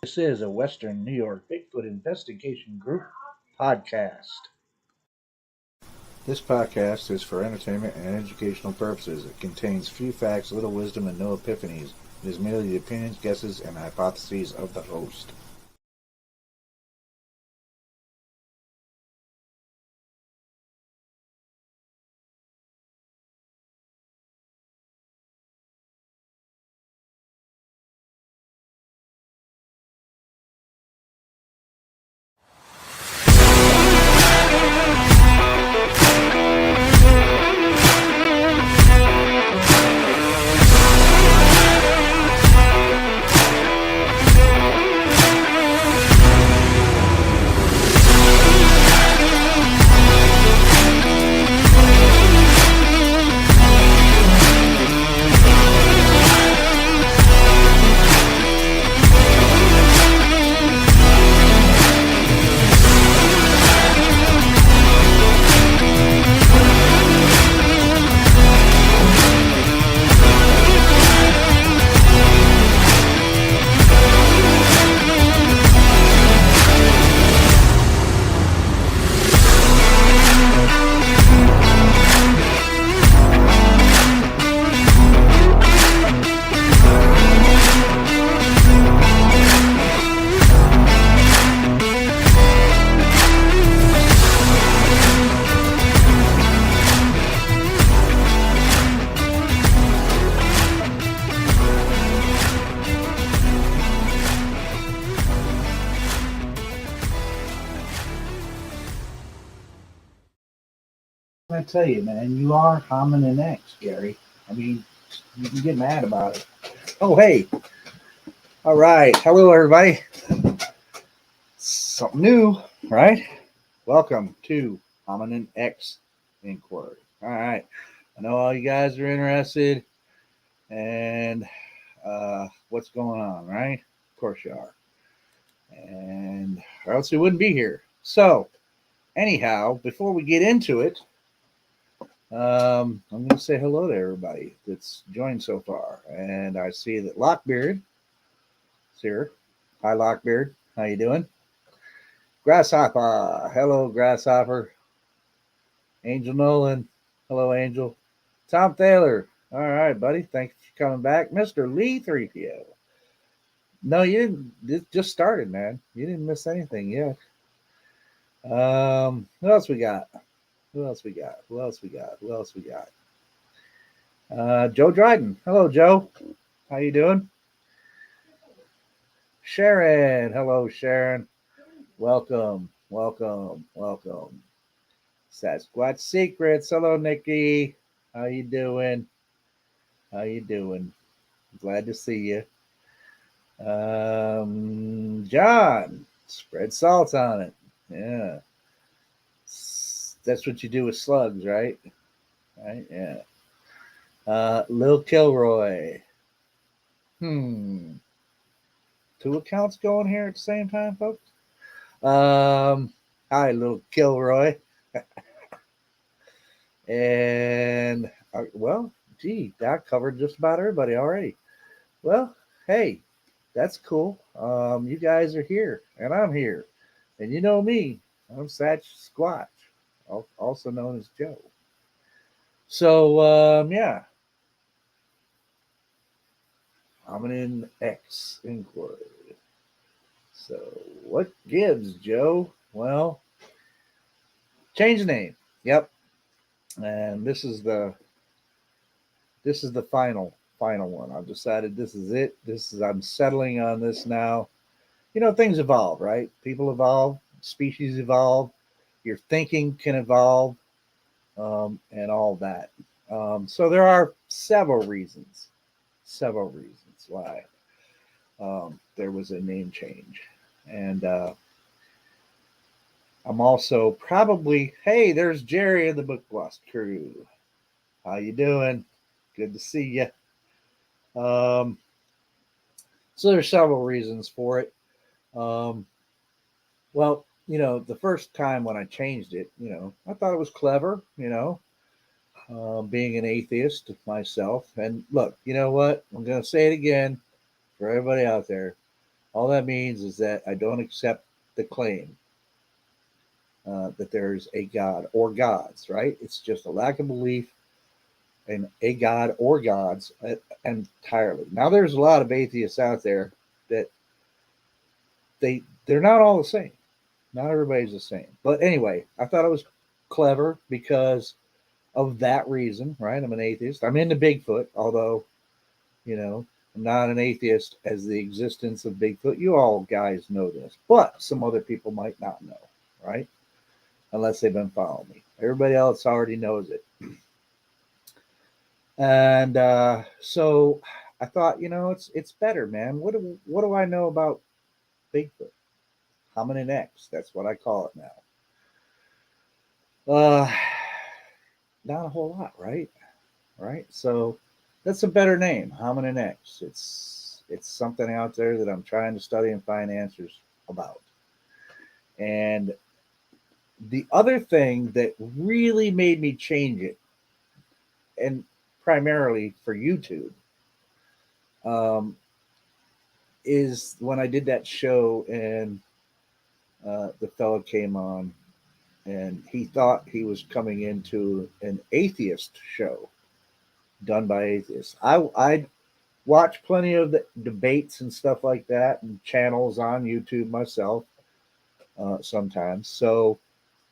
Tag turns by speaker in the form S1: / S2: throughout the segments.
S1: This is a Western New York Bigfoot Investigation Group podcast. This podcast is for entertainment and educational purposes. It contains few facts, little wisdom, and no epiphanies. It is merely the opinions, guesses, and hypotheses of the host. I tell you, man, you are Hominin X, Gary. I mean, you can get mad about it. Oh, hey. All right. Hello, everybody. Something new, right? Welcome to Hominin X Inquiry. All right. I know all you guys are interested and what's going on, right? Of course you are. And or else we wouldn't be here. So, anyhow, before we get into it, I'm going to say hello to everybody that's joined so far. And I see that Lockbeard is here. Hi, Lockbeard. How you doing? Grasshopper. Hello, Grasshopper. Angel Nolan. Hello, Angel. Tom Thaler. All right, buddy. Thanks for coming back. Mr. Lee 3PO. No, you didn't. It just started, man. You didn't miss anything yet. Who else we got? Who else we got? Who else we got? Who else we got? Joe Dryden. Hello, Joe. How you doing? Sharon. Hello, Sharon. Welcome, welcome, welcome. Sasquatch Secrets. Hello, Nikki. How you doing? How you doing? Glad to see you. John. Spread salt on it. Yeah. That's what you do with slugs, right? Right? Yeah. Lil Kilroy. Two accounts going here at the same time, folks. Hi, Lil Kilroy. And well, gee, that covered just about everybody already. Well, hey, that's cool. You guys are here, and I'm here, and you know me. I'm Satch Squatch, also known as Joe. So yeah, Hominin X Inquiry. So what gives, Joe? Well, change the name. Yep, and this is the final one. I've decided this is it. I'm settling on this now. You know, things evolve, right? People evolve, species evolve, your thinking can evolve, and all that. So there are several reasons why there was a name change, and I'm also probably, hey, there's Jerry in the Book Lost crew. How you doing? Good to see you. So there's several reasons for it. Um, well, the first time when I changed it, I thought it was clever, being an atheist myself. And look, you know what? I'm going to say it again for everybody out there. All that means is that I don't accept the claim that there's a God or gods, right? It's just a lack of belief in a God or gods entirely. Now, there's a lot of atheists out there that they're not all the same. Not everybody's the same. But anyway, I thought it was clever because of that reason, right? I'm an atheist. I'm into Bigfoot, although, I'm not an atheist as the existence of Bigfoot. You all guys know this, but some other people might not know, right? Unless they've been following me. Everybody else already knows it. And so I thought, it's better, man. What do I know about Bigfoot? Hominin X. That's what I call it now. Uh, Not a whole lot, right? Right. So that's a better name, Hominin X. It's something out there that I'm trying to study and find answers about. And the other thing that really made me change it, and primarily for YouTube, um, is when I did that show and the fellow came on and he thought he was coming into an atheist show done by atheists. I watch plenty of the debates and stuff like that and channels on YouTube myself sometimes. So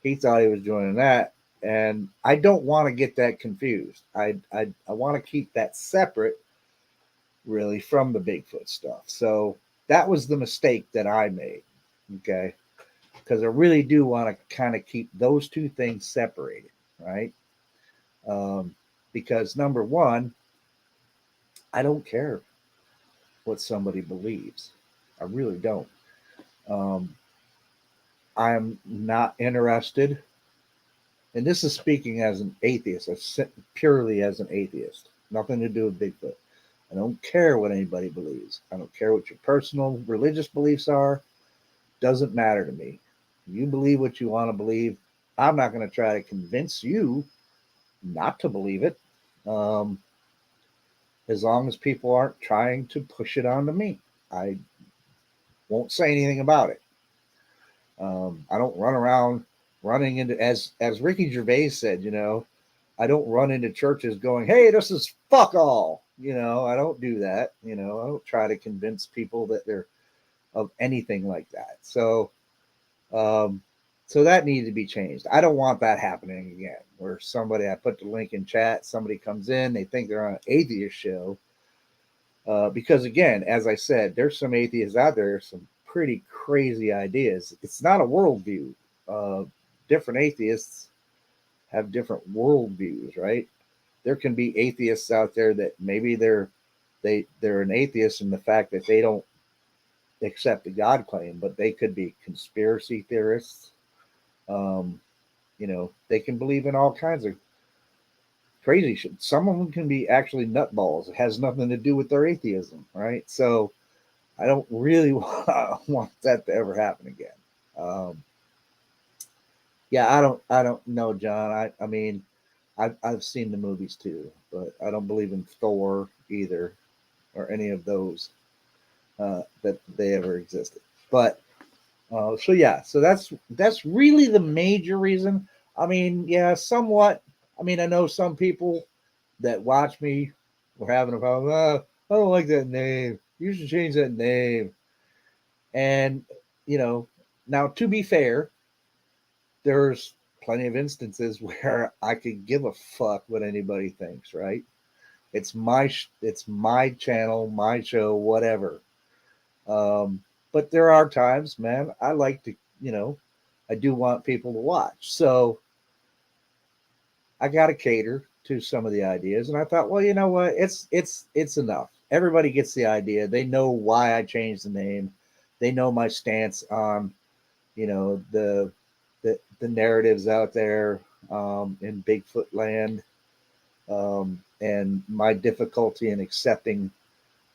S1: he thought he was doing that. And I don't want to get that confused. I want to keep that separate, really, from the Bigfoot stuff. So that was the mistake that I made. Okay. Because I really do want to kind of keep those two things separated, right? Um, because number one, I don't care what somebody believes. I really don't. Um, I'm not interested, and this is speaking as an atheist, purely as an atheist, nothing to do with Bigfoot. I don't care what anybody believes. I don't care what your personal religious beliefs are. Doesn't matter to me. You believe what you want to believe. I'm not going to try to convince you not to believe it. Um, as long as people aren't trying to push it onto me, I won't say anything about it. I don't run around running into, as Ricky Gervais said, I don't run into churches going, "Hey, this is fuck all." I don't do that. I don't try to convince people that they're of anything like that. Um, so that needs to be changed. I don't want that happening again. Where I put the link in chat, somebody comes in, they think they're on an atheist show. Because again, as I said, there's some atheists out there, some pretty crazy ideas. It's not a worldview. Uh, Different atheists have different worldviews, right? There can be atheists out there that maybe they're an atheist in the fact that they don't accept the God claim, but they could be conspiracy theorists. Um, they can believe in all kinds of crazy shit. Some of them can be actually nutballs. It has nothing to do with their atheism, right? So I don't really want that to ever happen again. Um, yeah, I don't know, John. I mean, I've seen the movies too, but I don't believe in Thor either, or any of those that they ever existed. But so yeah, so that's really the major reason. I mean, yeah, somewhat. I mean, I know some people that watch me were having a problem. I don't like that name. You should change that name. And you know, now to be fair, there's plenty of instances where I could give a fuck what anybody thinks. Right? It's my channel, my show, whatever. Um, but there are times, man, I like to, I do want people to watch. So I got to cater to some of the ideas. And I thought, well, you know what? It's enough. Everybody gets the idea. They know why I changed the name. They know my stance on, the narratives out there in Bigfoot land, and my difficulty in accepting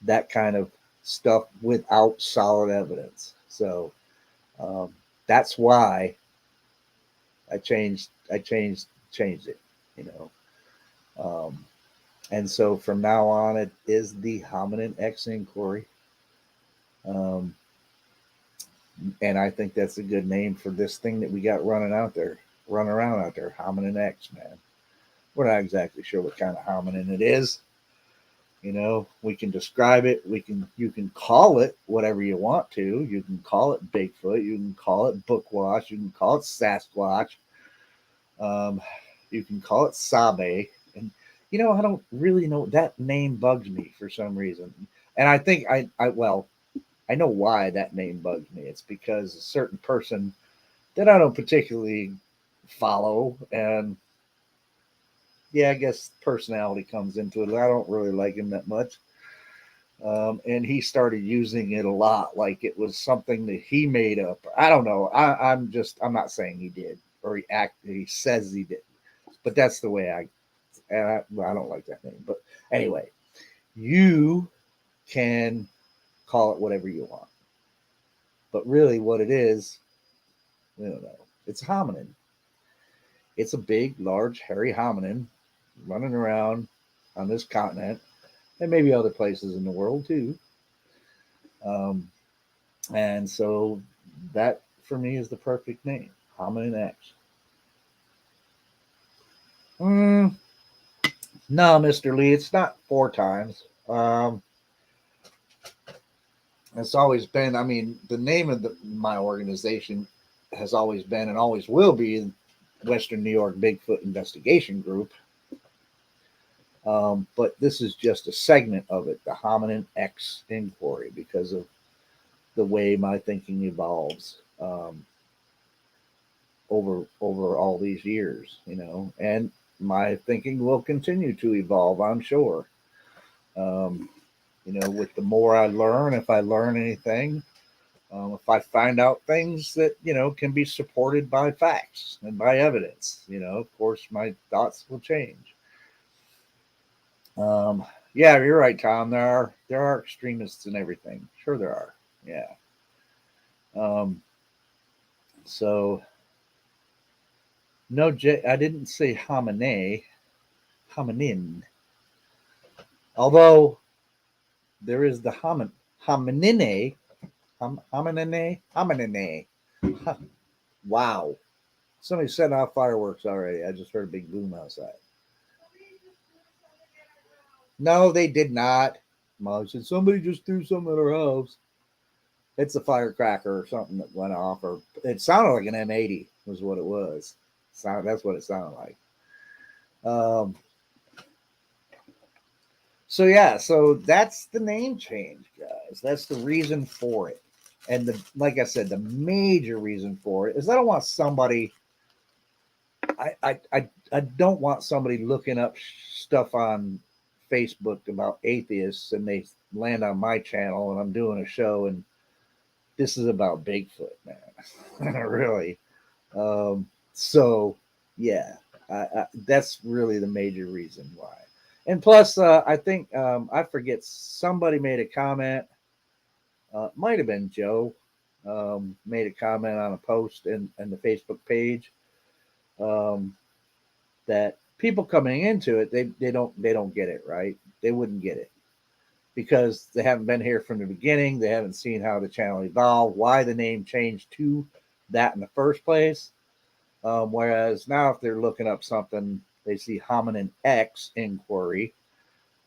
S1: that kind of stuff without solid evidence. So um, that's why I changed it, you know. Um, and so from now on, it is the Hominin X Inquiry. Um, And I think that's a good name for this thing that we got running around out there, Hominin X, man. We're not exactly sure what kind of hominin it is. We can describe it. You can call it whatever you want to. You can call it Bigfoot. You can call it Bookwash. You can call it Sasquatch. Um, you can call it Sabe. And I don't really know. That name bugs me for some reason. And I think I know why that name bugs me. It's because a certain person that I don't particularly follow, and yeah, I guess personality comes into it. I don't really like him that much. And he started using it a lot, like it was something that he made up. I don't know. I'm not saying he did or he says he did, but that's the way I don't like that name. But anyway, you can call it whatever you want, but really, what it is, we don't know. It's a hominin. It's a big, large, hairy hominin running around on this continent and maybe other places in the world too. Um, and so that for me is the perfect name, Hominin X. No, Mr. Lee, it's not 4 times. It's always been, the name of my organization has always been and always will be Western New York Bigfoot Investigation Group. But this is just a segment of it, the Hominin X Inquiry, because of the way my thinking evolves over all these years, and my thinking will continue to evolve, I'm sure. With the more I learn, if I learn anything, if I find out things that can be supported by facts and by evidence, of course my thoughts will change. Yeah, you're right, Tom. There are extremists and everything. Sure, there are. Yeah. Um, so no, I didn't say hominin. Although there is the hominine, hominine. Huh. Wow. Somebody set off fireworks already. I just heard a big boom outside. No, they did not. Mom said somebody just threw something at our house. It's a firecracker or something that went off, or it sounded like an M80 was what it was. That's what it sounded like. Um, so yeah, so that's the name change, guys. That's the reason for it, and like I said, the major reason for it is I don't want somebody. I don't want somebody looking up stuff on Facebook about atheists and they land on my channel and I'm doing a show and this is about Bigfoot, man. Really. So yeah, that's really the major reason why. And plus, I think I forget somebody made a comment. Might have been Joe. Made a comment on a post in the Facebook page um, that people coming into it they don't get it, right. They wouldn't get it because they haven't been here from the beginning. They haven't seen how the channel evolved, why the name changed to that in the first place. Whereas now, if they're looking up something, they see Hominin X Inquiry,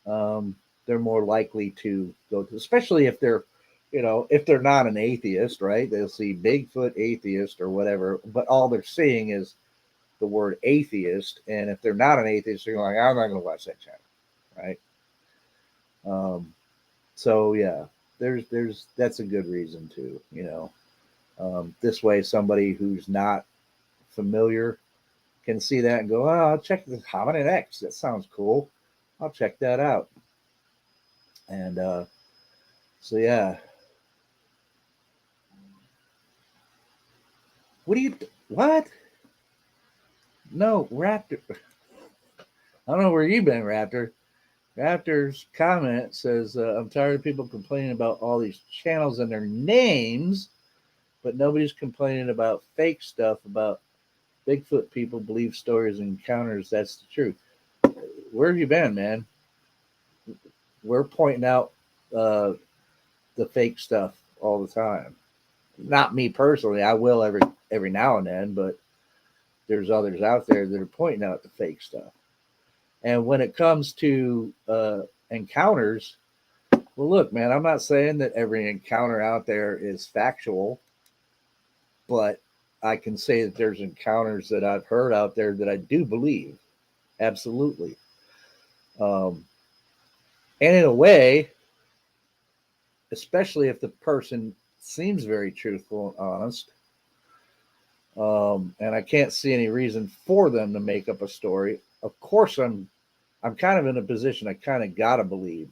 S1: they're more likely to go to, especially if they're not an atheist, right? They'll see Bigfoot atheist or whatever, but all they're seeing is the word atheist. And if they're not an atheist, they're like, I'm not going to watch that channel, right? So yeah, that's a good reason to, this way somebody who's not familiar can see that and go, oh, I'll check the Hominin X. That sounds cool. I'll check that out. And so yeah. What? No, Raptor. I don't know where you've been, Raptor. Raptor's comment says, I'm tired of people complaining about all these channels and their names, but nobody's complaining about fake stuff about Bigfoot people believe stories and encounters. That's the truth. Where have you been, man? We're pointing out the fake stuff all the time. Not me personally. I will every now and then, but there's others out there that are pointing out the fake stuff. And when it comes to encounters, well, look, man, I'm not saying that every encounter out there is factual, but I can say that there's encounters that I've heard out there that I do believe. Absolutely. Um, and in a way, especially if the person seems very truthful and honest, and I can't see any reason for them to make up a story. Of course, I'm kind of in a position I kind of gotta believe.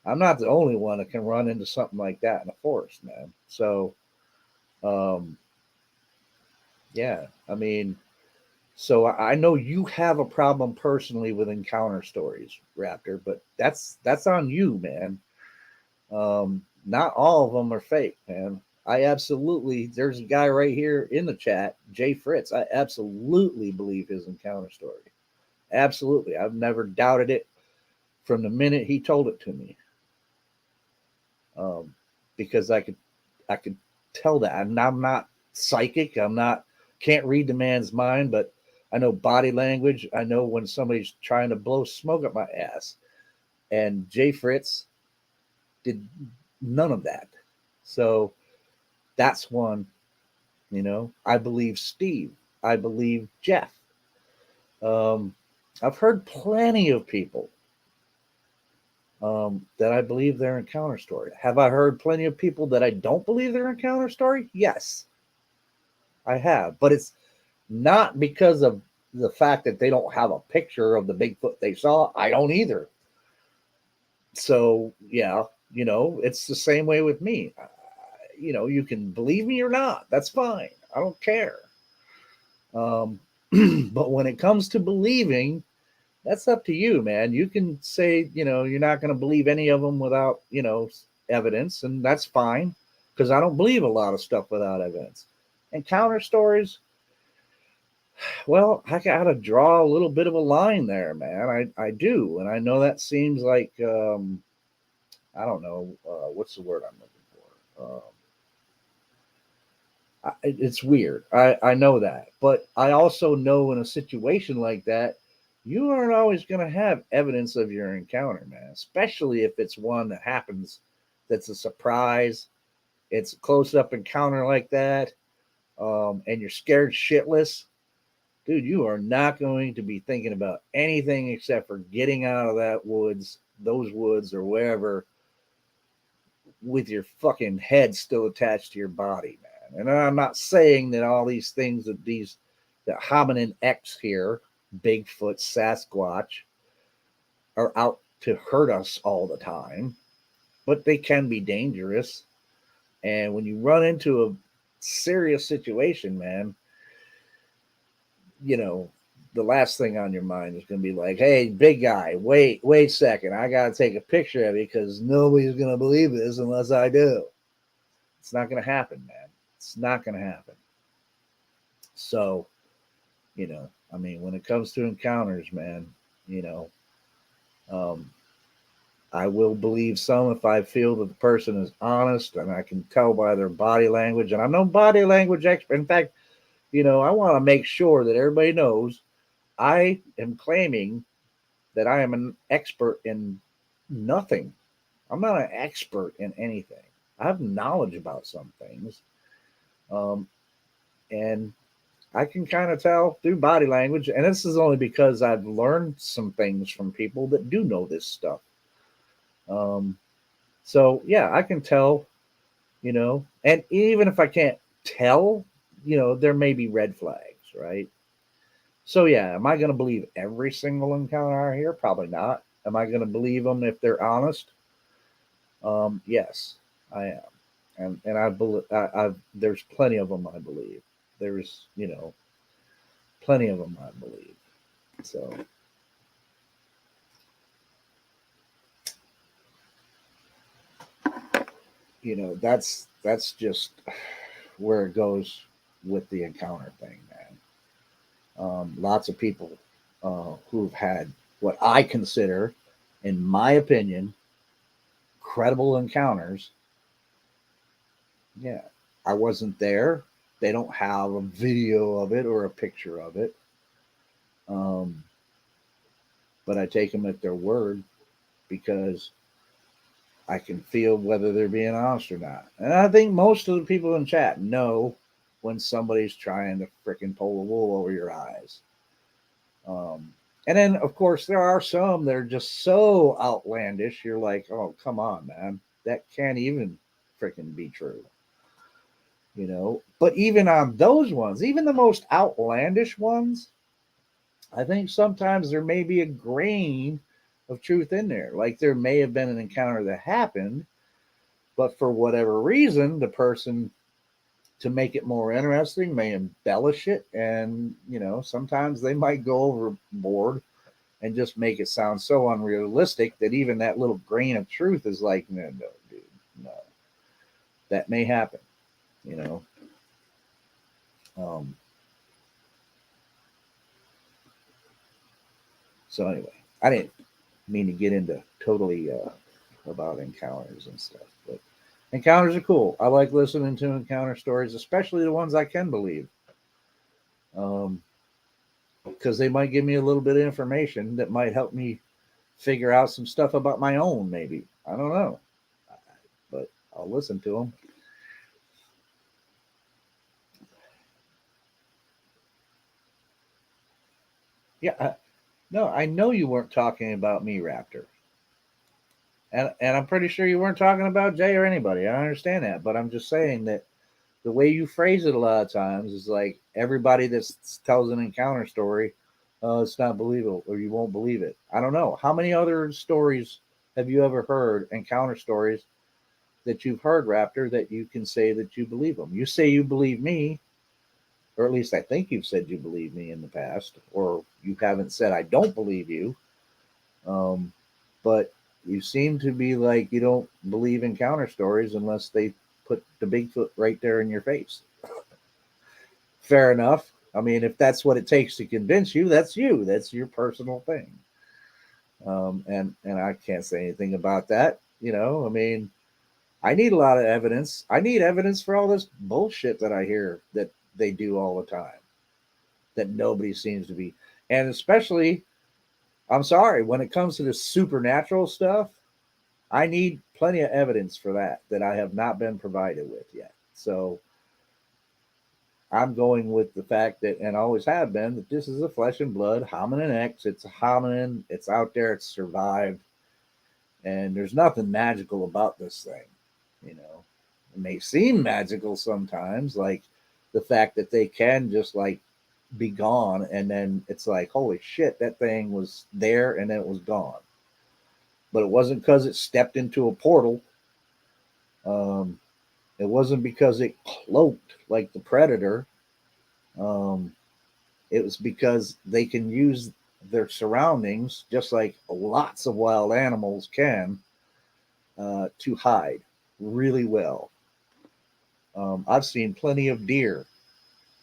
S1: I'm not the only one that can run into something like that in a forest, man. So, um, yeah, I mean, so I know you have a problem personally with encounter stories, Raptor, but that's on you, man. Not all of them are fake, man. I absolutely, there's a guy right here in the chat, Jay Fritz. I absolutely believe his encounter story. Absolutely. I've never doubted it from the minute he told it to me. Um, because I could tell that. And I'm not psychic. I'm not, can't read the man's mind, but I know body language. I know when somebody's trying to blow smoke up my ass. And Jay Fritz did none of that. So that's one, I believe Steve. I believe Jeff. Um, I've heard plenty of people that I believe their encounter story. Have I heard plenty of people that I don't believe their encounter story? Yes, I have. But it's not because of the fact that they don't have a picture of the Bigfoot they saw. I don't either. So, yeah, it's the same way with me. You can believe me or not. That's fine. I don't care. Um, but when it comes to believing, that's up to you, man. You can say, you're not going to believe any of them without, evidence, and that's fine because I don't believe a lot of stuff without evidence. And counter stories, well, I got to draw a little bit of a line there, man. I do. And I know that seems like, I don't know, what's the word I'm looking for? It's weird. I know that. But I also know in a situation like that, you aren't always going to have evidence of your encounter, man, especially if it's one that happens that's a surprise. It's a close up encounter like that, and you're scared shitless. Dude, you are not going to be thinking about anything except for getting out of those woods or wherever with your fucking head still attached to your body, man. And I'm not saying that all these things that Hominin X here, Bigfoot, Sasquatch, are out to hurt us all the time, but they can be dangerous. And when you run into a serious situation, man, the last thing on your mind is going to be like, hey, big guy, wait a second. I got to take a picture of you because nobody's going to believe this unless I do. It's not going to happen, man. It's not going to happen. So, when it comes to encounters, man, I will believe some if I feel that the person is honest and I can tell by their body language. And I'm no body language expert. In fact, I want to make sure that everybody knows I am claiming that I am an expert in nothing. I'm not an expert in anything. I have knowledge about some things. And I can kind of tell through body language. And this is only because I've learned some things from people that do know this stuff. So, yeah, I can tell, and even if I can't tell, there may be red flags, right? So, yeah, am I going to believe every single encounter I hear? Probably not. Am I going to believe them if they're honest? Yes, I am. And I believe there's plenty of them I believe. There's, plenty of them I believe. So, that's just where it goes with the encounter thing, man. Lots of people who've had what I consider, in my opinion, credible encounters Yeah, I wasn't there. They don't have a video of it or a picture of it. Um, but I take them at their word because I can feel whether they're being honest or not. And I think most of the people in chat know when somebody's trying to fricking pull the wool over your eyes. Um, and then, of course, there are some that are just so outlandish. You're like, oh, come on, man. That can't even freaking be true. But even on those ones, even the most outlandish ones, I think sometimes there may be a grain of truth in there. Like there may have been an encounter that happened, but for whatever reason, the person, to make it more interesting, may embellish it. And, sometimes they might go overboard and just make it sound so unrealistic that even that little grain of truth is like, no, no, dude, no. That may happen, you know. Um, so anyway, I didn't mean to get into totally about encounters and stuff, but encounters are cool. I like listening to encounter stories, especially the ones I can believe, because they might give me a little bit of information that might help me figure out some stuff about my own. Maybe I don't know, but I'll listen to them. Yeah, no, I know you weren't talking about me, Raptor. And I'm pretty sure you weren't talking about Jay or anybody. I understand that, but I'm just saying that the way you phrase it a lot of times is like everybody that tells an encounter story, it's not believable or you won't believe it. I don't know. How many other stories have you ever heard, encounter stories that you've heard, Raptor, that you can say that you believe them? You say you believe me, or at least I think you've said you believe me in the past, or you haven't said I don't believe you. But you seem to be like you don't believe in counter stories unless they put the Bigfoot right there in your face. Fair enough. I mean, if that's what it takes to convince you, that's you. That's your personal thing. And I can't say anything about that. I mean, I need a lot of evidence. I need evidence for all this bullshit that I hear that they do all the time that nobody seems to be. And especially, I'm sorry, when it comes to the supernatural stuff, I need plenty of evidence for that I have not been provided with yet. So I'm going with the fact that, and always have been, that this is a flesh and blood hominin X. It's a hominin. It's out there. It's survived. And there's nothing magical about this thing. It may seem magical sometimes, like the fact that they can just like be gone. And then it's like, holy shit, that thing was there and then it was gone. But it wasn't because it stepped into a portal. Um, it wasn't because it cloaked like the predator. Um, it was because they can use their surroundings just like lots of wild animals can to hide really well. I've seen plenty of deer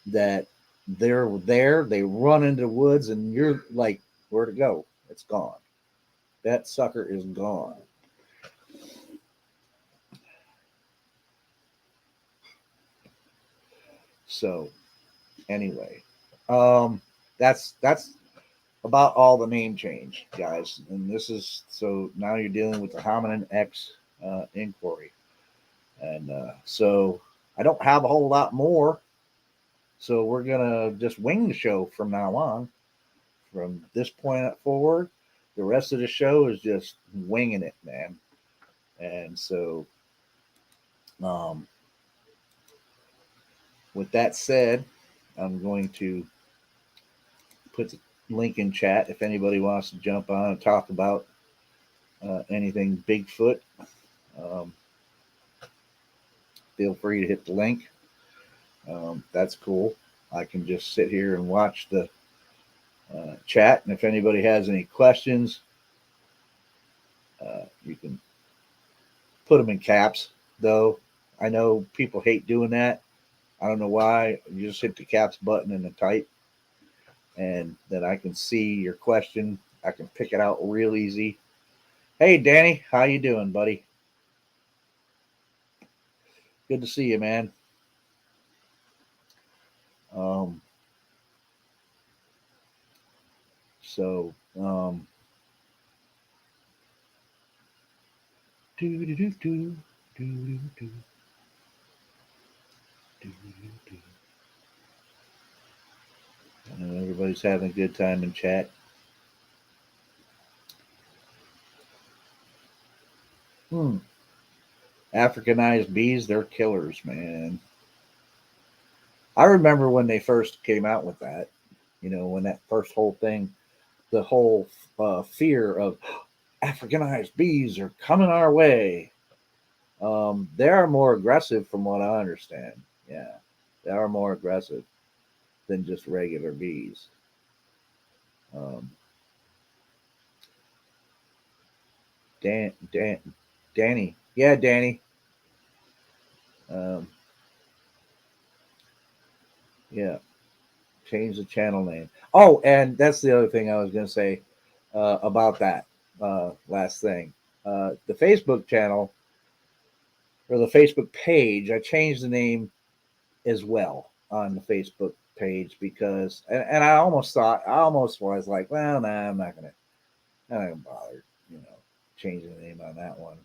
S1: that they're there, they run into the woods, and you're like, where to go? It's gone. That sucker is gone. So anyway, that's about all the name change, guys. And this is so now you're dealing with the Hominin X inquiry, and so I don't have a whole lot more. So we're gonna just wing the show from now on. From this point forward, the rest of the show is just winging it, man. And so, um, with that said, I'm going to put the link in chat if anybody wants to jump on and talk about anything Bigfoot. Um, feel free to hit the link. That's cool. I can just sit here and watch the chat. And if anybody has any questions, you can put them in caps, though. I know people hate doing that. I don't know why. You just hit the caps button and the type, and then I can see your question. I can pick it out real easy. Hey, Danny, how you doing, buddy? Good to see you, man. Um, so, do do do do do do do do do. I know everybody's having a good time in chat. Hmm. Africanized bees, they're killers, man. I remember when they first came out with that. You know, when that first whole thing, the whole fear of Africanized bees are coming our way. They are more aggressive, from what I understand. Yeah, they are more aggressive than just regular bees. Um, Dan, Danny, yeah, Danny. Um, yeah, change the channel name. Oh, and that's the other thing I was going to say about that last thing. The Facebook channel or the Facebook page, I changed the name as well on the Facebook page because, and I almost was like, well, nah, I'm not gonna bother, you know, changing the name on that one.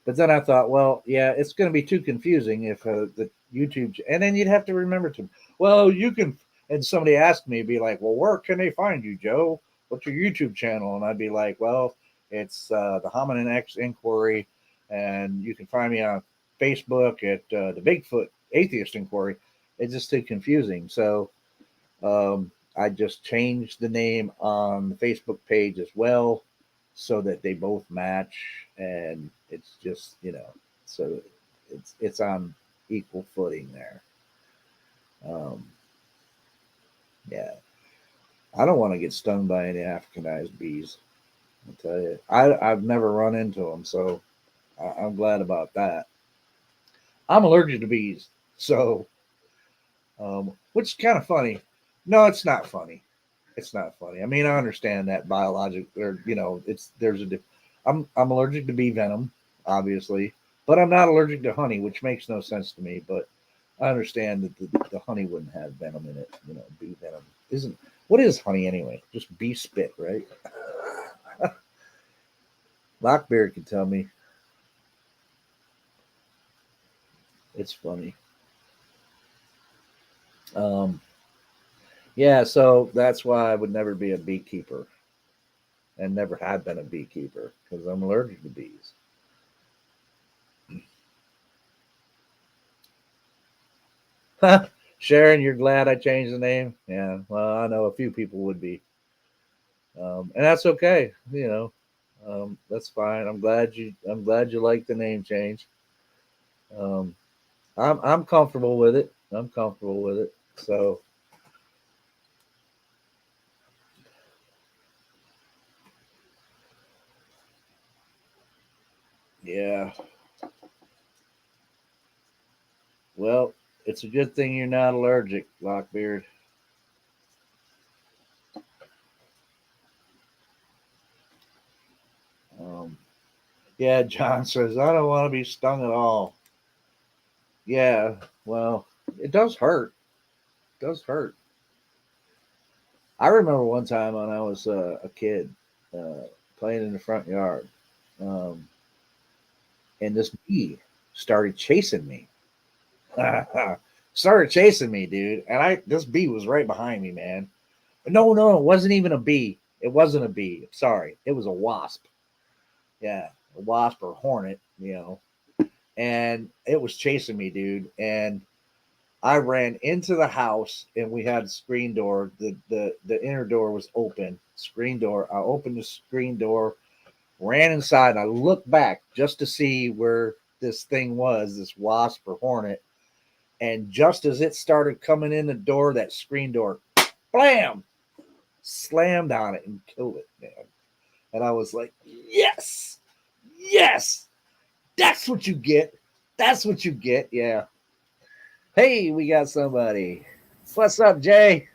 S1: But then I thought, well, yeah, it's going to be too confusing if the YouTube, and then you'd have to remember to, well, you can, and somebody asked me, be like, well, where can they find you, Joe? What's your YouTube channel? And I'd be like, well, it's the Hominin X Inquiry, and you can find me on Facebook at the Bigfoot Atheist Inquiry. It's just too confusing. So I just changed the name on the Facebook page as well so that they both match, and it's just, you know, so it's on equal footing there. Um, yeah, I don't want to get stung by any Africanized bees. I'll tell you, I've never run into them, so I'm glad about that. I'm allergic to bees, so which is kind of funny. No, it's not funny. It's not funny. I mean, I understand that biologic, or you know, it's there's a. I'm allergic to bee venom, obviously, but I'm not allergic to honey, which makes no sense to me. But I understand that the honey wouldn't have venom in it. You know, bee venom isn't. What is honey anyway? Just bee spit, right? Lockbeard can tell me. It's funny. Um, yeah, so that's why I would never be a beekeeper, and never had been a beekeeper because I'm allergic to bees. Sharon, you're glad I changed the name? Yeah, well, I know a few people would be, and that's okay. You know, that's fine. I'm glad you like the name change. Um, I'm comfortable with it. I'm comfortable with it. So yeah, well, it's a good thing you're not allergic, Lockbeard. Um, yeah, John says I don't want to be stung at all. Yeah, well, it does hurt. It does hurt. I remember one time when I was a kid uh, playing in the front yard, um, and this bee started chasing me. Started chasing me, dude. And this bee was right behind me, man. No, no, it wasn't even a bee. It wasn't a bee. Sorry, it was a wasp. Yeah, a wasp or hornet, you know. And it was chasing me, dude. And I ran into the house, and we had a screen door. The inner door was open. Screen door. I opened the screen door, ran inside. I looked back just to see where this thing was, this wasp or hornet. And just as it started coming in the door, that screen door, blam, slammed on it and killed it, man. And I was like, yes, yes, that's what you get. That's what you get. Yeah. Hey, we got somebody. What's up, Jay?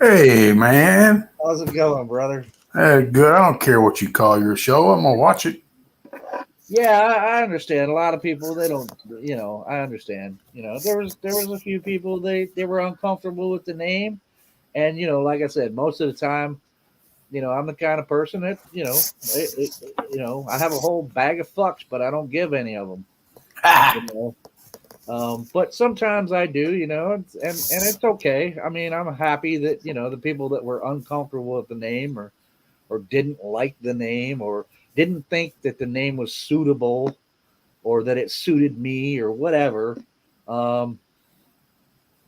S2: Hey, man.
S1: How's it going, brother?
S2: Good. I don't care what you call your show. I'm going to watch it.
S1: Yeah, I understand. A lot of people they don't. I understand. There was a few people they were uncomfortable with the name, and like I said, most of the time, I'm the kind of person that I have a whole bag of fucks, but I don't give any of them. You know, but sometimes I do. And it's okay. I mean, I'm happy that the people that were uncomfortable with the name or didn't like the name or didn't think that the name was suitable or that it suited me or whatever. Um,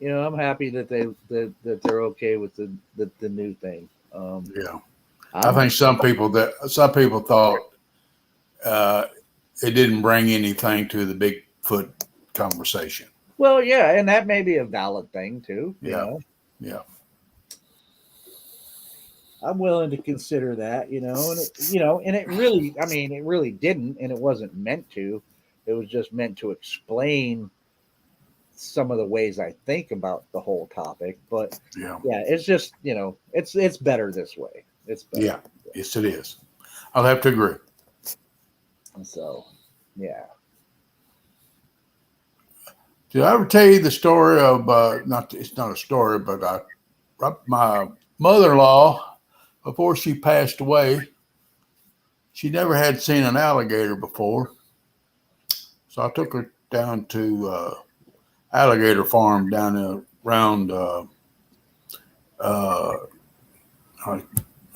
S1: I'm happy that that they're okay with the new thing.
S2: Yeah. I
S1: I'm
S2: think some people thought uh, it didn't bring anything to the Bigfoot conversation.
S1: Well, yeah, and that may be a valid thing too.
S2: Yeah. Yeah.
S1: I'm willing to consider that. And it really, I mean, it really didn't, and it wasn't meant to. It was just meant to explain some of the ways I think about the whole topic. But
S2: Yeah.
S1: yeah, it's just it's better this way. It's better.
S2: Yeah. Yes, it is. I'll have to agree.
S1: So, yeah.
S2: Did I ever tell you the story of not? It's not a story, but my mother-in-law, before she passed away, she never had seen an alligator before, so I took her down to alligator farm down around uh,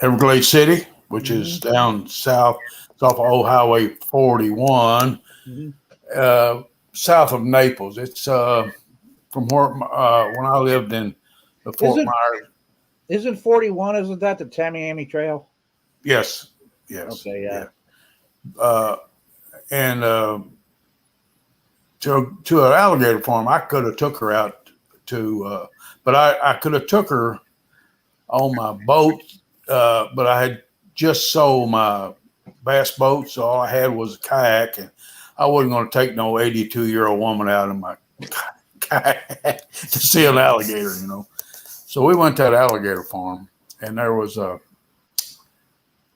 S2: Everglades City, which is
S1: Hmm.
S2: down south. It's off of Old Highway 41,
S1: Hmm.
S2: uh, south of Naples. It's from where when I lived in the Fort
S1: Isn't
S2: Myers.
S1: isn't 41? Isn't that the Tamiami Trail?
S2: Yes, yes,
S1: Okay, yeah.
S2: yeah. Uh, and to an alligator farm, I could have took her out to, but I could have took her on my boat, but I had just sold my bass boat, so all I had was a kayak, and I wasn't going to take no 82-year-old woman out of my kayak to see an alligator. So we went to that alligator farm, and there was a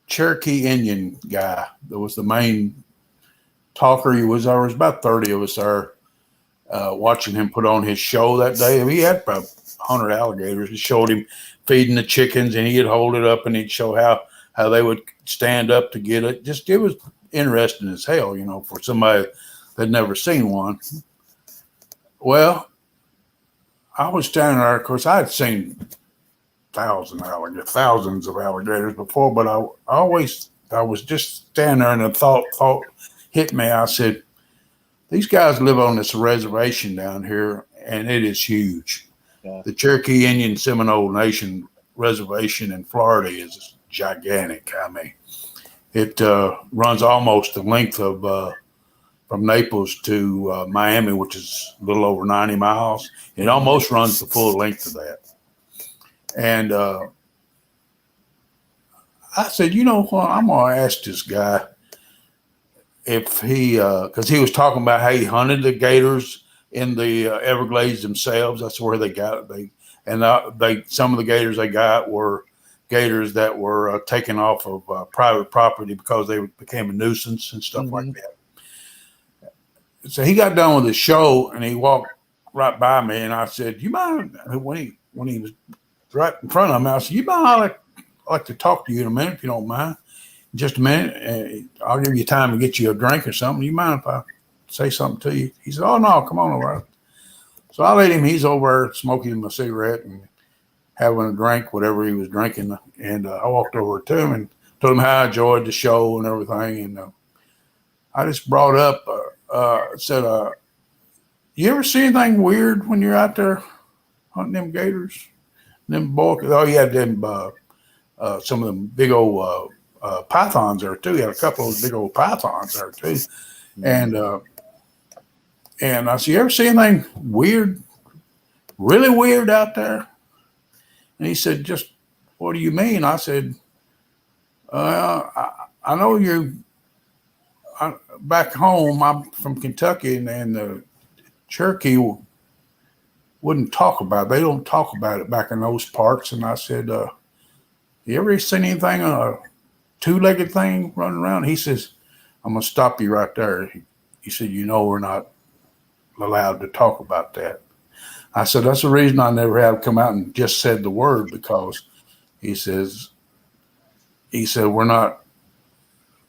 S2: Cherokee Indian guy that was the main talker. There was about 30 of us there watching him put on his show that day. He had about 100 alligators. He showed him feeding the chickens, and he'd hold it up and he'd show how they would stand up to get it. Just it was interesting as hell, for somebody that never seen one. Well, I was standing there. Of course, I had seen thousands of alligators before, but I was just standing there, and a thought hit me. I said, "These guys live on this reservation down here, and it is huge.
S1: Yeah.
S2: The Cherokee Indian Seminole Nation Reservation in Florida is gigantic. I mean, it runs almost the length of from Naples to Miami, which is a little over 90 miles. It almost runs the full length of that." And I said, what? I'm going to ask this guy if because he was talking about how he hunted the gators in the Everglades themselves. That's where they got it. Some of the gators they got were gators that were taken off of private property because they became a nuisance and stuff like
S1: Hmm.
S2: that. So he got done with his show and he walked right by me, and I said, "You mind?" When he was right in front of me, I said, "You mind? I'd like to talk to you in a minute if you don't mind. Just a minute. I'll give you time to get you a drink or something. You mind if I say something to you?" He said, "Oh, no, come on over." So I let him. He's over smoking a cigarette and having a drink, whatever he was drinking. And I walked over to him and told him how I enjoyed the show and everything. And I just brought up, said, "You ever see anything weird when you're out there hunting them gators? Them boy, oh, you had them some of them big old pythons there too. He had a couple of those big old pythons there too." And and I said, "You ever see anything weird, really weird out there?" And he said, "Just what do you mean?" I said, I know you back home. I'm from Kentucky, and the Cherokee wouldn't talk about it. They don't talk about it back in those parts." And I said, "You ever seen anything two-legged thing running around?" He says, I'm going to stop you right there. He said, we're not allowed to talk about that. I said, that's the reason I never have come out and just said the word, because he said, we're not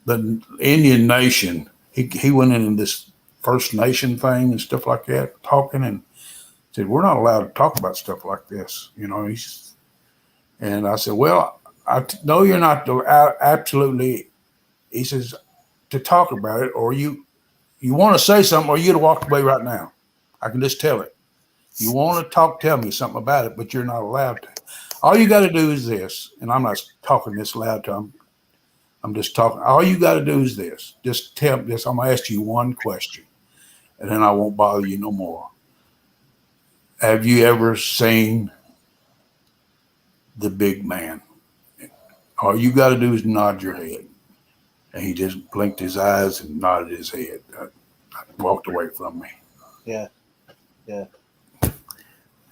S2: the Indian nation. He went into this First Nation thing and stuff like that, talking, and said, we're not allowed to talk about stuff like this. And I said, well, I know you're not absolutely, he says, to talk about it, or you want to say something, or you'd have walked away right now. I can just tell it. You want to tell me something about it, but you're not allowed to. All you got to do is this, and I'm not talking this loud to him. I'm just talking. All you got to do is this. Just tell me this. I'm going to ask you one question, and then I won't bother you no more. Have you ever seen the big man? All you got to do is nod your head. And he just blinked his eyes and nodded his head. Walked away from me.
S1: Yeah.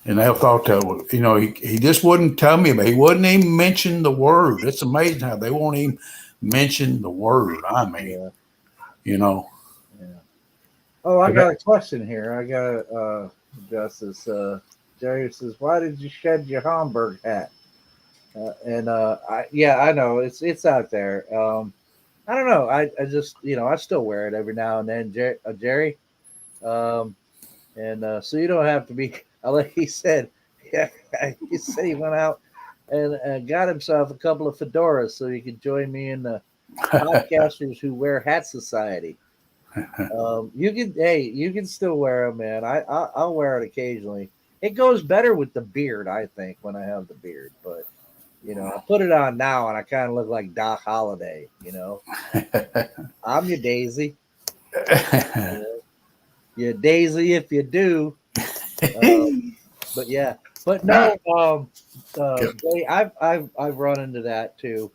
S2: And I thought that, he just wouldn't tell me about it. He wouldn't even mention the word. It's amazing how they won't even mention the word. I mean,
S1: Yeah. Oh, I got a question here. I got Justice. Jerry says, "Why did you shed your Homburg hat?" I know it's out there. I don't know. I just I still wear it every now and then, Jerry. So you don't have to be. Like he said, yeah, he said he went out and got himself a couple of fedoras so he could join me in the podcasters who wear hat society. You can still wear them, man. I'll wear it occasionally. It goes better with the beard, I think, when I have the beard. But I put it on now and I kind of look like Doc Holliday. I'm your Daisy. You're Daisy if you do. But no. Jay, I've run into that too.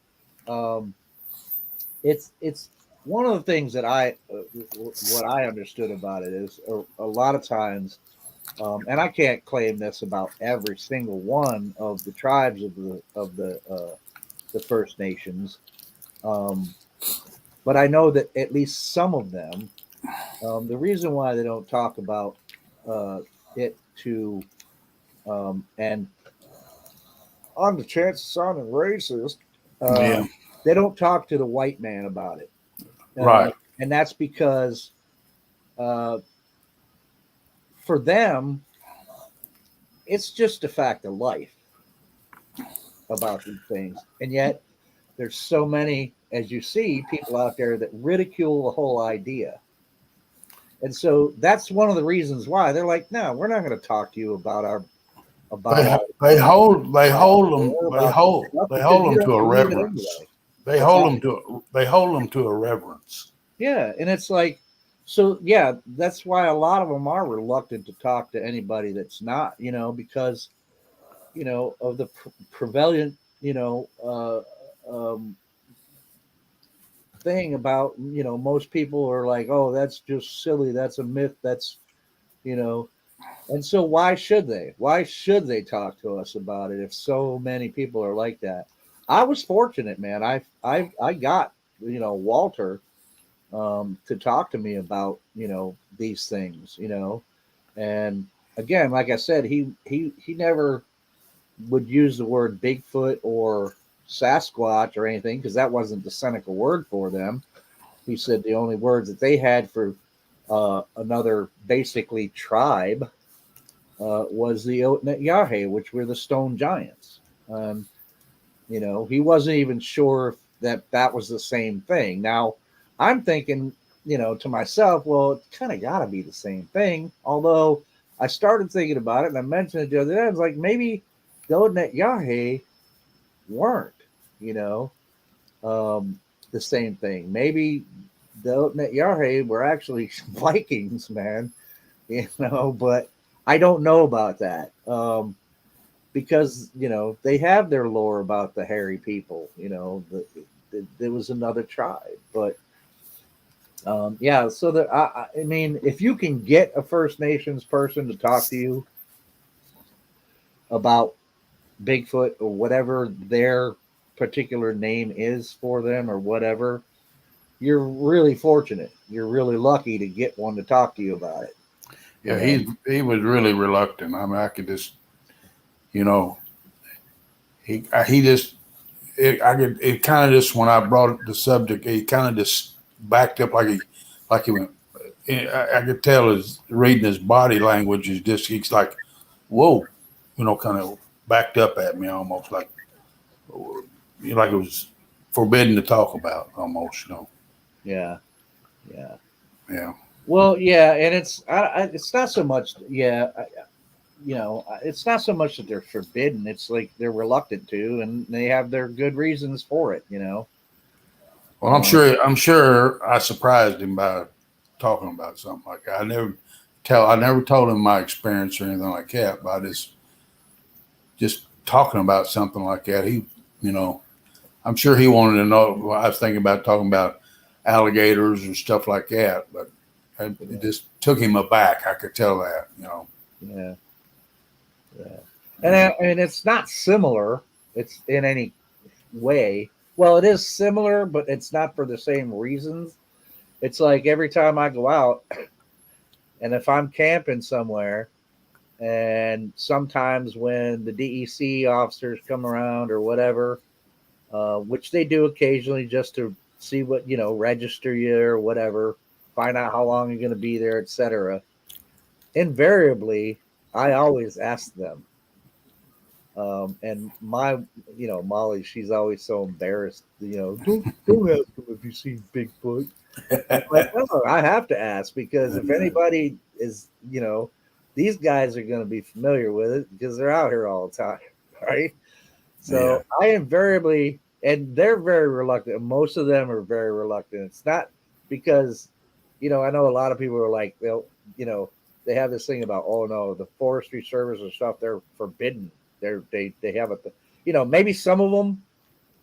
S1: It's one of the things that what I understood about it is a lot of times, and I can't claim this about every single one of the tribes of the First Nations, but I know that at least some of them, the reason why they don't talk about it to, and on the chance of sounding racist, they don't talk to the white man about it.
S2: Right.
S1: And that's because for them, it's just a fact of life about these things. And yet there's so many, as you see, people out there that ridicule the whole idea. And so that's one of the reasons why they're like, no, we're not going to talk to you about our
S2: they hold them to a reverence. They hold them to a reverence.
S1: Yeah, and it's like, so yeah, that's why a lot of them are reluctant to talk to anybody that's not, because of the prevalent thing about most people are like, oh, that's just silly, that's a myth, that's and so why should they talk to us about it if so many people are like that? I was fortunate, man. I got Walter to talk to me about these things, and again, like I said, he never would use the word Bigfoot or Sasquatch or anything because that wasn't the Seneca word for them. He said the only words that they had for another basically tribe was the Otnet Yahe, which were the stone giants. He wasn't even sure that was the same thing. Now, I'm thinking, to myself, well, it's kind of got to be the same thing. Although I started thinking about it, and I mentioned it the other day. I was like, maybe the Otnet Yahe weren't, the same thing. Maybe the Otnet Yahe were actually Vikings, man. But I don't know about that. Because they have their lore about the hairy people. There was another tribe, but So that I mean, if you can get a First Nations person to talk to you about Bigfoot or whatever their particular name is for them or whatever, you're really fortunate. You're really lucky to get one to talk to you about it.
S2: Yeah, he was really reluctant. I mean, I could just, you know, he just it kind of just when I brought the subject, he kind of just backed up like he went. I could tell his reading his body language is just he's like, whoa, kind of backed up at me almost like it was forbidden to talk about almost.
S1: Yeah, yeah.
S2: Yeah.
S1: Well, yeah, and it's not so much. Yeah, it's not so much that they're forbidden. It's like they're reluctant to, and they have their good reasons for it.
S2: Well, I'm sure I surprised him by talking about something like that. I never told him my experience or anything like that, but I just talking about something like that. You know, I'm sure he wanted to know. Well, I was thinking about talking about alligators and stuff like that, but it just took him aback. I could tell that.
S1: Yeah, yeah. And it's not similar. It's in any way. Well, it is similar, but it's not for the same reasons. It's like every time I go out, and if I'm camping somewhere, and sometimes when the DEC officers come around or whatever, which they do occasionally just to see what, register you or whatever, find out how long you're going to be there, etc. Invariably, I always ask them. And Molly, she's always so embarrassed. Don't ask them if you see Bigfoot. I'm like, no, I have to ask because if anybody is, these guys are going to be familiar with it because they're out here all the time, right? So I invariably, and they're very reluctant. Most of them are very reluctant. It's not because, I know a lot of people are like, they have this thing about, oh no, the forestry service and stuff, they're forbidden. They have maybe some of them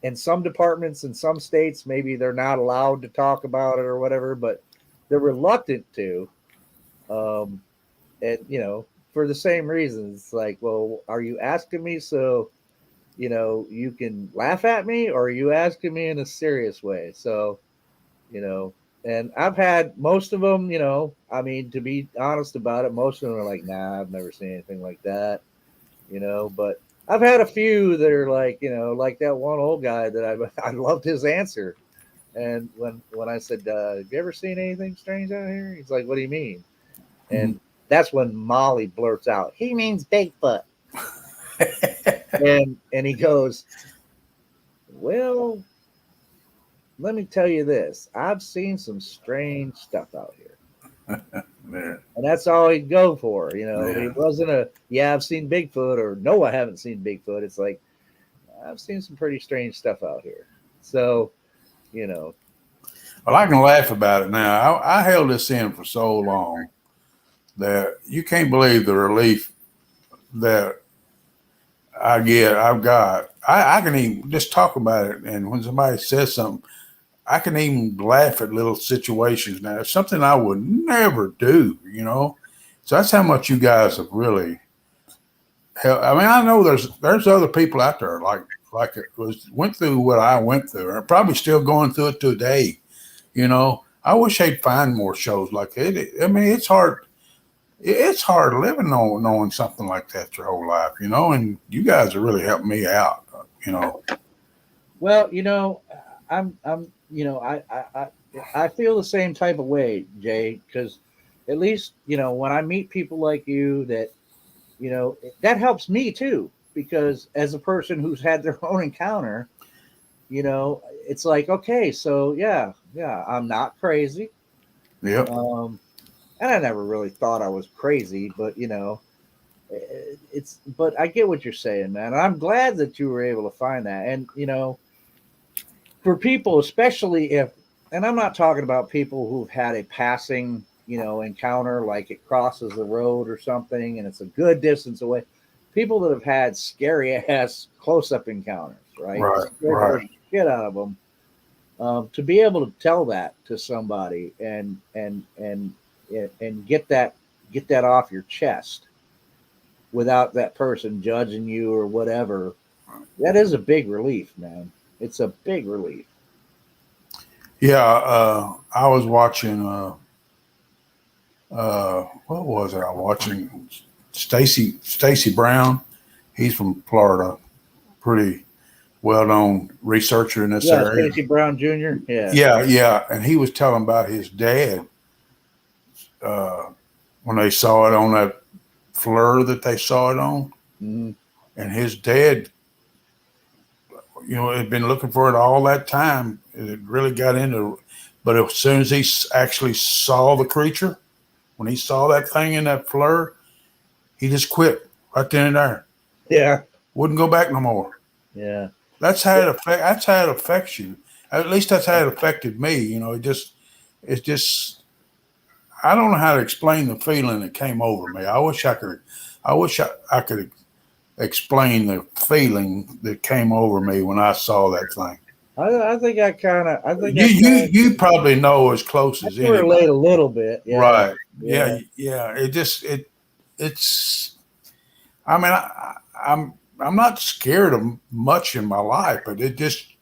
S1: in some departments in some states, maybe they're not allowed to talk about it or whatever, but they're reluctant to. And for the same reasons, it's like, well, are you asking me so you can laugh at me, or are you asking me in a serious way? So, and I've had most of them, I mean, to be honest about it, most of them are like, nah, I've never seen anything like that, but I've had a few that are like, like that one old guy that I loved his answer. And when I said, have you ever seen anything strange out here? He's like, what do you mean? And that's when Molly blurts out, he means Bigfoot. and he goes, well, let me tell you this. I've seen some strange stuff out here.
S2: Yeah.
S1: And that's all he'd go for.
S2: Yeah.
S1: It wasn't I've seen Bigfoot, or no, I haven't seen Bigfoot. It's like, I've seen some pretty strange stuff out here. So,
S2: Well, I can laugh about it now. I held this in for so long that you can't believe the relief that I've got. I can even just talk about it. And when somebody says something, I can even laugh at little situations now. It's something I would never do. So that's how much you guys have really helped. I mean, I know there's other people out there like it went through what I went through, and probably still going through it today. I wish they'd find more shows like that. I mean, it's hard. It's hard living knowing something like that your whole life, and you guys have really helped me out.
S1: Well, I'm, I feel the same type of way, Jay, because at least, when I meet people like you that, that helps me too, because as a person who's had their own encounter, it's like, okay, so yeah, I'm not crazy.
S2: Yep.
S1: And I never really thought I was crazy, but but I get what you're saying, man. And I'm glad that you were able to find that. And for people, especially if, and I'm not talking about people who've had a passing, encounter, like it crosses the road or something, and it's a good distance away. People that have had scary ass close up encounters, right?
S2: Right.
S1: The shit out of them. To be able to tell that to somebody and get that off your chest without that person judging you or whatever, that is a big relief, man. It's a big relief.
S2: Yeah, I was watching. What was it? I was watching Stacy Brown. He's from Florida, pretty well-known researcher in this
S1: Yeah,
S2: area.
S1: Stacey Brown Jr. Yeah.
S2: Yeah, yeah, and he was telling about his dad uh, when they saw it on that fleur that they saw it on,
S1: Mhm.
S2: and his dad, had been looking for it all that time. It really got into, but as soon as he actually saw the creature, when he saw that thing in that fleur, he just quit right then and there.
S1: Yeah.
S2: Wouldn't go back no more.
S1: Yeah.
S2: That's how it affect. That's how it affects you. At least that's how it affected me. It's just. I don't know how to explain the feeling that came over me. I wish I could. I could explain the feeling that came over me when I saw that thing.
S1: I think I kind of, I think
S2: You probably know as close
S1: I
S2: as
S1: can relate
S2: anybody,
S1: a little bit. Yeah.
S2: right?
S1: Yeah.
S2: Yeah. It's. I mean, I'm not scared of much in my life, but it just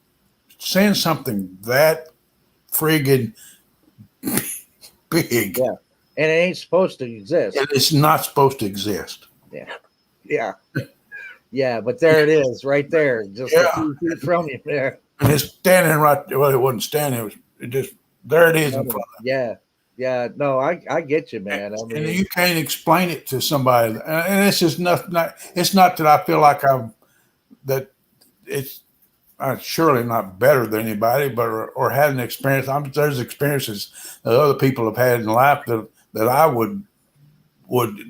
S2: saying something that friggin' big,
S1: Yeah. And it ain't supposed to exist.
S2: and it's not supposed to exist.
S1: Yeah. Yeah. Yeah. But there it is, right there, just a
S2: Yeah,
S1: few feet from you there.
S2: and it's standing right. Well, it wasn't standing. It just there. It is in front.
S1: Yeah. Yeah. No, I get you, man. I
S2: And
S1: mean,
S2: you can't explain it to somebody. And it's just not. It's not that I feel like I'm that it's surely not better than anybody, but or had an experience. There's experiences that other people have had in life that I would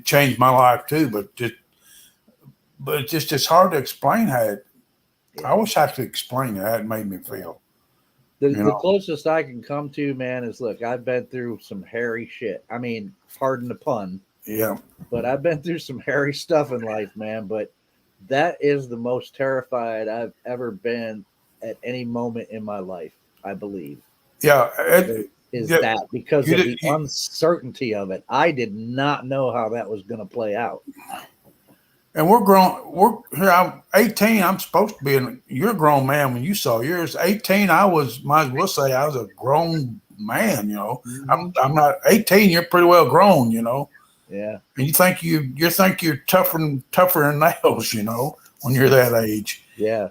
S2: change my life too. But it's just it's hard to explain how it. I
S1: yeah.
S2: wish I could explain how it made me feel. You
S1: The
S2: know.
S1: closest I can come to, man, is look, I've been through some hairy shit. I mean, pardon the pun,
S2: Yeah.
S1: but I've been through some hairy stuff in life, man. But that is the most terrified I've ever been at any moment in my life, I believe.
S2: Yeah.
S1: Is
S2: Yeah.
S1: that because
S2: You
S1: of
S2: did.
S1: the uncertainty of it? I did not know how that was going to play out.
S2: And we're grown. We're here. I'm 18. I'm supposed to be you're a grown man when you saw yours. 18. I was. Might as well say I was a grown man.
S1: Mhm.
S2: I'm not 18. You're pretty well grown.
S1: Yeah,
S2: And you think you're tougher than nails. When you're that age.
S1: yeah,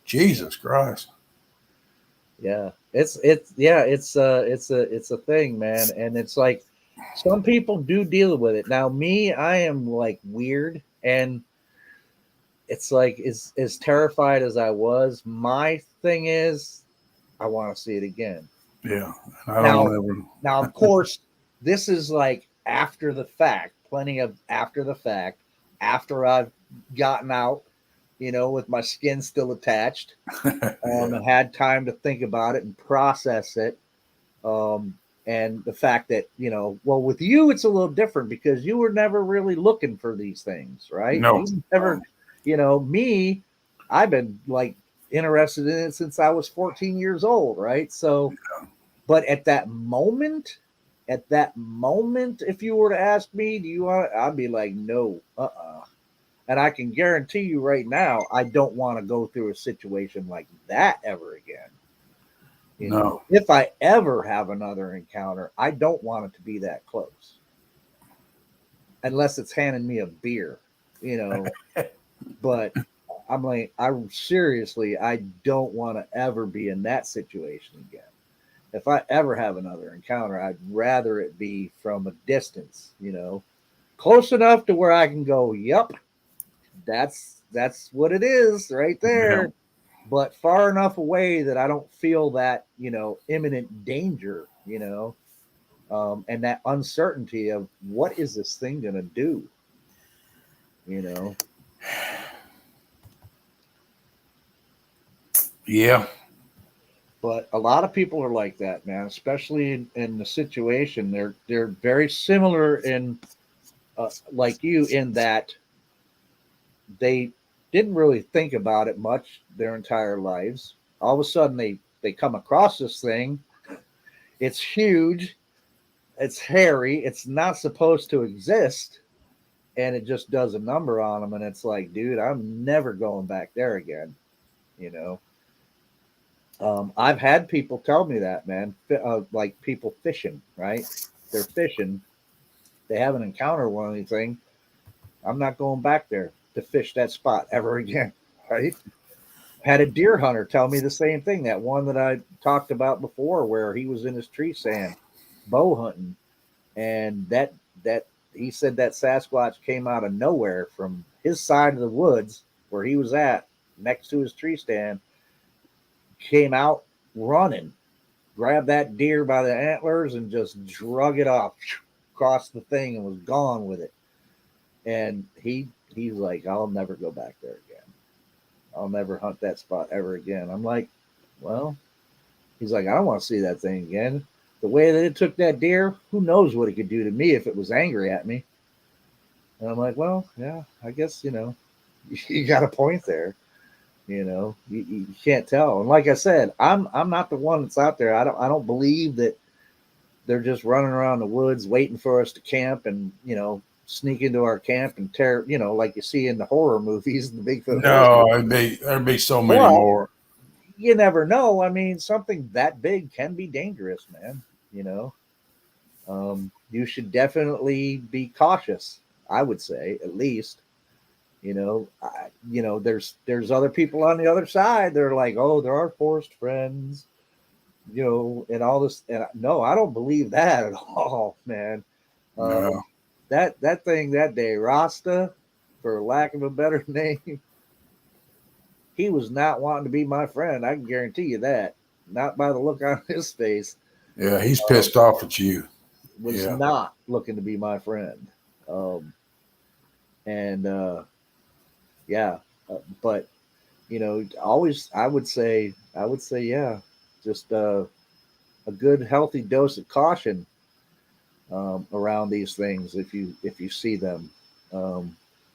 S2: Jesus Christ.
S1: yeah. It's a thing, man, and it's like some people do deal with it. Now, me, I am like weird, and it's like as terrified as I was. My thing is, I want to see it again.
S2: Yeah. I don't
S1: Now,
S2: want to ever.
S1: now, of course, this is like after the fact, plenty of after the fact, after I've gotten out, with my skin still attached,
S2: Yeah.
S1: and had time to think about it and process it. Um, and the fact that, well, with you, it's a little different because you were never really looking for these things, right?
S2: No.
S1: You never, me, I've been like interested in it since I was 14 years old, right? So, but at that moment, if you were to ask me, do you want? I'd be like, no, And I can guarantee you right now, I don't want to go through a situation like that ever again.
S2: No.
S1: If I ever have another encounter, I don't want it to be that close, unless it's handing me a beer, you know. But I'm like, I don't want to ever be in that situation again. If I ever have another encounter, I'd rather it be from a distance, close enough to where I can go, yep, that's what it is right
S2: Yeah.
S1: there, but far enough away that I don't feel that, imminent danger, and that uncertainty of what is this thing going to do, you know.
S2: Yeah.
S1: But a lot of people are like that, man, especially in the situation. They're very similar in, like you, in that they didn't really think about it much their entire lives. All of a sudden, they come across this thing. It's huge. It's hairy. It's not supposed to exist, and it just does a number on them. And it's like, dude, I'm never going back there again. You know. I've had people tell me that, man. Like people fishing, right? They're fishing. They haven't encountered one or anything. I'm not going back there to fish that spot ever again, right? Had a deer hunter tell me the same thing. That one that I talked about before, where he was in his tree stand, bow hunting, and that he said that Sasquatch came out of nowhere from his side of the woods where he was at, next to his tree stand, came out running, grabbed that deer by the antlers, and just drug it off across the thing and was gone with it. And he's like, I'll never go back there again. I'll never hunt that spot ever again. I'm like, well, he's like, I don't want to see that thing again. The way that it took that deer, who knows what it could do to me if it was angry at me. And I'm like, well, yeah, I guess, you got a point there. You can't tell. And like I said, I'm not the one that's out there. I don't believe that they're just running around the woods waiting for us to camp and, sneak into our camp and tear, like you see in the horror movies, the Bigfoot.
S2: No, there'd be so many more.
S1: You never know. I mean, something that big can be dangerous, man. You should definitely be cautious. I would say, at least. There's other people on the other side. They're like, oh, there are forest friends, and all this. And no, I don't believe that at all, man.
S2: No.
S1: That thing that day, Rasta, for lack of a better name, he was not wanting to be my friend. I can guarantee you that. Not by the look on his face.
S2: Yeah, he's pissed off at you.
S1: Was not looking to be my friend. But always I would say, yeah, just a good healthy dose of caution around these things if you see them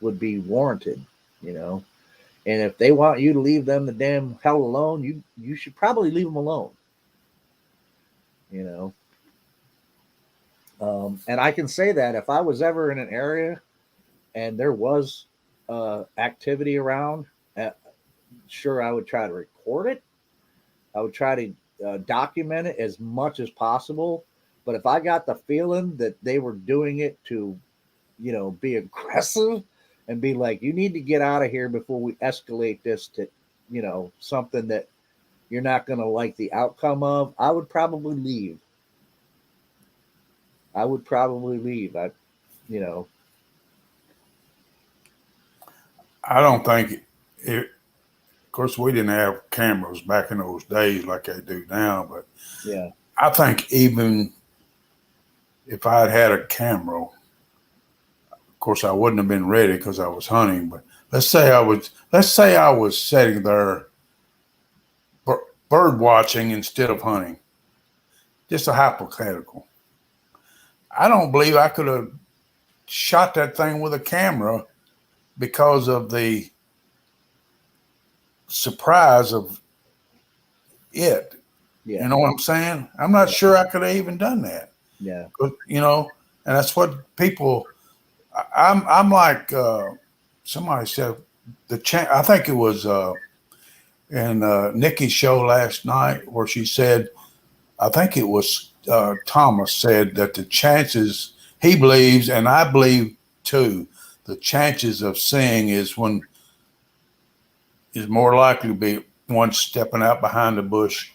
S1: would be warranted, and if they want you to leave them the damn hell alone, you should probably leave them alone, and I can say that if I was ever in an area and there was activity around, sure, I would try to record it. I would try to document it as much as possible. But if I got the feeling that they were doing it to, be aggressive and be like, you need to get out of here before we escalate this to, something that you're not going to like the outcome of, I would probably leave. I
S2: don't think it. Of course, we didn't have cameras back in those days like they do now, but
S1: yeah,
S2: I think even if I'd had a camera, of course, I wouldn't have been ready because I was hunting. But let's say I was sitting there bird watching instead of hunting. Just a hypothetical. I don't believe I could have shot that thing with a camera because of the surprise of it.
S1: Yeah.
S2: You know what I'm saying? I'm not sure I could have even done that.
S1: Yeah.
S2: And that's what people. I'm like somebody said I think it was in Nikki's show last night where she said, I think it was Thomas said that the chances he believes, and I believe too, the chances of seeing is more likely to be one stepping out behind a bush,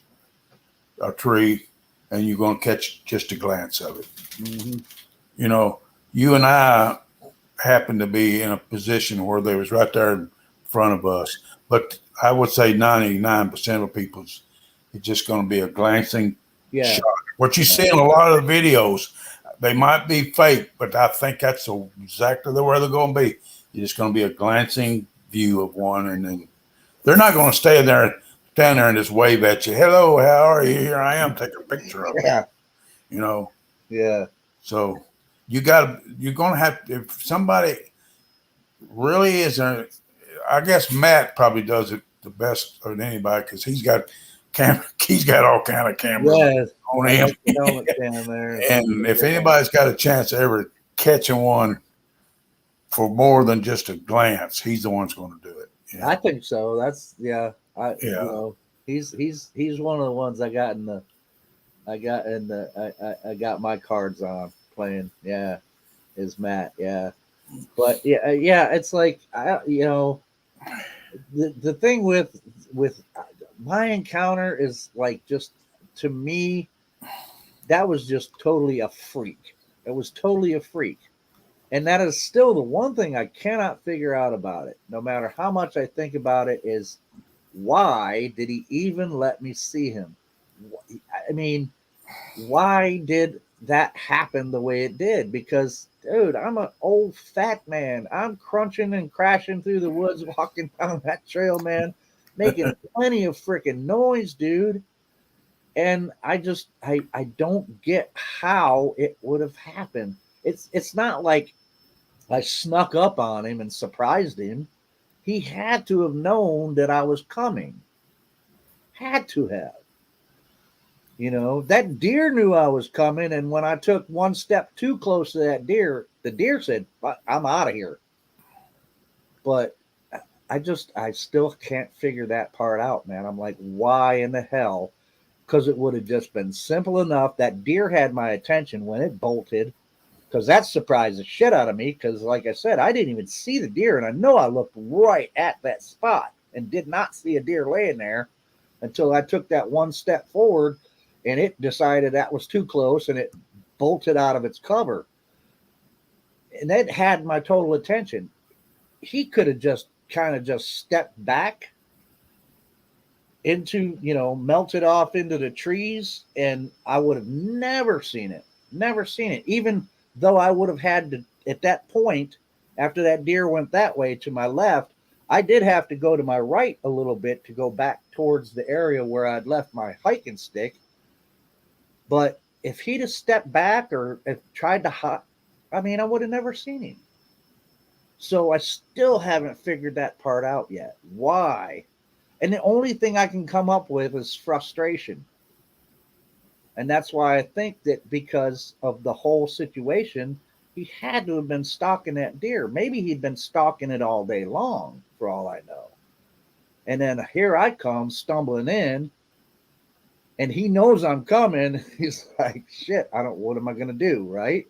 S2: a tree, and you're going to catch just a glance of it.
S1: Mm-hmm.
S2: You and I happened to be in a position where they was right there in front of us, but I would say 99% of people's it's just going to be a glancing shot. What you see in a lot of the videos, they might be fake, but I think that's exactly the way they're going to be. It's just going to be a glancing view of one, and then they're not going to stand there and just wave at you. Hello, how are you? Here I am. Take a picture of it.
S1: Yeah.
S2: So you're going to have, if somebody really is, I guess Matt probably does it the best of anybody because he's got all kind of cameras on him. And if anybody's got a chance of ever catching one for more than just a glance, he's the one that's going to do it.
S1: I think so. That's He's one of the ones I got my cards on playing. Yeah, is Matt. Yeah, but yeah, it's like the thing with my encounter is like just to me that was just totally a freak. It was totally a freak. And that is still the one thing I cannot figure out about it, no matter how much I think about it, is why did he even let me see him? I mean, why did that happen the way it did? Because, dude, I'm an old fat man. I'm crunching and crashing through the woods, walking down that trail, man, making plenty of freaking noise, dude. And I don't get how it would have happened. It's not like I snuck up on him and surprised him. He had to have known that I was coming. Had to have. That deer knew I was coming. And when I took one step too close to that deer, the deer said, I'm out of here. But I still can't figure that part out, man. I'm like, why in the hell? Because it would have just been simple enough. That deer had my attention when it bolted, because that surprised the shit out of me. Because, like I said, I didn't even see the deer, and I know I looked right at that spot and did not see a deer laying there until I took that one step forward, and it decided that was too close, and it bolted out of its cover. And that had my total attention. He could have just kind of just stepped back into, melted off into the trees, and I would have never seen it. Never seen it. Even though I would have had to, at that point, after that deer went that way to my left, I did have to go to my right a little bit to go back towards the area where I'd left my hiking stick. But if he'd have stepped back or if tried to hop, I would have never seen him. So I still haven't figured that part out yet. Why? And the only thing I can come up with is frustration. And that's why I think that because of the whole situation, he had to have been stalking that deer. Maybe he'd been stalking it all day long, for all I know. And then here I come stumbling in, and he knows I'm coming. He's like, shit, what am I going to do? Right.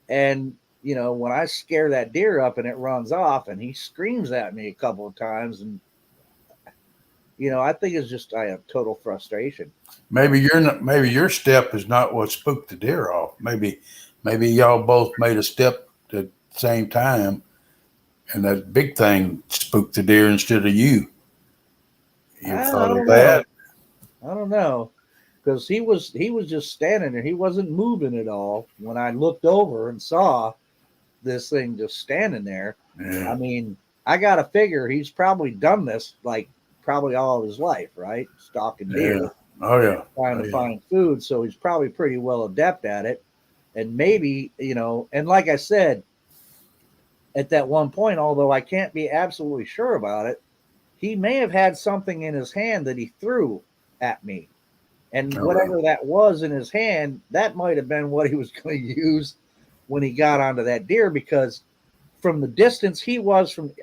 S1: And, when I scare that deer up and it runs off and he screams at me a couple of times, and, I think it's just I have total frustration.
S2: Maybe your step is not what spooked the deer off. Maybe y'all both made a step at the same time, and that big thing spooked the deer instead of you. You thought of that?
S1: I don't know, because he was just standing there. He wasn't moving at all. When I looked over and saw this thing just standing there,
S2: yeah.
S1: I got to figure he's probably done this like probably all of his life, right? Stalking deer.
S2: Yeah. Oh yeah.
S1: Trying to find food, so he's probably pretty well adept at it. And maybe, and like I said, at that one point, although I can't be absolutely sure about it, he may have had something in his hand that he threw at me. And whatever that was in his hand, that might have been what he was going to use when he got onto that deer, because from the distance he wasn't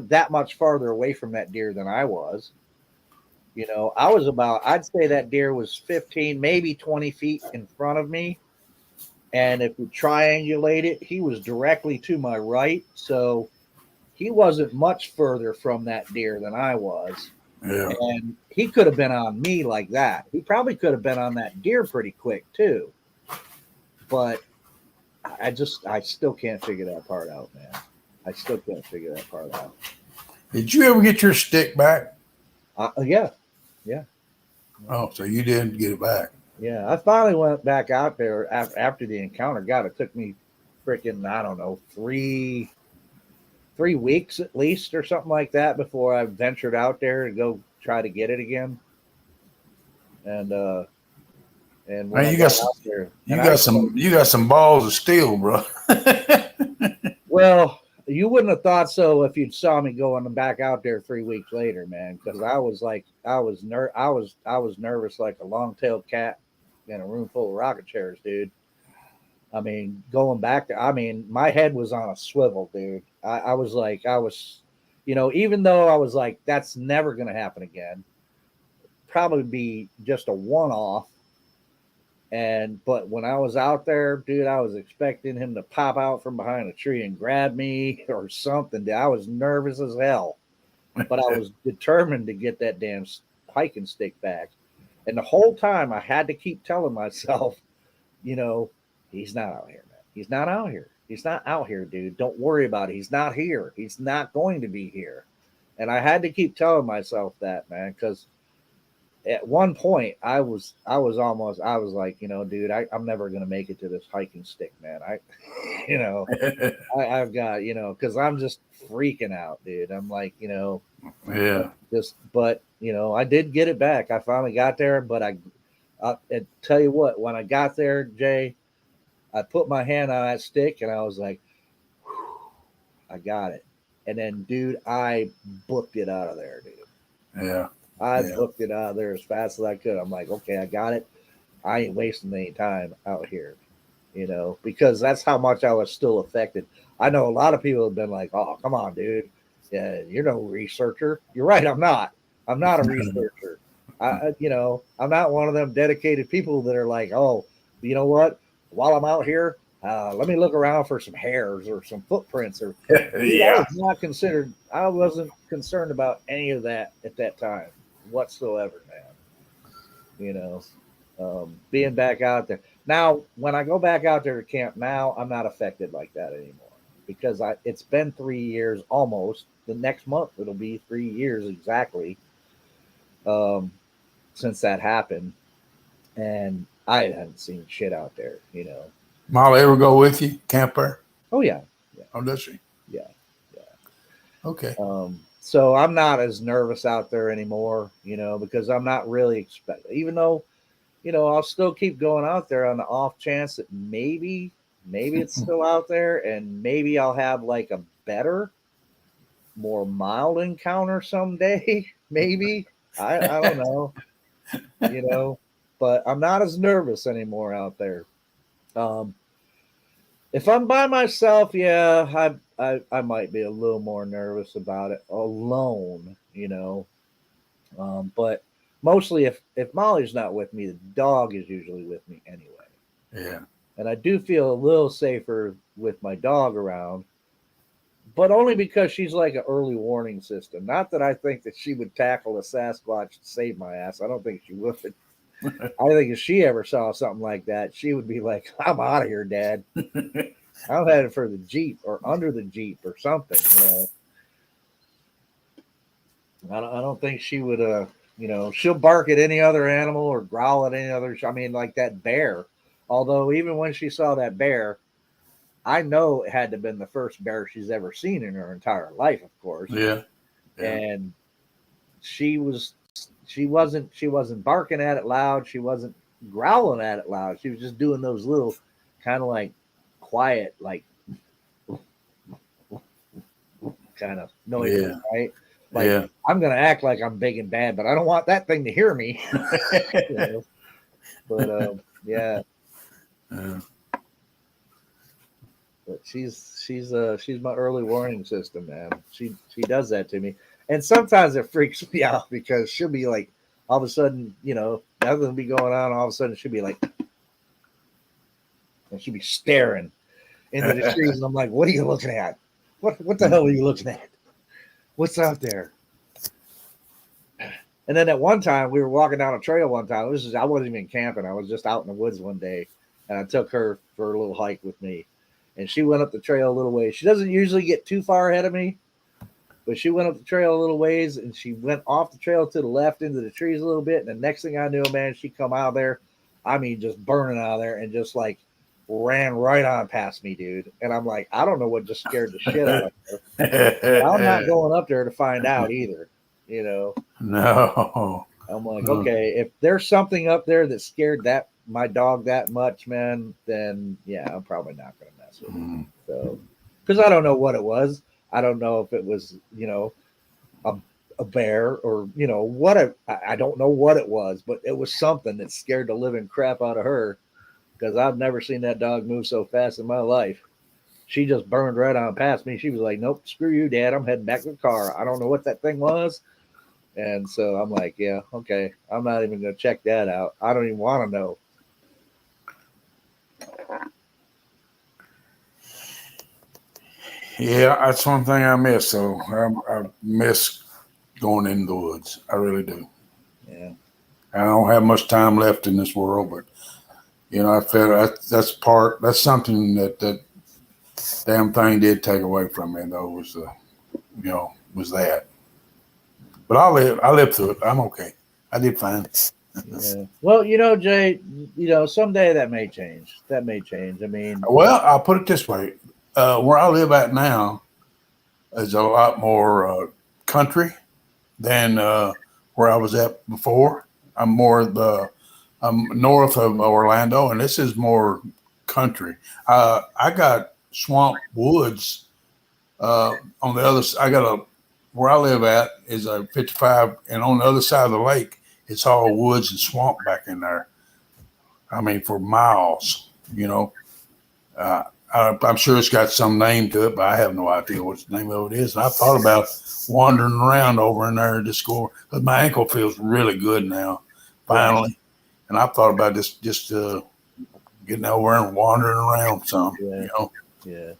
S1: that much farther away from that deer than I was. I was I'd say that deer was 15, maybe 20 feet in front of me. And if we triangulate it, he was directly to my right. So he wasn't much further from that deer than I was.
S2: Yeah.
S1: And he could have been on me like that. He probably could have been on that deer pretty quick too. But I still can't figure that part out, man. I still can't figure that part out.
S2: Did you ever get your stick back?
S1: Yeah.
S2: Oh, so you didn't get it back?
S1: Yeah, I finally went back out there after the encounter. God, it took me freaking, I don't know, 3 weeks at least or something like that before I ventured out there to go try to get it again. And when
S2: man, you got some balls of steel, bro.
S1: Well, you wouldn't have thought so if you'd saw me going back out there 3 weeks later, man. Because I was nervous like a long-tailed cat in a room full of rocket chairs, dude. Going back there, my head was on a swivel, dude. I was, even though I was like, that's never going to happen again. probably be just a one-off. But when I was out there, dude, I was expecting him to pop out from behind a tree and grab me or something. I was nervous as hell, but I was determined to get that damn hiking stick back. And the whole time I had to keep telling myself, he's not out here, man. He's not out here. He's not out here, dude. Don't worry about it. He's not here. He's not going to be here. And I had to keep telling myself that, man, because at one point I was like, dude, I'm never gonna make it to this hiking stick, man. I've got, because I'm just freaking out, dude. I'm like,
S2: Yeah.
S1: but I did get it back. I finally got there, but I tell you what, when I got there, Jay, I put my hand on that stick and I was like, I got it. And then, dude, I booked it out of there, dude.
S2: Yeah.
S1: I booked it out of there as fast as I could. I'm like, okay, I got it. I ain't wasting any time out here, because that's how much I was still affected. I know a lot of people have been like, oh, come on, dude. Yeah, you're no researcher. You're right. I'm not a researcher. I'm not one of them dedicated people that are like, oh, you know what? While I'm out here, let me look around for some hairs or some footprints. Or
S2: Yeah.
S1: I wasn't concerned about any of that at that time whatsoever, man. Being back out there now, when I go back out there to camp now, I'm not affected like that anymore because it's been 3 years almost. The next month it'll be 3 years exactly since that happened, and I hadn't seen shit out there.
S2: Molly ever go with you, camper?
S1: Oh yeah.
S2: Oh, does she?
S1: Yeah.
S2: Okay.
S1: So I'm not as nervous out there anymore, because I'm not really expecting, even though, I'll still keep going out there on the off chance that maybe it's still out there and maybe I'll have like a better, more mild encounter someday. Maybe. I don't know, but I'm not as nervous anymore out there. If I'm by myself, yeah, I might be a little more nervous about it alone, but mostly if Molly's not with me, the dog is usually with me anyway.
S2: Yeah.
S1: And I do feel a little safer with my dog around, but only because she's like an early warning system. Not that I think that she would tackle a Sasquatch to save my ass. I don't think she would. I think if she ever saw something like that, she would be like, I'm out of here, Dad. I'm headed for the Jeep or under the Jeep or something, I don't think she would, she'll bark at any other animal or growl at any other. I mean, like that bear. Although even when she saw that bear, I know it had to have been the first bear she's ever seen in her entire life, of course.
S2: Yeah.
S1: And she wasn't barking at it loud. She wasn't growling at it loud. She was just doing those little kind of like quiet, like kind of noises, right? Like I'm gonna act like I'm big and bad, but I don't want that thing to hear me. But yeah. But she's my early warning system, man. She does that to me, and sometimes it freaks me out because she'll be like, all of a sudden, nothing will be going on. All of a sudden, she'll be like, and she'll be staring into the trees, and I'm like, "What are you looking at? What the hell are you looking at? What's out there?" And then at one time, we were walking down a trail one time. I wasn't even camping. I was just out in the woods one day, and I took her for a little hike with me. And she went up the trail a little ways. She doesn't usually get too far ahead of me, but she went up the trail a little ways, and she went off the trail to the left into the trees a little bit. And the next thing I knew, man, she come out of there. I mean, just burning out of there and just like ran right on past me, dude. And I'm like, I don't know what just scared the shit out of her. I'm not going up there to find out either,
S2: No.
S1: I'm like, okay, if there's something up there that scared my dog that much, man, then yeah, I'm probably not going to mess with it. So, because I don't know what it was. I don't know if it was, a bear or, I don't know what it was, but it was something that scared the living crap out of her because I've never seen that dog move so fast in my life. She just burned right on past me. She was like, nope, screw you, Dad. I'm heading back to the car. I don't know what that thing was, And so I'm like, yeah, okay, I'm not even gonna check that out. I don't even want to know.
S2: Yeah, that's one thing I miss. So I miss going in the woods. I really do.
S1: Yeah,
S2: I don't have much time left in this world, but I feel that's something that damn thing did take away from me though was that. But I lived through it. I'm okay. I did fine.
S1: yeah. Well, Jay, someday that may change. That may change. I mean,
S2: Well, I'll put it this way: where I live at now is a lot more country than where I was at before. I'm north of Orlando, and this is more country. I got swamp woods on the other. I got a where I live at is a 55, and on the other side of the lake, it's all woods and swamp back in there. I mean, for miles. Uh, I'm sure it's got some name to it, but I have no idea what the name of it is. And I thought about wandering around over in there to score because my ankle feels really good now,
S1: right.
S2: finally. And I thought about just getting over and wandering around some.
S1: Yeah, yeah,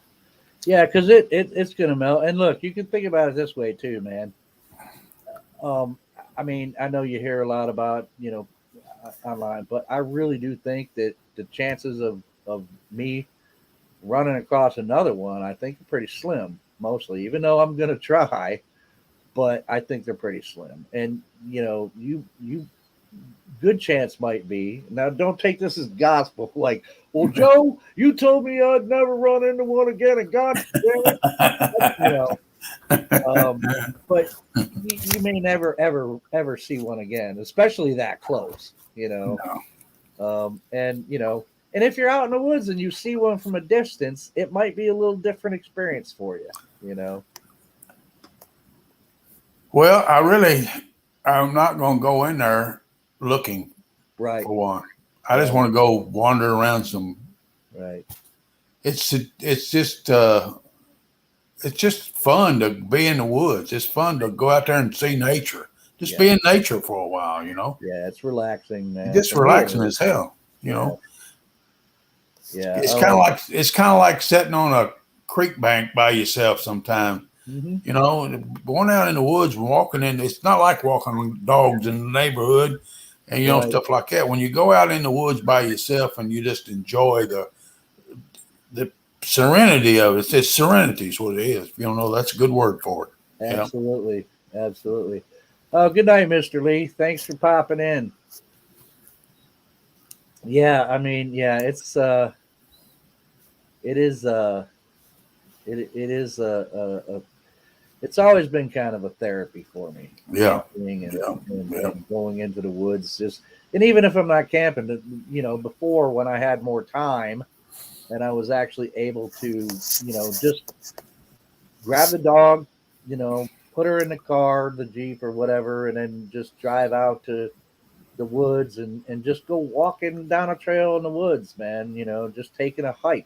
S1: yeah. Because it's gonna melt. And look, you can think about it this way too, man. Um, I mean, I know you hear a lot about online, but I really do think that the chances of me running across another one, I think are pretty slim. Mostly, even though I'm gonna try, but I think they're pretty slim. And you good chance might be now. Don't take this as gospel. Like, well, Joe, you told me I'd never run into one again, and God damn it, you know. Um, but you may never, ever, ever see one again, especially that close.
S2: No.
S1: And and if you're out in the woods and you see one from a distance, it might be a little different experience for you. You know.
S2: Well, I'm not going to go in there looking
S1: Right.
S2: for one. I just
S1: Right.
S2: want to go wander around some.
S1: Right.
S2: It's just fun to be in the woods. It's fun to go out there and see nature. Just
S1: Yeah.
S2: be in nature for a while.
S1: Yeah. It's relaxing, man.
S2: Just
S1: For me, it
S2: relaxing
S1: is.
S2: as hell. You
S1: Yeah.
S2: know,
S1: Yeah.
S2: it's kind of like sitting on a creek bank by yourself sometime.
S1: Hmm.
S2: Going out in the woods and walking in. It's not like walking with dogs in the neighborhood and
S1: Right.
S2: stuff like that. When you go out in the woods by yourself and you just enjoy the serenity of it. It's serenity is what it is. That's a good word for it. Yeah.
S1: Absolutely. Absolutely. Oh, good night, Mr. Lee. Thanks for popping in. Yeah, I mean, yeah, it is it is it's always been kind of a therapy for me,
S2: Yeah.
S1: camping and,
S2: Yeah.
S1: and,
S2: Yeah.
S1: and going into the woods. Just and even if I'm not camping, before when I had more time and I was actually able to, just grab the dog, put her in the car, the Jeep or whatever, and then just drive out to the woods and just go walking down a trail in the woods, man. Just taking a hike.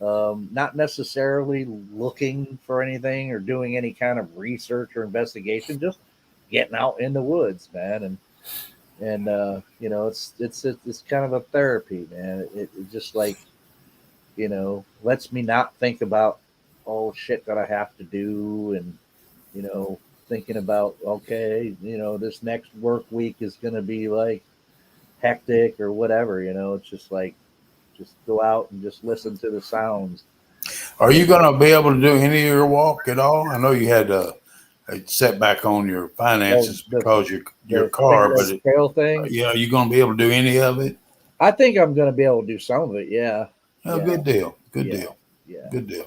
S1: Not necessarily looking for anything or doing any kind of research or investigation, just getting out in the woods, man. And it's kind of a therapy, man. It just like, lets me not think about all shit that I have to do and, you know, thinking about, okay, this next work week is going to be like hectic or whatever, it's just like, just go out and just listen to the sounds.
S2: Are you
S1: And
S2: going to be able to do any of your walk at all? I know you had a setback on your
S1: oh,
S2: finances
S1: the
S2: because your
S1: the Finger
S2: car, but
S1: Lakes Trail thing,
S2: yeah, you going to be able to do any of it?
S1: I think I'm going to be able to do some of it. Yeah,
S2: Oh,
S1: yeah,
S2: good deal. Good
S1: yeah,
S2: deal.
S1: yeah.
S2: Good deal.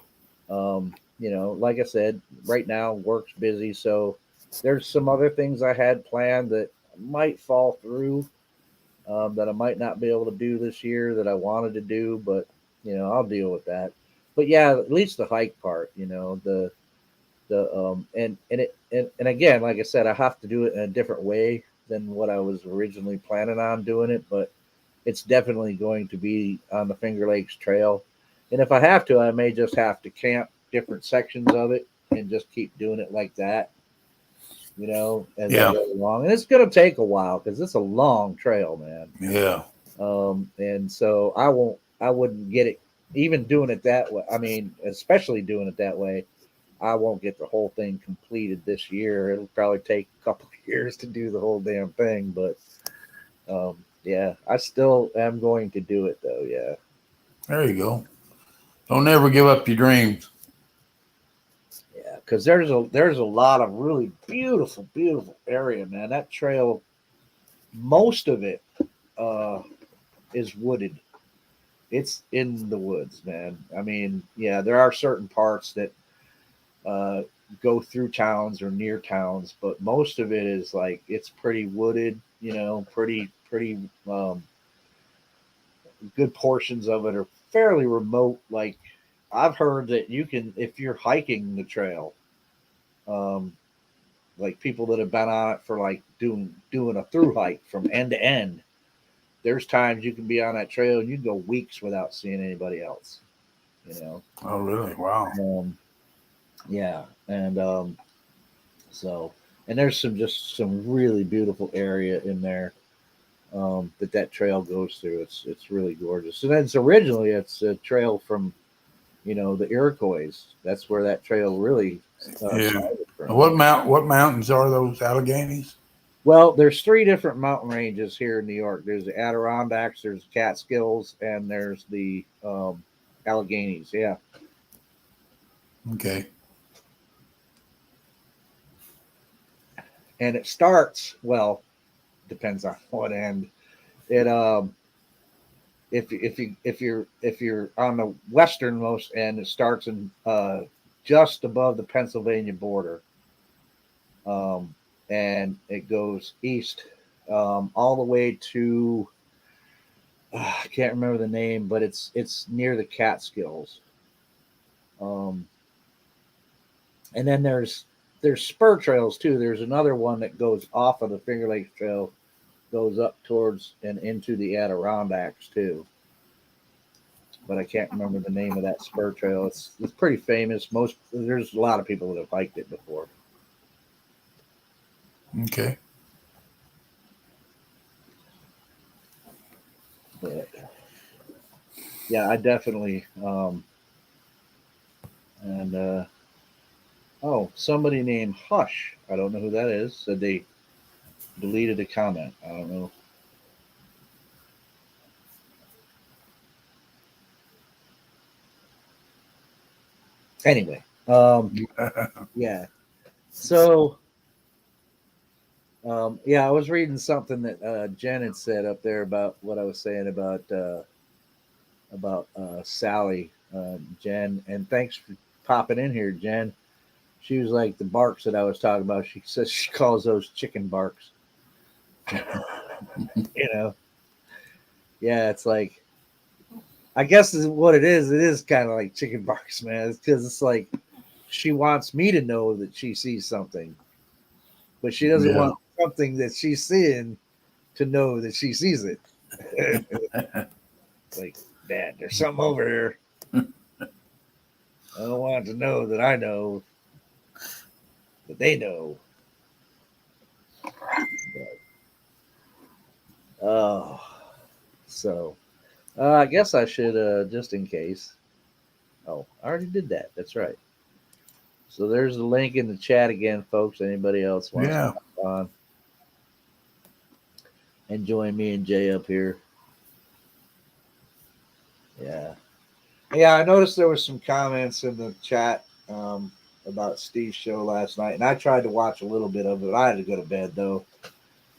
S1: Like I said, right now work's busy, so there's some other things I had planned that might fall through, that I might not be able to do this year that I wanted to do, but I'll deal with that. But yeah, at least the hike part, the and again, like I said, I have to do it in a different way than what I was originally planning on doing it, but it's definitely going to be on the Finger Lakes Trail. And if I have to, I may just have to camp different sections of it and just keep doing it like that. as
S2: Yeah.
S1: I go along. And it's going to take a while because it's a long trail, man.
S2: Yeah.
S1: And so I wouldn't get it, even doing it that way. I mean, especially doing it that way, I won't get the whole thing completed this year. It'll probably take a couple of years to do the whole damn thing. But yeah, I still am going to do it though. Yeah.
S2: There you go. Don't ever give up your dreams.
S1: Yeah, because there's a lot of really beautiful, beautiful area, man. That trail, most of it is wooded. It's in the woods, man. I mean, yeah, there are certain parts that uh, go through towns or near towns, but most of it is like it's pretty wooded. Pretty good portions of it are fairly remote. Like I've heard that you can, if you're hiking the trail, um, like people that have been on it for like doing a through hike from end to end. There's times you can be on that trail and you can go weeks without seeing anybody else. You know.
S2: Oh, really? Wow.
S1: Yeah, and so and there's some really beautiful area in there that trail goes through. It's really gorgeous. And it's a trail from the Iroquois. That's where that trail really
S2: Yeah.
S1: started from.
S2: What mountains are those? Alleghenies?
S1: Well, there's three different mountain ranges here in New York. There's the Adirondacks, there's the Catskills, and there's the Alleghenies. Yeah.
S2: Okay.
S1: And it starts, well, depends on what end. It if you're on the westernmost end, it starts in just above the Pennsylvania border, and it goes east all the way to I can't remember the name, but it's near the Catskills. Um, and then there's spur trails too. There's another one that goes off of the Finger Lakes Trail, goes up towards and into the Adirondacks too. But I can't remember the name of that spur trail. It's pretty famous. There's a lot of people that have hiked it before.
S2: Okay.
S1: But yeah, I definitely and oh, somebody named Hush. I don't know who that is. Said they deleted a comment. I don't know. Anyway, yeah. So, yeah, I was reading something that Jen had said up there about what I was saying about Sally, Jen, and thanks for popping in here, Jen. She was like the barks that I was talking about. She says she calls those chicken barks. Yeah, it's like I guess is what it is. It is kind of like chicken barks, man. It's because it's like she wants me to know that she sees something, but she doesn't want something that she's seeing to know that she sees it. Like, Dad, there's something over here. I don't want to know that I know that they know. Oh, so I guess I should just in case. Oh, I already did that. That's right. So there's the link in the chat again, folks. Anybody else wants to hop on and join me and Jay up here? Yeah. Yeah, I noticed there was some comments in the chat about Steve's show last night, and I tried to watch a little bit of it. I had to go to bed though.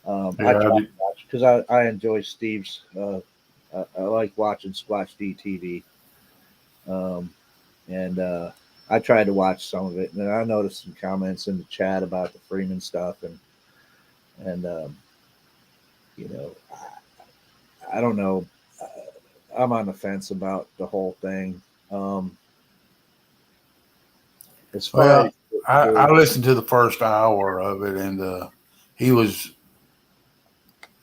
S1: I tried to watch because I enjoy Steve's. I like watching Squatch D TV, and I tried to watch some of it, and then I noticed some comments in the chat about the Freeman stuff, and I don't know. I'm on the fence about the whole thing. As far as
S2: I listened to the first hour of it, and he was.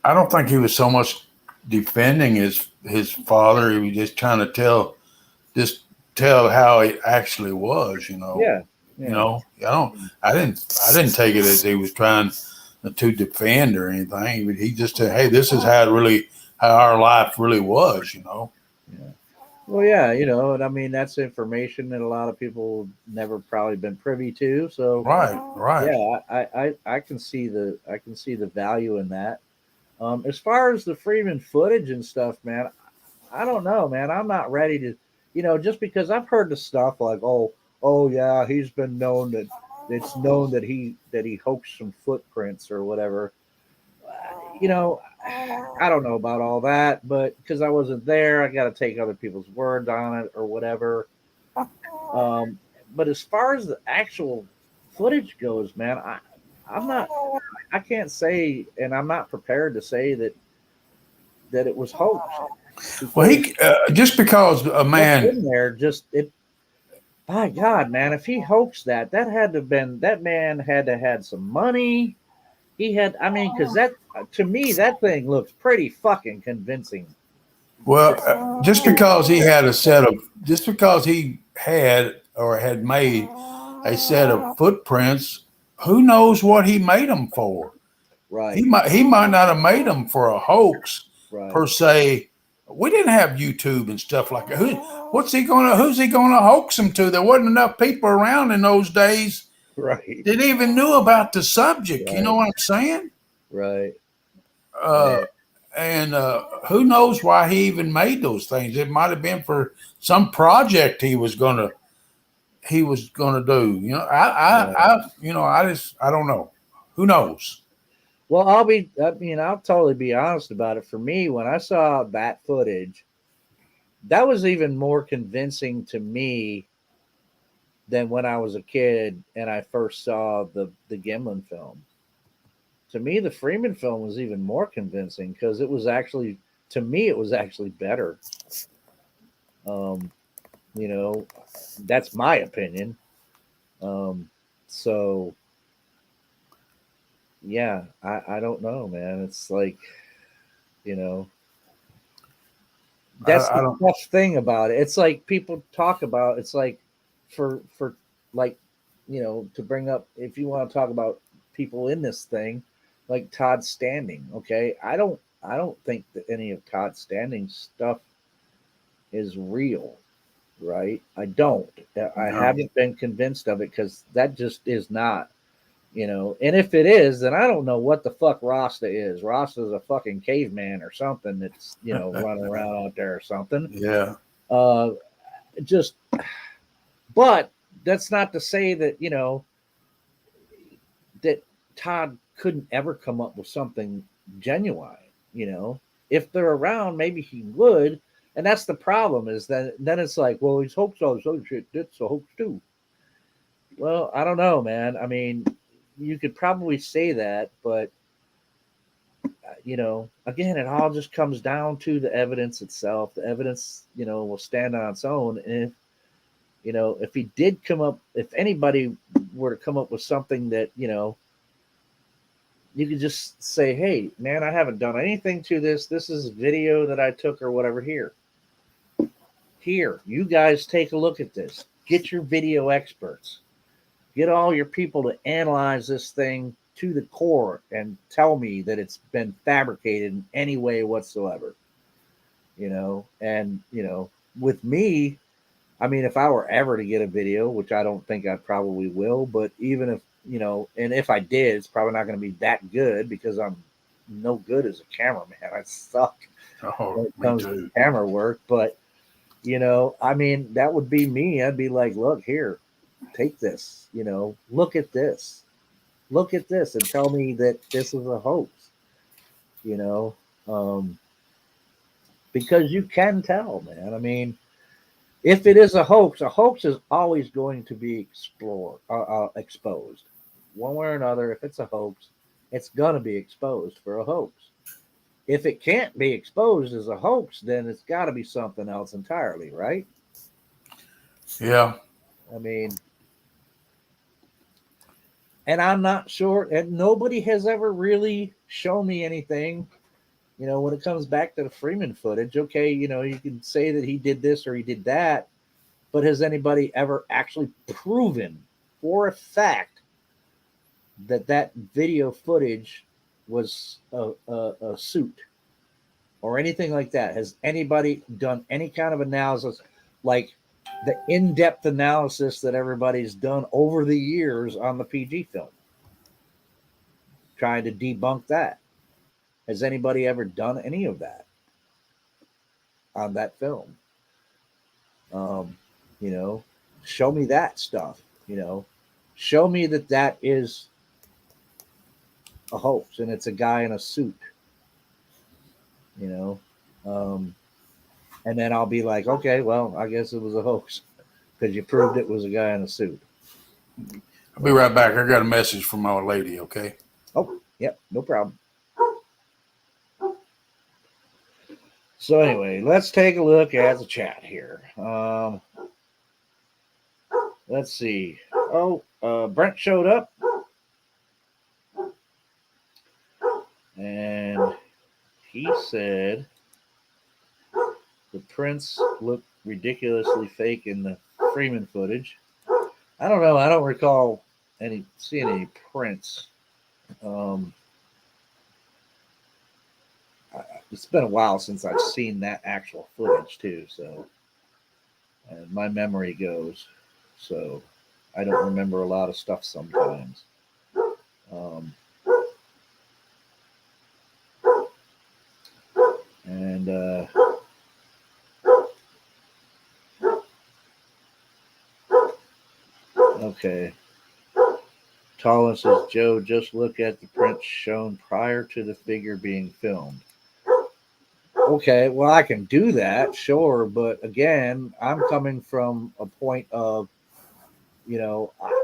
S2: I don't think he was so much defending his father. He was just trying to tell how it actually was.
S1: Yeah.
S2: You know, I didn't take it as he was trying to defend or anything, but he just said, "Hey, this is how our life really was." You know.
S1: Yeah. Well, yeah, and I mean that's information that a lot of people never probably been privy to. So
S2: Right. Right.
S1: yeah, I can see the value in that. As far as the Freeman footage and stuff, man, I don't know, man. I'm not ready to, just because I've heard the stuff like, oh yeah, he's been known that it's known that he hoaxed some footprints or whatever. You know, I don't know about all that, but because I wasn't there, I got to take other people's words on it or whatever. Um, but as far as the actual footage goes, man, I'm not, I can't say, and I'm not prepared to say that it was hoaxed
S2: Well,
S1: because
S2: he just because a
S1: what's
S2: man.
S1: in there just it. My God, man, if he hoaxed that had to have been that man had to had some money. He had, I mean, because that to me that thing looks pretty fucking convincing.
S2: Well, just because he had or had made a set of footprints, who knows what he made them for?
S1: Right,
S2: He might not have made them for a hoax
S1: right,
S2: per se. We didn't have YouTube and stuff like that. Who's he gonna hoax them to? There wasn't enough people around in those days
S1: right,
S2: that even knew about the subject. You know
S1: right,
S2: what I'm saying?
S1: right.
S2: Uh,
S1: Yeah,
S2: and who knows why he even made those things? It might have been for some project he was gonna do. You know,
S1: right.
S2: I don't know. Who knows?
S1: Well, I mean, I'll totally be honest about it. For me, when I saw that footage, that was even more convincing to me than when I was a kid and I first saw the Gimlin film. To me, the Freeman film was even more convincing because it was actually, to me, it was actually better. Um, you know, that's my opinion. Um, so yeah, I don't know, man. It's like, you know, that's
S2: I
S1: the
S2: don't.
S1: tough thing about it. It's like people talk about. It's like for like, to bring up if you want to talk about people in this thing, like Todd Standing. Okay, I don't think that any of Todd Standing's stuff is real. Right? I don't. I
S2: No.
S1: haven't been convinced of it because that just is not. And if it is, then I don't know what the fuck Rasta is. Rasta's a fucking caveman or something that's running around out there or something.
S2: Yeah.
S1: Uh, just, but that's not to say that that Todd couldn't ever come up with something genuine. If they're around, maybe he would. And that's the problem is that then it's like, well, he's hoaxed all this other shit. That's a hoax too. Well, I don't know, man. I mean, you could probably say that, but again, it all just comes down to the evidence itself. The evidence, will stand on its own. And if he did come up, if anybody were to come up with something that, you could just say, hey, man, I haven't done anything to this. This is video that I took or whatever here. Here, you guys take a look at this. Get your video experts. Get all your people to analyze this thing to the core and tell me that it's been fabricated in any way whatsoever. And with me, I mean, if I were ever to get a video, which I don't think I probably will, but even if and if I did, it's probably not going to be that good because I'm no good as a cameraman. I suck
S2: Oh,
S1: when it
S2: me
S1: comes to
S2: too.
S1: camera work. But I mean, that would be me. I'd be like, look here, take this. Look at this, and tell me that this is a hoax. You know, um, because you can tell, man. I mean, if it is a hoax is always going to be exposed, one way or another. If it's a hoax, it's gonna be exposed for a hoax. If it can't be exposed as a hoax, then it's got to be something else entirely, right?
S2: Yeah.
S1: I mean, and I'm not sure, and nobody has ever really shown me anything. When it comes back to the Freeman footage, okay, you can say that he did this or he did that, but has anybody ever actually proven? for a fact that video footage was a suit or anything like that. Has anybody done any kind of analysis, like the in-depth analysis that everybody's done over the years on the PG film, trying to debunk that? Has anybody ever done any of that on that film? Um, you know, show me that stuff. Show me that is a hoax and it's a guy in a suit. You know, and then I'll be like, okay, well, I guess it was a hoax because you proved it was a guy in a suit.
S2: I'll be right back. I got a message from my lady, okay?
S1: Oh, yep, no problem. So anyway, let's take a look at the chat here. Let's see. Oh, Brent showed up. And he said the prints look ridiculously fake in the Freeman footage. I don't know. I don't recall seeing any prints. It's been a while since I've seen that actual footage too. So, and my memory goes. So, I don't remember a lot of stuff sometimes. And okay. Tallin says, Joe, just look at the prints shown prior to the figure being filmed. Okay, well, I can do that, sure. But again, I'm coming from a point of,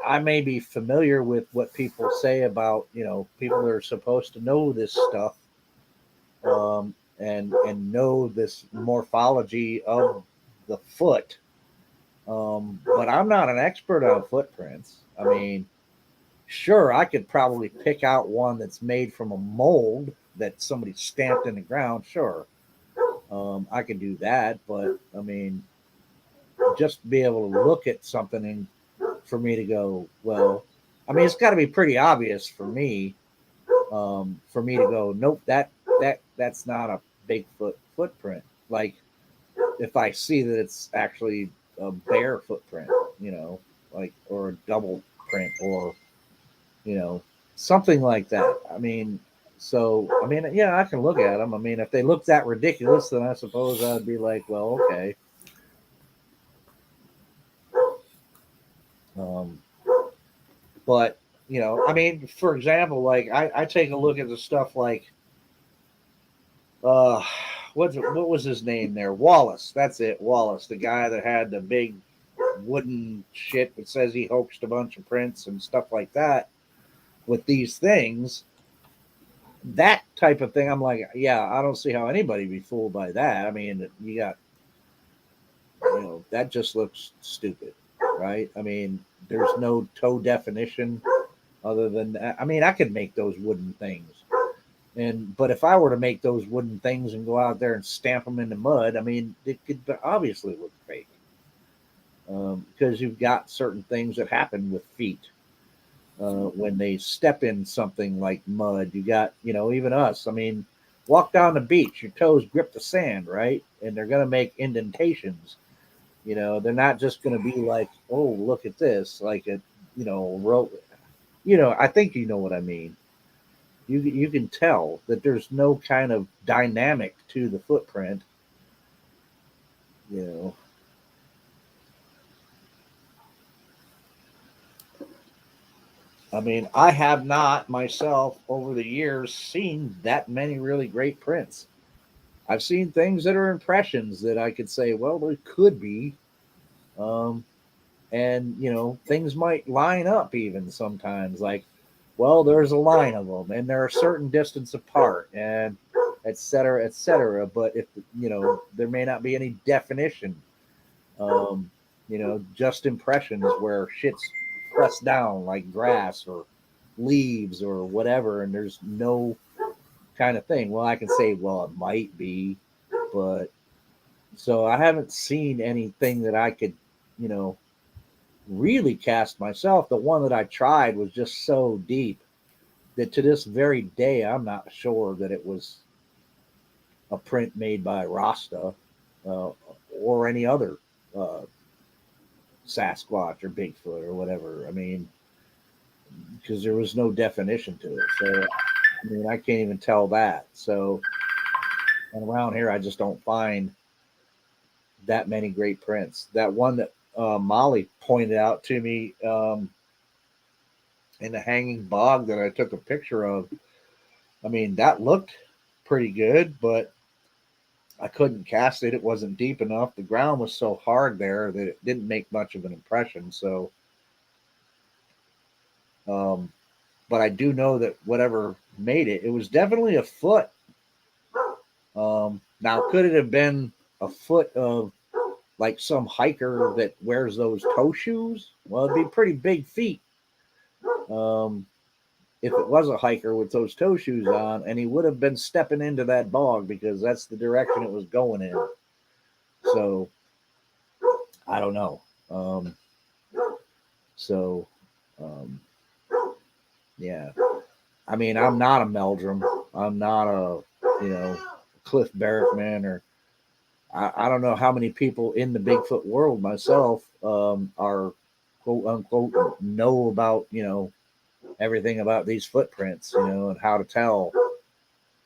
S1: I may be familiar with what people say about, people that are supposed to know this stuff and know this morphology of the foot. But I'm not an expert on footprints. I mean, sure, I could probably pick out one that's made from a mold that somebody stamped in the ground. Sure, I could do that. But I mean, just be able to look at something and for me to go, well, I mean, it's got to be pretty obvious for me to go, nope, that's not a Bigfoot footprint. Like if I see that it's actually a bear footprint, like or a double print or something like that. I mean, yeah, I can look at them. I mean, if they look that ridiculous, then I suppose I'd be like, well, okay. But I mean, for example, like I take a look at the stuff like, what was his name there? Wallace. That's it, Wallace, the guy that had the big wooden shit that says he hoaxed a bunch of prints and stuff like that. With these things, that type of thing, I'm like, yeah, I don't see how anybody be fooled by that. I mean, you got, that just looks stupid, right? I mean, there's no toe definition other than that. I mean, I could make those wooden things, but if I were to make those wooden things and go out there and stamp them in the mud, I mean, it could obviously look fake because you've got certain things that happen with feet. When they step in something like mud, you got, even us. I mean, walk down the beach, your toes grip the sand, right? And they're going to make indentations. They're not just going to be like, oh, look at this, like a, rope. I think you know what I mean. You can tell that there's no kind of dynamic to the footprint. I mean, I have not myself over the years seen that many really great prints. I've seen things that are impressions that I could say, well, there could be. And, things might line up even sometimes like, well, there's a line of them and they're a certain distance apart and et cetera, et cetera. But if, there may not be any definition, just impressions where shit's pressed down like grass or leaves or whatever, and there's no kind of thing. Well, I can say, well, it might be, but so I haven't seen anything that I could, really cast myself. The one that I tried was just so deep that to this very day, I'm not sure that it was a print made by Rasta uh, or any other uh, Sasquatch or Bigfoot or whatever. I mean, because there was no definition to it. So, I mean, I can't even tell that. So, and around here, I just don't find that many great prints. That one that Molly pointed out to me in the hanging bog that I took a picture of, I mean, that looked pretty good, but I couldn't cast it. It wasn't deep enough. The ground was so hard there that it didn't make much of an impression. So, um, but I do know that whatever made it, it was definitely a foot. Now, could it have been a foot of like some hiker that wears those toe shoes? Well, it'd be pretty big feet. Um, if it was a hiker with those toe shoes on, and he would have been stepping into that bog because that's the direction it was going in. So I don't know. So um, yeah, I mean, I'm not a Meldrum. I'm not a Cliff Barrickman, or I don't know how many people in the Bigfoot world myself are quote unquote know about everything about these footprints, and how to tell.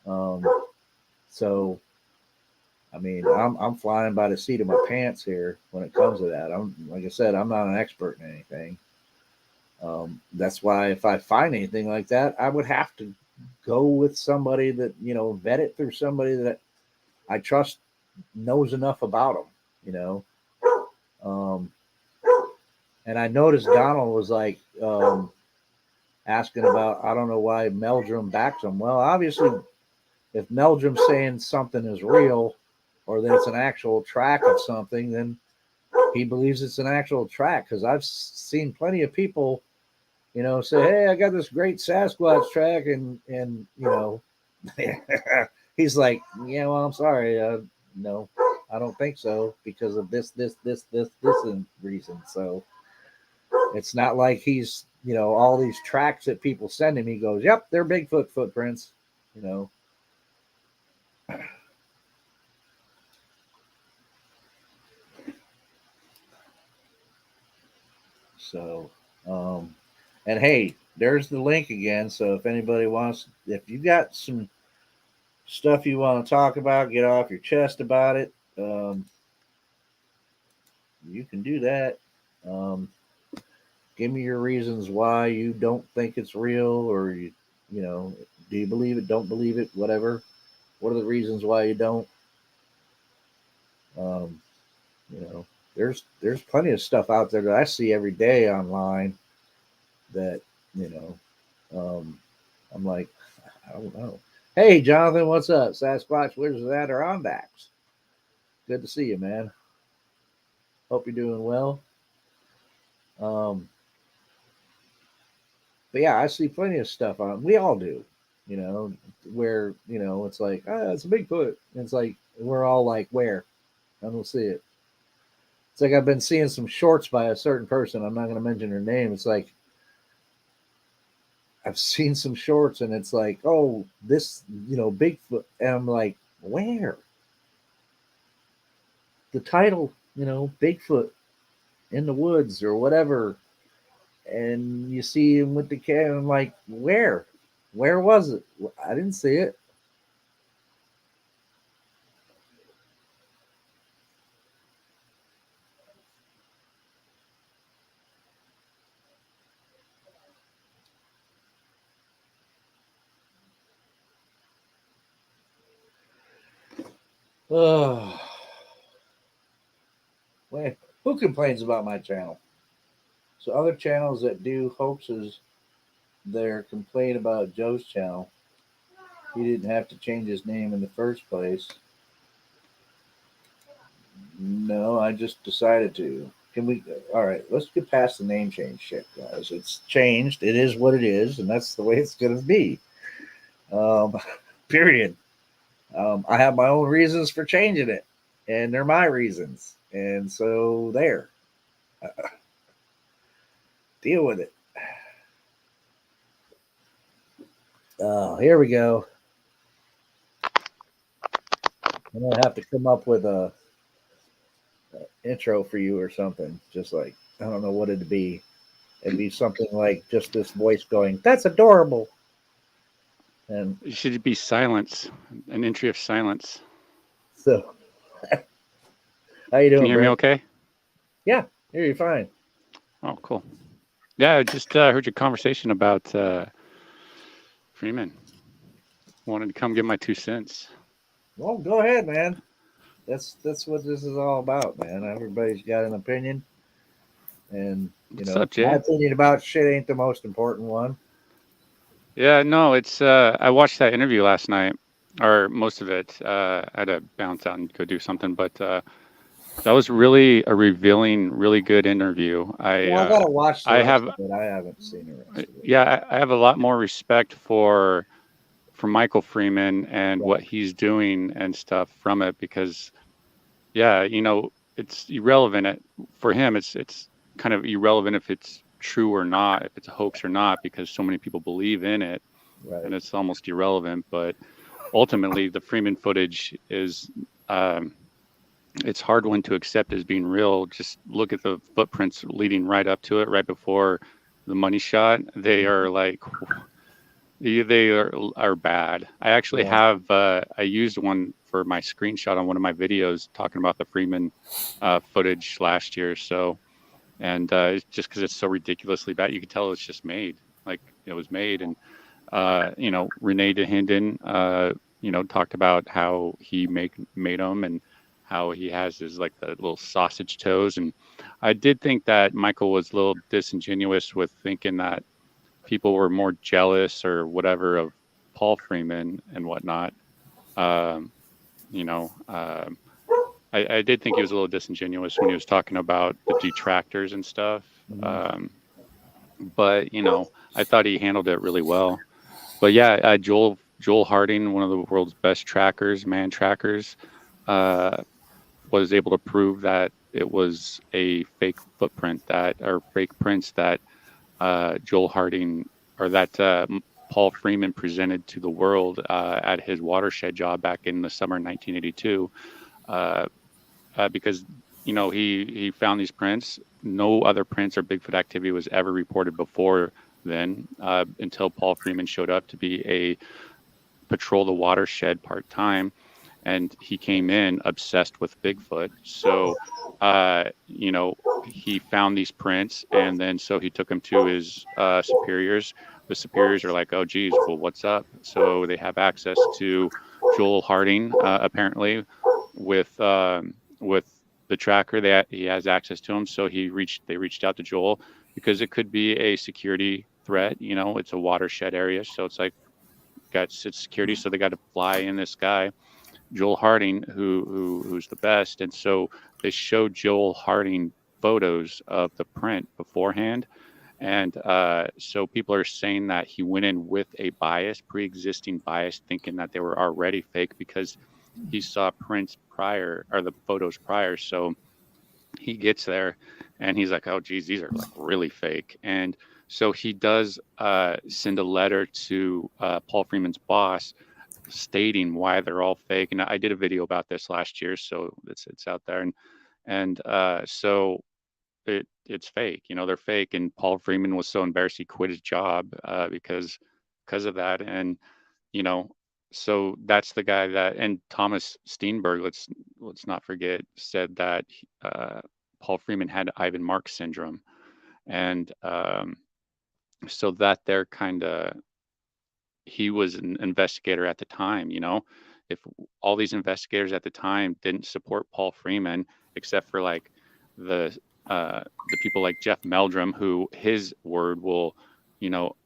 S1: Um, so I mean, I'm flying by the seat of my pants here when it comes to that. I'm like I said, I'm not an expert in anything. That's why if I find anything like that, I would have to go with somebody that vet it through somebody that I trust knows enough about them. You know, um, and I noticed Donald was like asking about. I don't know why Meldrum backs him. Well, obviously, if Meldrum's saying something is real or that it's an actual track of something, then he believes it's an actual track. Because I've seen plenty of people, say, "Hey, I got this great Sasquatch track," and he's like, "Yeah, well, I'm sorry, no, I don't think so because of this and reason." So it's not like he's all these tracks that people send him. He goes, "Yep, they're Bigfoot footprints," you know. So, and hey, there's the link again. So if anybody wants, if you got some stuff you want to talk about, get off your chest about it, you can do that. Um, give me your reasons why you don't think it's real, or do you believe it, don't believe it, whatever. What are the reasons why you don't? Um, there's plenty of stuff out there that I see every day online that you know I'm like, I don't know. Hey, Jonathan, what's up? Sasquatch Wizards of Adirondacks. Good to see you, man. Hope you're doing well. Um, but yeah, I see plenty of stuff on. We all do, where it's like, it's a Bigfoot. And it's like we're all like, where? I don't see it. It's like I've been seeing some shorts by a certain person. I'm not going to mention her name. It's like I've seen some shorts, and it's like, oh, this, Bigfoot, and I'm like, where? The title, Bigfoot in the woods or whatever, and you see him with the cat. I'm like, where? Where was it? I didn't see it. Oh, well, who complains about my channel? So other channels that do hoaxes, they're complain about Joe's channel. He didn't have to change his name in the first place. No, I just decided to. Can we? All right, let's get past the name change shit, guys. It's changed. It is what it is, and that's the way it's going to be. Um, period. I have my own reasons for changing it, and they're my reasons, and so there. Deal with it. Oh, here we go. I'm gonna have to come up with a intro for you or something. Just like I don't know what it'd be. It'd be something like just this voice going, "That's adorable." And
S3: It should be silence, an entry of silence.
S1: so, how you
S3: Can
S1: doing,
S3: you hear me
S1: Brent?
S3: okay?
S1: Yeah, here you're fine.
S3: Oh, cool. Yeah, I just heard your conversation about Freeman. Wanted to come give my 2 cents.
S1: Well, go ahead, man. That's what this is all about, man. Everybody's got an opinion, and
S3: What's up,
S1: my
S3: Jay?
S1: opinion about shit ain't the most important one.
S3: Yeah, no, it's I watched that interview last night, or most of it. I had to bounce out and go do something, but that was really a revealing, really good interview.
S1: Well, I gotta watch the
S3: I
S1: rest
S3: have,
S1: of it. I haven't seen the rest of it.
S3: yeah, I have a lot more respect for Michael Freeman and
S1: Yeah,
S3: what he's doing and stuff from it because, yeah, it's irrelevant for him. It's kind of irrelevant if it's true or not, if it's a hoax or not, because so many people believe in it,
S1: right.
S3: and it's almost irrelevant. But ultimately, the Freeman footage is. It's hard one to accept as being real. Just look at the footprints leading right up to it, right before the money shot. They are like, they are bad. I actually
S1: Yeah.
S3: have I used one for my screenshot on one of my videos talking about the Freeman footage last year. So, and it's just because it's so ridiculously bad, you can tell it's just made. Like it was made, and Renee DeHinden, talked about how he made them and how he has his like the little sausage toes. And I did think that Michael was a little disingenuous with thinking that people were more jealous or whatever of Paul Freeman and whatnot. Um, you know, um, I did think he was a little disingenuous when he was talking about the detractors and stuff.
S1: Mhm.
S3: But I thought he handled it really well. But yeah, Joel Harding, one of the world's best man trackers, uh, was able to prove that it was a fake footprint or fake prints that Joel Harding or that Paul Freeman presented to the world at his watershed job back in the summer 1982, uh, because he found these prints. No other prints or Bigfoot activity was ever reported before then until Paul Freeman showed up to be a patrol the watershed part time, and he came in obsessed with Bigfoot. So, he found these prints, and then so he took them to his superiors. The superiors are like, "Oh, geez, well, what's up?" So they have access to Joel Harding, apparently, with the tracker. He has access to him. So they reached out to Joel because it could be a security threat. It's a watershed area, so it's like got security, so they got to fly in this guy, Joel Harding, who's the best. And so they showed Joel Harding photos of the print beforehand. And so people are saying that he went in with a pre-existing bias, thinking that they were already fake because he saw prints prior or the photos prior. So he gets there and he's like, oh, geez, these are like really fake. And so he does send a letter to Paul Freeman's boss stating why they're all fake. And I did a video about this last year, so it's out there. And so it's fake. They're fake. And Paul Freeman was so embarrassed he quit his job because of that. And you know, so that's the guy that, and Thomas Steenberg, let's not forget, said that Paul Freeman had Ivan Mark syndrome, and so that they're kind of, he was an investigator at the time. If all these investigators at the time didn't support Paul Freeman, except for like the the people like Jeff Meldrum, who his word will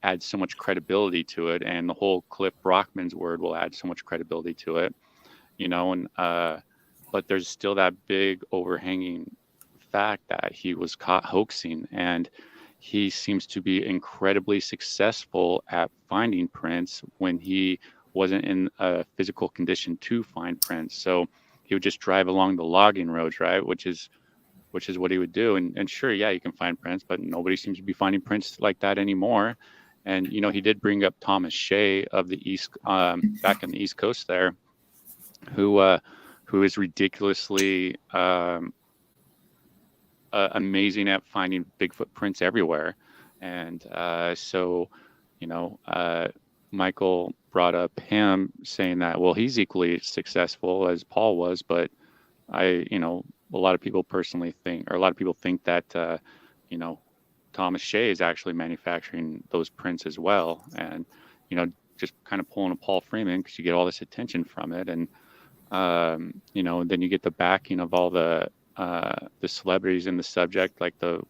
S3: add so much credibility to it, and the whole Cliff Brockman's word will add so much credibility to it, and but there's still that big overhanging fact that he was caught hoaxing, and he seems to be incredibly successful at finding prints when he wasn't in a physical condition to find prints. So he would just drive along the logging roads, right, which which is what he would do. And sure, yeah, you can find prints, but nobody seems to be finding prints like that anymore. And, you know, he did bring up Thomas Shea of the East, back in the East Coast there, who is ridiculously amazing at finding Bigfoot prints everywhere. And so, you know, Michael brought up him saying that, well, he's equally successful as Paul was, but you know, a lot of people think that, you know, Thomas Shea is actually manufacturing those prints as well. And, you know, just kind of pulling a Paul Freeman because you get all this attention from it. And, you know, then you get the backing of all the celebrities in the subject, like the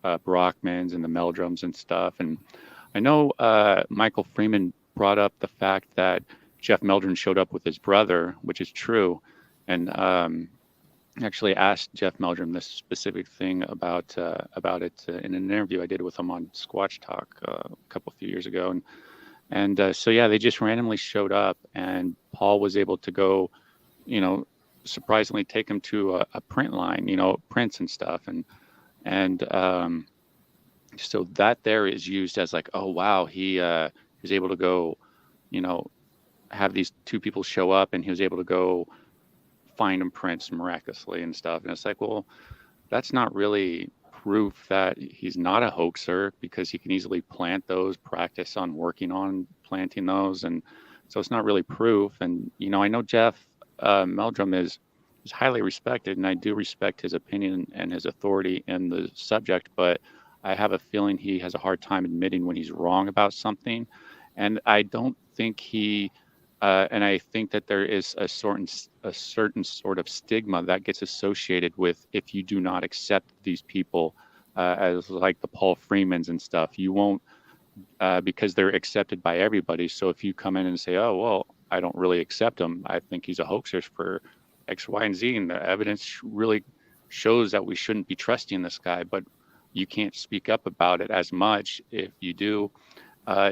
S3: Brockmans and the Meldrums and stuff. And I know Michael Freeman brought up the fact that Jeff Meldrum showed up with his brother, which is true. And actually asked Jeff Meldrum this specific thing about it in an interview I did with him on Squatch Talk a few years ago. And so, yeah, they just randomly showed up, and Paul was able to go, you know, surprisingly take him to a print line, you know, prints and stuff. And so that there is used as like, oh, wow, he was able to go, you know, have these two people show up, and he was able to go find him prints miraculously and stuff. And it's like, well, that's not really proof that he's not a hoaxer, because he can easily plant those, practice on working on planting those. And so it's not really proof. And, you know, I know Jeff Meldrum is highly respected, and I do respect his opinion and his authority in the subject, but I have a feeling he has a hard time admitting when he's wrong about something. And I don't think and I think that there is a certain sort of stigma that gets associated with, if you do not accept these people as like the Paul Freemans and stuff, you won't, because they're accepted by everybody. So if you come in and say, oh, well, I don't really accept him, I think he's a hoaxer for X, Y, and Z, and the evidence really shows that we shouldn't be trusting this guy, but you can't speak up about it as much. If you do,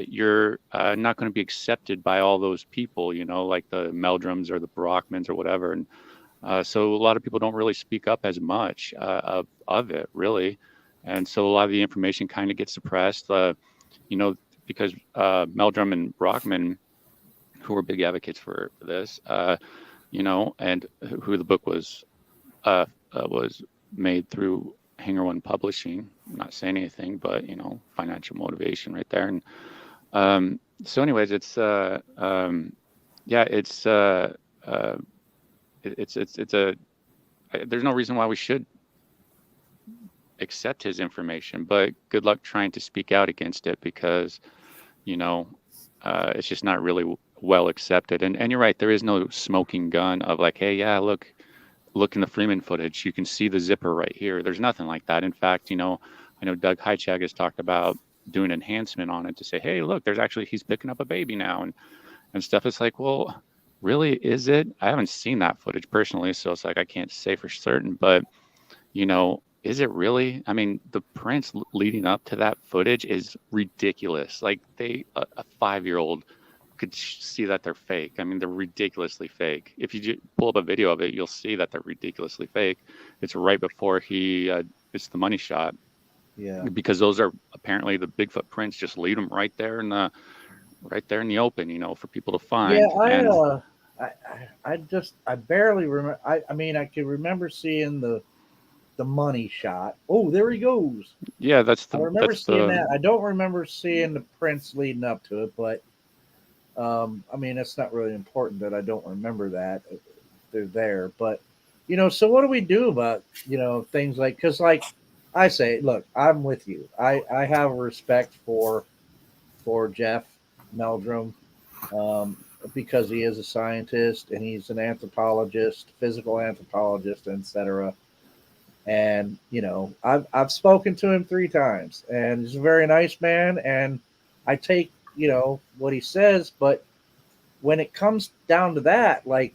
S3: you're not going to be accepted by all those people, you know, like the Meldrums or the Brockmans or whatever. And so a lot of people don't really speak up as much of it, really. And so a lot of the information kind of gets suppressed, you know, because Meldrum and Brockman, who were big advocates for this, you know, and who the book was made through Hanger One Publishing. I'm not saying anything, but, you know, financial motivation right there. And so anyways, it's yeah, it's there's no reason why we should accept his information, but good luck trying to speak out against it, because, you know, it's just not really well accepted. And you're right, there is no smoking gun of like, hey, yeah, look in the Freeman footage, you can see the zipper right here. There's nothing like that. In fact, you know, I know Doug Heichag has talked about doing enhancement on it to say, hey, look, he's picking up a baby now and stuff. It's like, well, really, is it? I haven't seen that footage personally, so it's like I can't say for certain, but, you know, is it really? I mean, the prints leading up to that footage is ridiculous. Like a 5-year-old could see that they're fake. I mean, they're ridiculously fake. If you pull up a video of it, you'll see that they're ridiculously fake. It's right before it's the money shot.
S1: Yeah.
S3: Because those are apparently the Bigfoot prints. Just leave them right there in the open, you know, for people to find.
S1: Yeah, I barely remember. I mean, I can remember seeing the money shot. Oh, there he goes.
S3: Yeah,
S1: I remember seeing that. I don't remember seeing the prints leading up to it, but I mean, it's not really important that I don't remember that. They're there, but, you know, so what do we do about, you know, things like, because like I say, look, I'm with you. I have respect for Jeff Meldrum, because he is a scientist and he's an anthropologist, physical anthropologist, etc. And, you know, I've spoken to him 3 times, and he's a very nice man, and I take, you know, what he says, but when it comes down to that, like,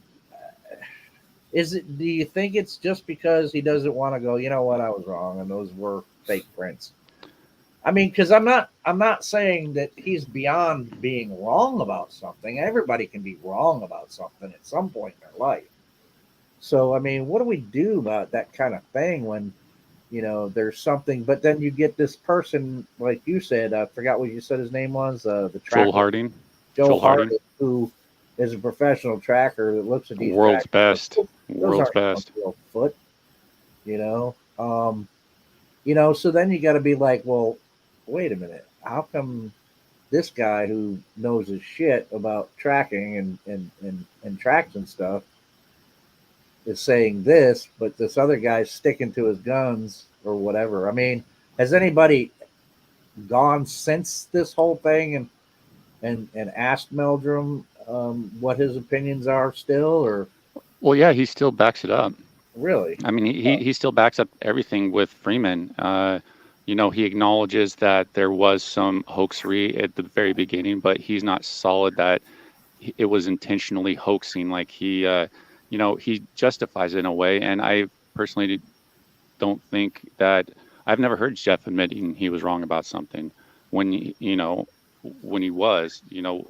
S1: do you think it's just because he doesn't want to go, you know what, I was wrong, and those were fake prints? I mean, because I'm not saying that he's beyond being wrong about something. Everybody can be wrong about something at some point in their life. So I mean, what do we do about that kind of thing when there's something? But then you get this person, like you said, I forgot what you said his name was, the
S3: Joel
S1: tracker,
S3: Harding.
S1: Joe
S3: Joel Harding,
S1: Harding, who is a professional tracker that looks at these
S3: world's
S1: tracks.
S3: best.
S1: Those
S3: World's
S1: aren't on
S3: best.
S1: real foot, you know. So then you got to be like, well, wait a minute, how come this guy who knows his shit about tracking and tracks and stuff is saying this, but this other guy's sticking to his guns or whatever? I mean, has anybody gone since this whole thing and asked Meldrum what his opinions are still, or
S3: Well, yeah, he still backs it up.
S1: really?
S3: I mean, he still backs up everything with Freeman. He acknowledges that there was some hoaxery at the very beginning, but he's not solid that it was intentionally hoaxing. Like he justifies it in a way. And I personally don't think that I've never heard Jeff admitting he was wrong about something when when he was,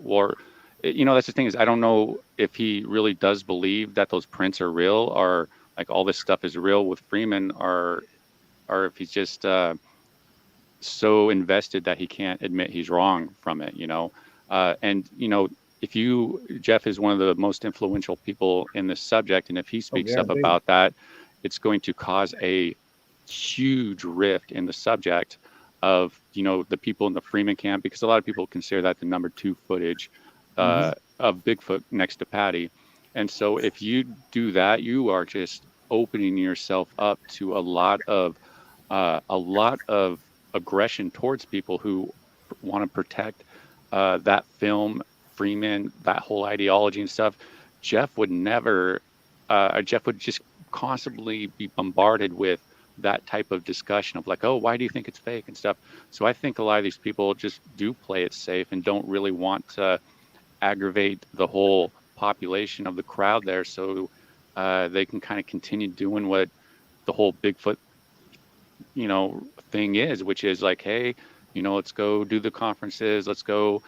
S3: or that's the thing is I don't know if he really does believe that those prints are real or like all this stuff is real with Freeman or if he's just so invested that he can't admit he's wrong from it. And if Jeff is one of the most influential people in this subject, and if he speaks up
S1: Guaranteed.
S3: about that, it's going to cause a huge rift in the subject of the people in the Freeman camp, because a lot of people consider that the number 2 footage of Bigfoot next to Patty. And so if you do that, you are just opening yourself up to a lot of aggression towards people who want to protect that film, Freeman, that whole ideology and stuff. Jeff would never. Jeff would just constantly be bombarded with that type of discussion of like, oh, why do you think it's fake and stuff. So I think a lot of these people just do play it safe and don't really want to aggravate the whole population of the crowd there, so they can kind of continue doing what the whole Bigfoot thing is, which is like, hey, let's go do the conferences, let's go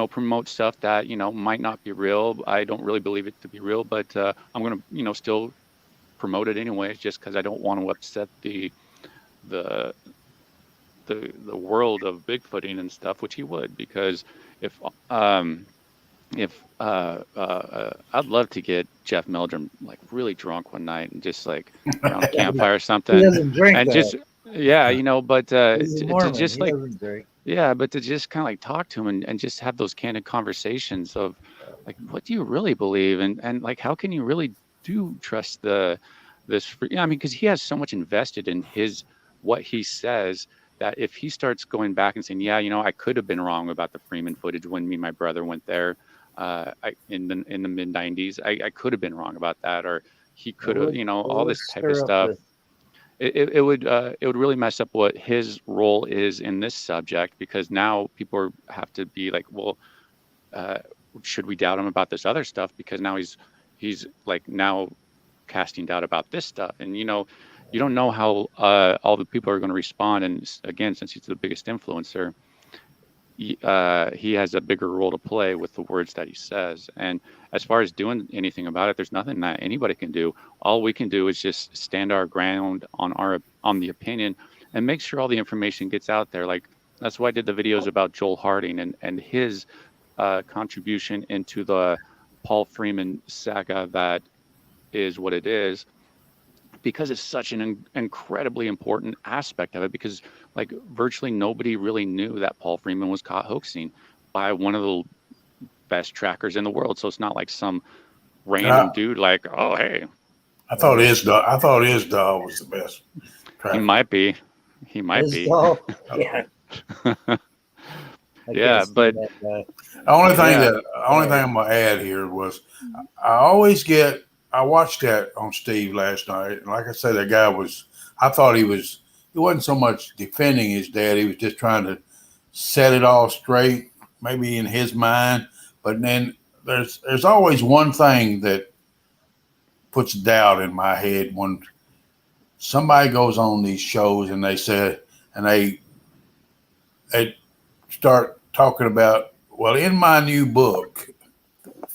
S3: promote stuff that might not be real. I don't really believe it to be real, but I'm gonna still promote it anyways, just because I don't want to upset the world of Bigfooting and stuff, which he would, because if I'd love to get Jeff Meldrum like really drunk one night and just like around a campfire or something.
S1: He doesn't drink,
S3: and
S1: though.
S3: just but
S1: He's a
S3: to
S1: Mormon.
S3: just
S1: He
S3: like
S1: doesn't drink.
S3: but to just kind of like talk to him and just have those candid conversations of like, what do you really believe, and like how can you really do trust I mean, because he has so much invested in what he says, that if he starts going back and saying, yeah, I could have been wrong about the Freeman footage when me and my brother went there in the mid 90s, I could have been wrong about that, or he could have, all this type of stuff. It would really mess up what his role is in this subject, because now people have to be like, well, should we doubt him about this other stuff, because now he's like now casting doubt about this stuff, and you don't know how all the people are going to respond. And again, since he's the biggest influencer, he has a bigger role to play with the words that he says. And as far as doing anything about it, there's nothing that anybody can do. All we can do is just stand our ground on the opinion and make sure all the information gets out there. Like, that's why I did the videos about Joel Harding and his contribution into the Paul Freeman saga that is what it is, because it's such an incredibly important aspect of it, because like virtually nobody really knew that Paul Freeman was caught hoaxing by one of the best trackers in the world. So it's not like some random dude like, oh, hey.
S2: I thought his dog was the best tracker.
S3: He might be.
S1: Dog? Yeah.
S3: Yeah, but
S2: the only thing I'm gonna add here was I watched that on Steve last night, and like I said, that guy I thought he wasn't so much defending his dad, he was just trying to set it all straight, maybe in his mind. But then there's always one thing that puts doubt in my head when somebody goes on these shows and they start talking about, well, in my new book,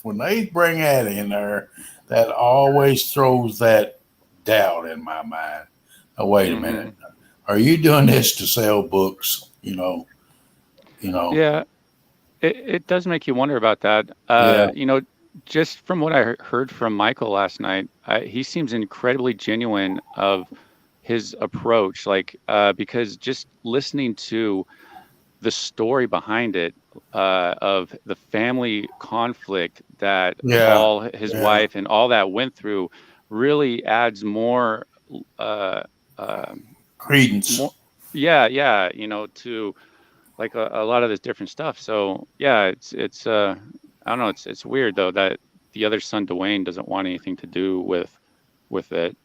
S2: when they bring that in there, that always throws that doubt in my mind. Now, wait a minute. Are you doing this to sell books?
S3: Yeah, it does make you wonder about that.
S2: Yeah.
S3: Just from what I heard from Michael last night, he seems incredibly genuine of his approach, because just listening to the story behind it, of the family conflict that Paul, his wife, and all that went through, really adds more
S2: credence.
S3: To like a lot of this different stuff. So yeah, it's I don't know. It's weird though that the other son, Dwayne, doesn't want anything to do with it.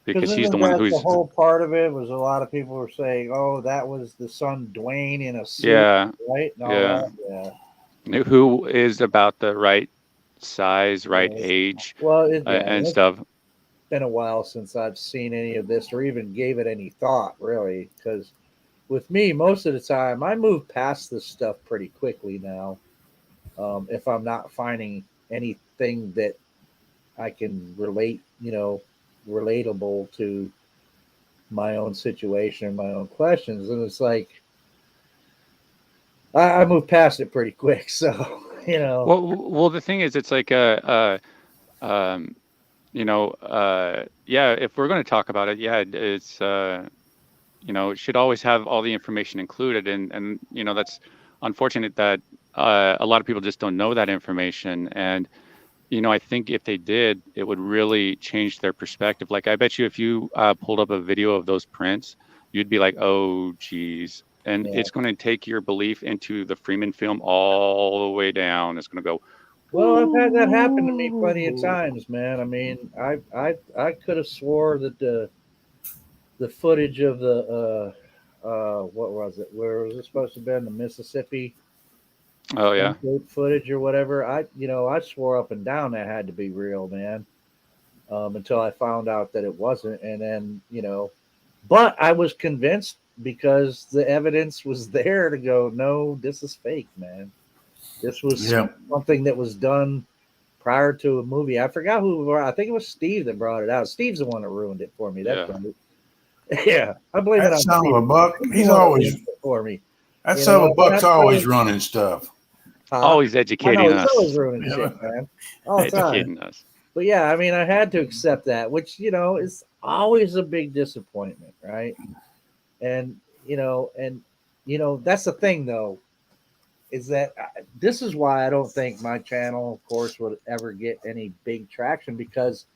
S3: Because he's the one who's
S1: the whole part of it was a lot of people were saying, "Oh, that was the son Dwayne in a suit," right?
S3: Who is about the right size, right age, and stuff.
S1: It's been a while since I've seen any of this or even gave it any thought, really, because with me, most of the time, I move past this stuff pretty quickly now. If I'm not finding anything that I can relate, relatable to my own situation, my own questions, and it's like I move past it pretty quick. So
S3: Well, the thing is, it's like if we're going to talk about it, it's it should always have all the information included, and that's unfortunate that a lot of people just don't know that information. And I think if they did, it would really change their perspective. Like, I bet you if you pulled up a video of those prints, you'd be like, oh geez. And it's going to take your belief into the Freeman film all the way down. It's going to go,
S1: well, I've had that happen to me plenty of times, man. I mean, I could have swore that the footage of the what was it? Where was it supposed to be? In the Mississippi?
S3: Oh yeah,
S1: footage or whatever. I swore up and down that had to be real, man. Until I found out that it wasn't, and then but I was convinced because the evidence was there to go, no, this is fake, man. This was something that was done prior to a movie. I forgot who. I think it was Steve that brought it out. Steve's the one that ruined it for me. That's right. Yeah, I blame it on
S2: son
S1: Steve.
S2: of a buck. He's always
S1: for me.
S2: That son of a buck's always running stuff.
S3: Always educating us.
S1: He's always ruining shit, man. All the
S3: educating
S1: time.
S3: us.
S1: But yeah, I mean, I had to accept that, which is always a big disappointment, right? And that's the thing, though, is that this is why I don't think my channel, of course, would ever get any big traction, because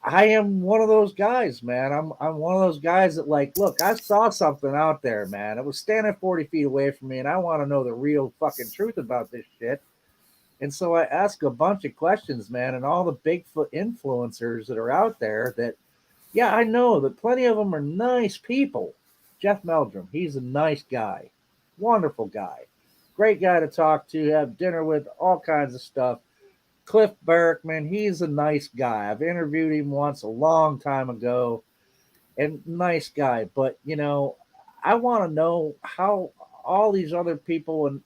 S1: I am one of those guys, man. I'm one of those guys that, like, look, I saw something out there, man. It was standing 40 feet away from me, and I want to know the real fucking truth about this shit. And so I ask a bunch of questions, man, and all the Bigfoot influencers that are out there that, yeah, I know that plenty of them are nice people. Jeff Meldrum, he's a nice guy, wonderful guy, great guy to talk to, have dinner with, all kinds of stuff. Cliff Berkman, he's a nice guy. I've interviewed him once a long time ago, and nice guy. But, I want to know how all these other people and,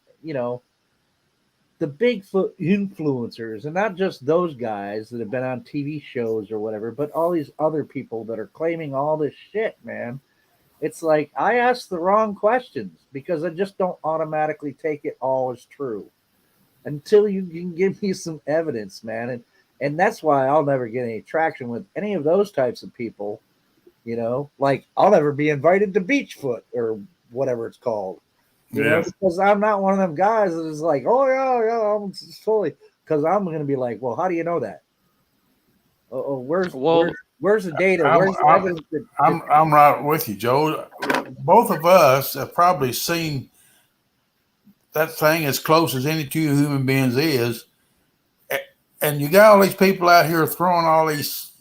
S1: the Bigfoot influencers, and not just those guys that have been on TV shows or whatever, but all these other people that are claiming all this shit, man. It's like I ask the wrong questions because I just don't automatically take it all as true until you can give me some evidence, man. And that's why I'll never get any traction with any of those types of people. Like I'll never be invited to Beachfoot or whatever it's called. Because I'm not one of them guys that is like, oh yeah, I'm totally, because I'm going to be like, well, how do you know that? Where's the data? Where's the evidence?
S2: I'm right with you, Joe. Both of us have probably seen that thing as close as any two human beings is, and you got all these people out here throwing all these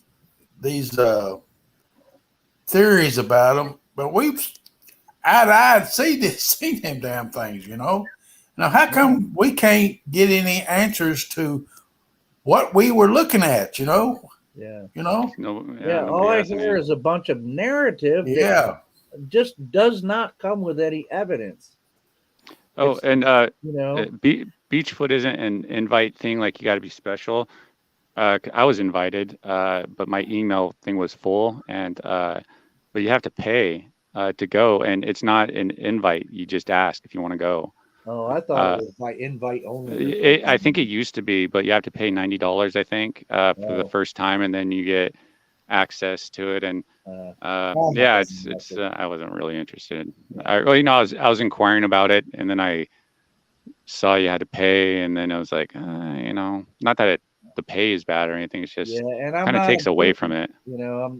S2: theories about them, but I'd seen them damn things, Now, how come we can't get any answers to what we were looking at,
S1: Yeah.
S3: All
S1: I hear is a bunch of narrative that just does not come with any evidence.
S3: Oh, and Beachfoot isn't an invite thing. Like you got to be special. I was invited, but my email thing was full, and but you have to pay to go, and it's not an invite. You just ask if you want to go.
S1: Oh, I thought it was by invite only or
S3: I think it
S1: something.
S3: used to be, but you have to pay $90, I think, for the
S1: Oh,
S3: first time, and then you get access to it. And
S1: I'm not
S3: yeah,
S1: gonna
S3: it's
S1: mess
S3: it's.
S1: it.
S3: I wasn't really interested.
S1: Yeah.
S3: Well, I was inquiring about it, and then I saw you had to pay, and then I was like, not that the pay is bad or anything. It's
S1: Yeah,
S3: just
S1: and I'm
S3: kind of
S1: not a
S3: takes away from
S1: groupie.
S3: it.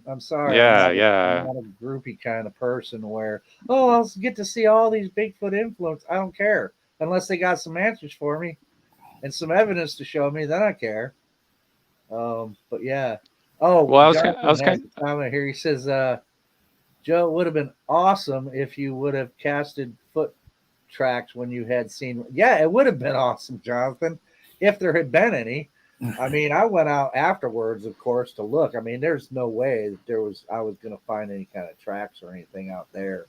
S1: I'm sorry.
S3: Yeah,
S1: I'm
S3: yeah.
S1: not a groupie kind of person where, oh, I'll get to see all these Bigfoot influence. I don't care unless they got some answers for me and some evidence to show me. Then I care. But yeah. Oh,
S3: Well, I
S1: Jonathan
S3: was
S1: has
S3: kind.
S1: a comment here. He says, Joe, it would have been awesome if you would have casted foot tracks when you had seen. Yeah, it would have been awesome, Jonathan, if there had been any. I mean, I went out afterwards, of course, to look. I mean, there's no way that I was going to find any kind of tracks or anything out there.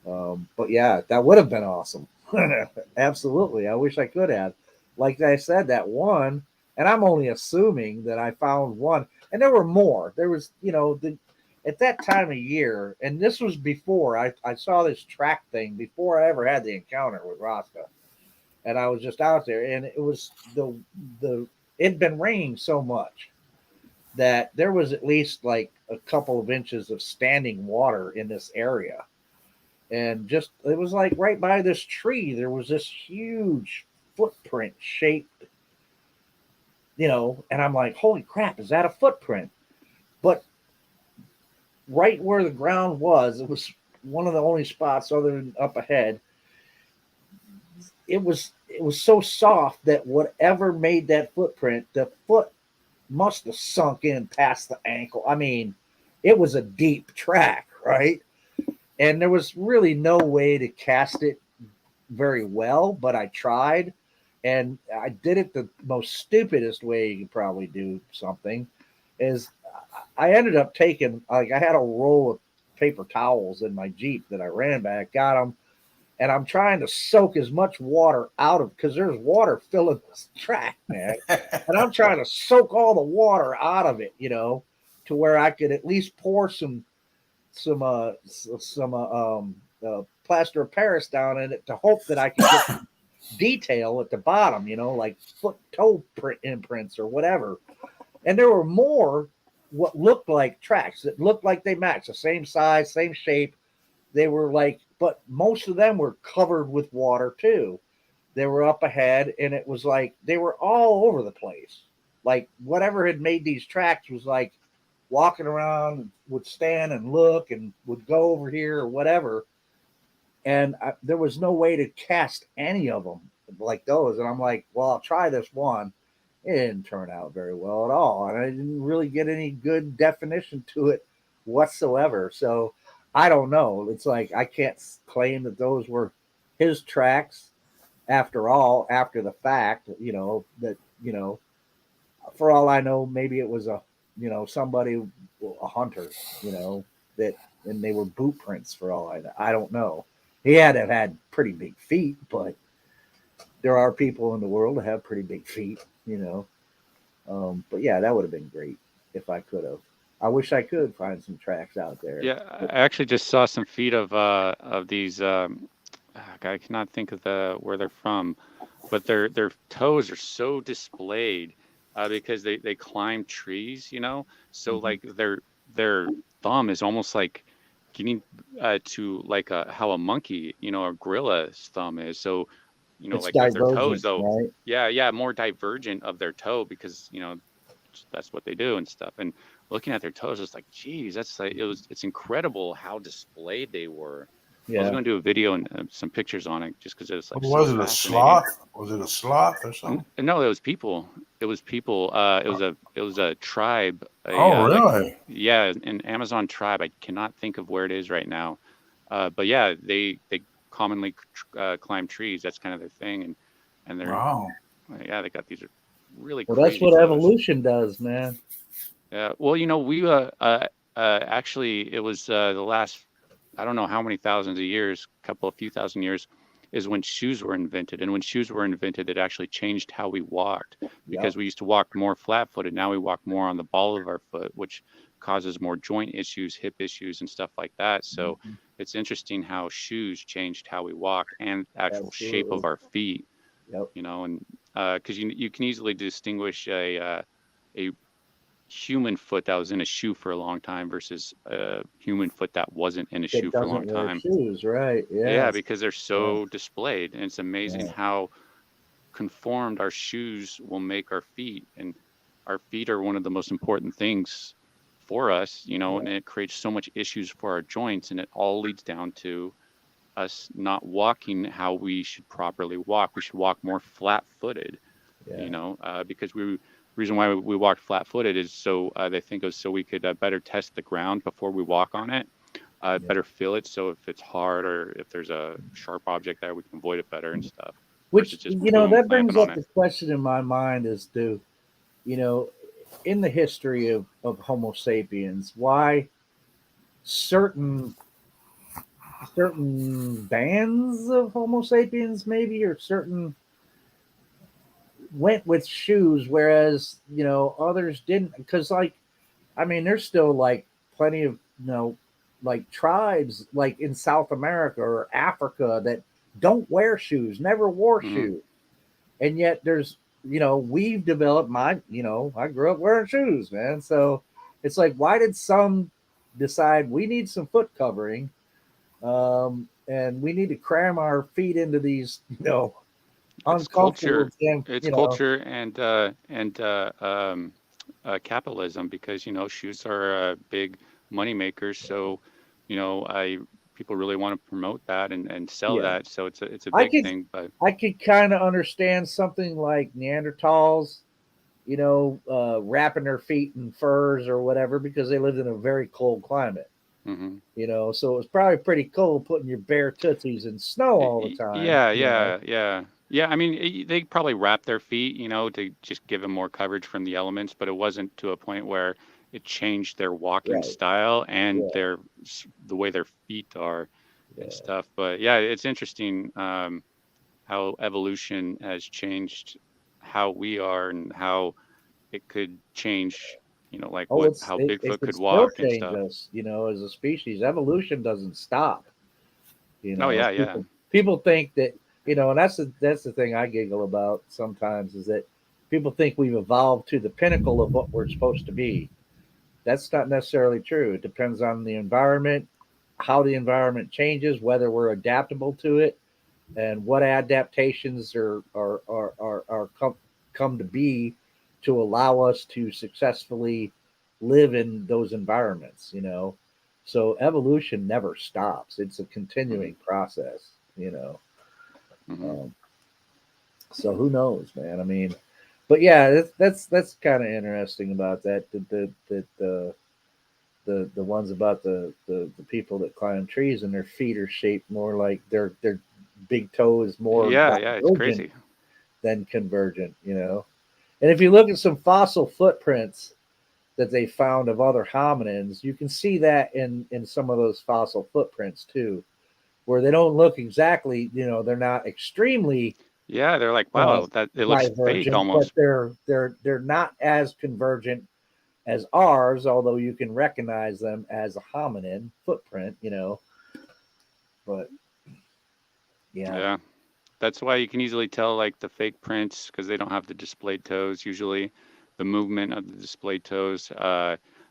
S1: But yeah, that would have been awesome. Absolutely. I wish I could have. Like I said, that one, and I'm only assuming that I found one, and there were more. There was, at that time of year, and this was before I saw this track thing before I ever had the encounter with Roscoe. And I was just out there, and it was the it'd been raining so much that there was at least like a couple of inches of standing water in this area. And just it was like right by this tree, there was this huge footprint shaped, and I'm like, holy crap, is that a footprint? But right where the ground was, it was one of the only spots other than up ahead. It was so soft that whatever made that footprint, the foot must have sunk in past the ankle. I mean, it was a deep track, right? And there was really no way to cast it very well, but I tried, and I did it the most stupidest way you could probably do something. Is I ended up taking, like, I had a roll of paper towels in my Jeep that I ran back, got them, and I'm trying to soak as much water out of, because there's water filling this track, man, and I'm trying to soak all the water out of it, to where I could at least pour some plaster of Paris down in it to hope that I could get detail at the bottom, like foot toe print imprints or whatever. And there were more what looked like tracks that looked like they matched the same size, same shape. They were like, but most of them were covered with water too. They were up ahead, and it was like they were all over the place. Like whatever had made these tracks was like walking around, would stand and look and would go over here or whatever. And there was no way to cast any of them like those. And I'm like, well, I'll try this one. It didn't turn out very well at all. And I didn't really get any good definition to it whatsoever. So I don't know. It's like I can't claim that those were his tracks after all, after the fact, for all I know, maybe it was somebody, a hunter, that, and they were boot prints for all I know. I don't know. He had to have had pretty big feet, but there are people in the world that have pretty big feet. But yeah, that would have been great if I could have. I wish I could find some tracks out there.
S3: Yeah, I actually just saw some feet of these. I cannot think of where they're from, but their toes are so displayed because they climb trees, So
S1: Mhm.
S3: like their thumb is almost like getting to like how a monkey, a gorilla's thumb is. So
S1: It's
S3: like their toes
S1: divergent,
S3: though,
S1: right?
S3: yeah, more divergent of their toe because that's what they do and stuff. And looking at their toes, it's like, geez, that's like it's incredible how displayed they were. I was
S1: Yeah.
S3: going to do a video and some pictures on it just because it was like so
S2: Was it a
S3: fascinating.
S2: sloth? Was it a sloth or something?
S3: No, it was people. It was people. It was a tribe.
S2: Oh, really?
S3: Yeah, an Amazon tribe. I cannot think of where it is right now. But yeah, they commonly climb trees. That's kind of their thing, and they're
S2: Wow.
S3: yeah, they got these really
S1: Well, that's
S3: crazy
S1: what
S3: toes.
S1: evolution does, man.
S3: Yeah. Well, we actually it was the last, I don't know how many thousands of years, few thousand years. is when shoes were invented. And when shoes were invented, it actually changed how we walked, because
S1: Yep.
S3: we used to walk more flat-footed. Now we walk more on the ball of our foot, which causes more joint issues, hip issues, and stuff like that. So
S1: Mhm.
S3: it's interesting how shoes changed how we walk and the actual shape of
S1: Absolutely.
S3: our feet,
S1: Yep.
S3: you know, and because you can easily distinguish a human foot that was in a shoe for a long time versus a human foot that wasn't in a shoe
S1: It
S3: for a
S1: doesn't
S3: long
S1: wear
S3: time.
S1: shoes, right?
S3: Yeah,
S1: Yes.
S3: because they're
S1: Yeah.
S3: so displayed, and it's amazing
S1: Yeah.
S3: how conformed our shoes will make our feet. And our feet are one of the most important things for us, you know,
S1: Yeah.
S3: and it creates so much issues for our joints, and it all leads down to us not walking how we should properly walk. We should walk more flat-footed, you
S1: Yeah.
S3: know, because reason why we walked flat-footed is so they think of so we could better test the ground before we walk on it,
S1: Yeah.
S3: better feel it. So if it's hard or if there's a sharp object there, we can avoid it better and stuff.
S1: Which,
S3: Versus just boom
S1: that
S3: clamping
S1: brings
S3: on
S1: up
S3: it.
S1: the question in my mind as to, you know, in the history of Homo sapiens, why certain bands of Homo sapiens maybe, or certain went with shoes, whereas others didn't. Because, like, I mean, there's still like plenty of like tribes like in South America or Africa that don't wear shoes, never wore
S3: Hmm.
S1: shoes, and yet there's we've developed I grew up wearing shoes, man. So it's like, why did some decide we need some foot covering, and we need to cram our feet into these
S3: It's
S1: uncomfortable
S3: culture.
S1: damn
S3: It's culture and capitalism, because shoes are big money makers. So I people really want to promote that and sell
S1: yeah.
S3: that. So it's a
S1: I
S3: big
S1: could
S3: thing. But
S1: I could kind of understand something like Neanderthals, wrapping their feet in furs or whatever, because they lived in a very cold climate.
S3: mhm.
S1: So it was probably pretty cold putting your bare tootsies in snow all the time.
S3: Yeah, yeah, yeah. Yeah, I mean, they probably wrap their feet, to just give them more coverage from the elements, but it wasn't to a point where it changed their walking
S1: Right.
S3: style and
S1: Yeah.
S3: the way their feet are and
S1: Yeah.
S3: stuff. But yeah, it's interesting how evolution has changed how we are and how it could change, like
S1: Oh,
S3: how
S1: it
S3: Bigfoot
S1: could
S3: could
S1: still
S3: walk and
S1: change
S3: stuff.
S1: us, as a species. Evolution doesn't stop.
S3: Oh yeah, yeah.
S1: People think that, and that's the thing I giggle about sometimes, is that people think we've evolved to the pinnacle of what we're supposed to be. That's not necessarily true. It depends on the environment, how the environment changes, whether we're adaptable to it, and what adaptations are come to be to allow us to successfully live in those environments. So evolution never stops. It's a
S3: Hmm.
S1: continuing process.
S3: Hmm.
S1: um, so who knows, man? I mean, but yeah, that's kind of interesting about that. The ones about the people that climb trees and their feet are shaped more like their big toe is more
S3: Yeah, yeah, it's
S1: divergent
S3: crazy.
S1: than convergent. And if you look at some fossil footprints that they found of other hominins, you can see that in some of those fossil footprints too, where they don't look exactly, they're not extremely
S3: Yeah, they're like,
S1: uh,
S3: wow, that it looks fake
S1: divergent, but
S3: almost.
S1: they're not as convergent as ours, although you can recognize them as a hominin footprint. But yeah,
S3: Yeah. That's why you can easily tell like the fake prints, because they don't have the displayed toes usually, the movement of the displayed toes.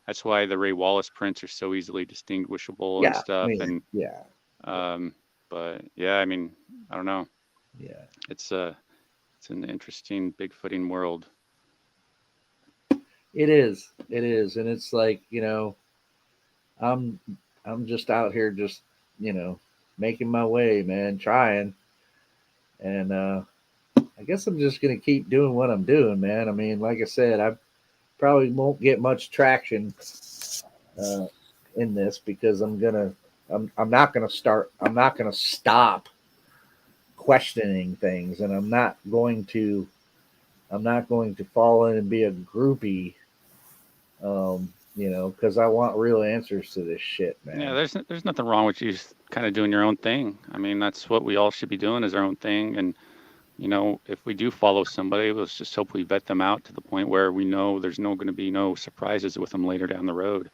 S3: That's why the Ray Wallace prints are so easily distinguishable and
S1: yeah, I
S3: stuff.
S1: mean,
S3: And
S1: yeah,
S3: um, but yeah, I mean, I don't know.
S1: yeah,
S3: It's an interesting Bigfooting world.
S1: it is, and it's like, I'm I'm just out here just you know making my way, man, trying, and I guess I'm just gonna keep doing what I'm doing, man. I mean, like I said, I probably won't get much traction uh, in this, because I'm not gonna start. I'm not gonna stop questioning things, and I'm not going to fall in and be a groupie, because I want real answers to this shit,
S3: Yeah,
S1: man.
S3: there's nothing wrong with you kind of doing your own thing. I mean, that's what we all should be doing, is our own thing. And if we do follow somebody, let's just hope we vet them out to the point where we know there's going to be no surprises with them later down the road.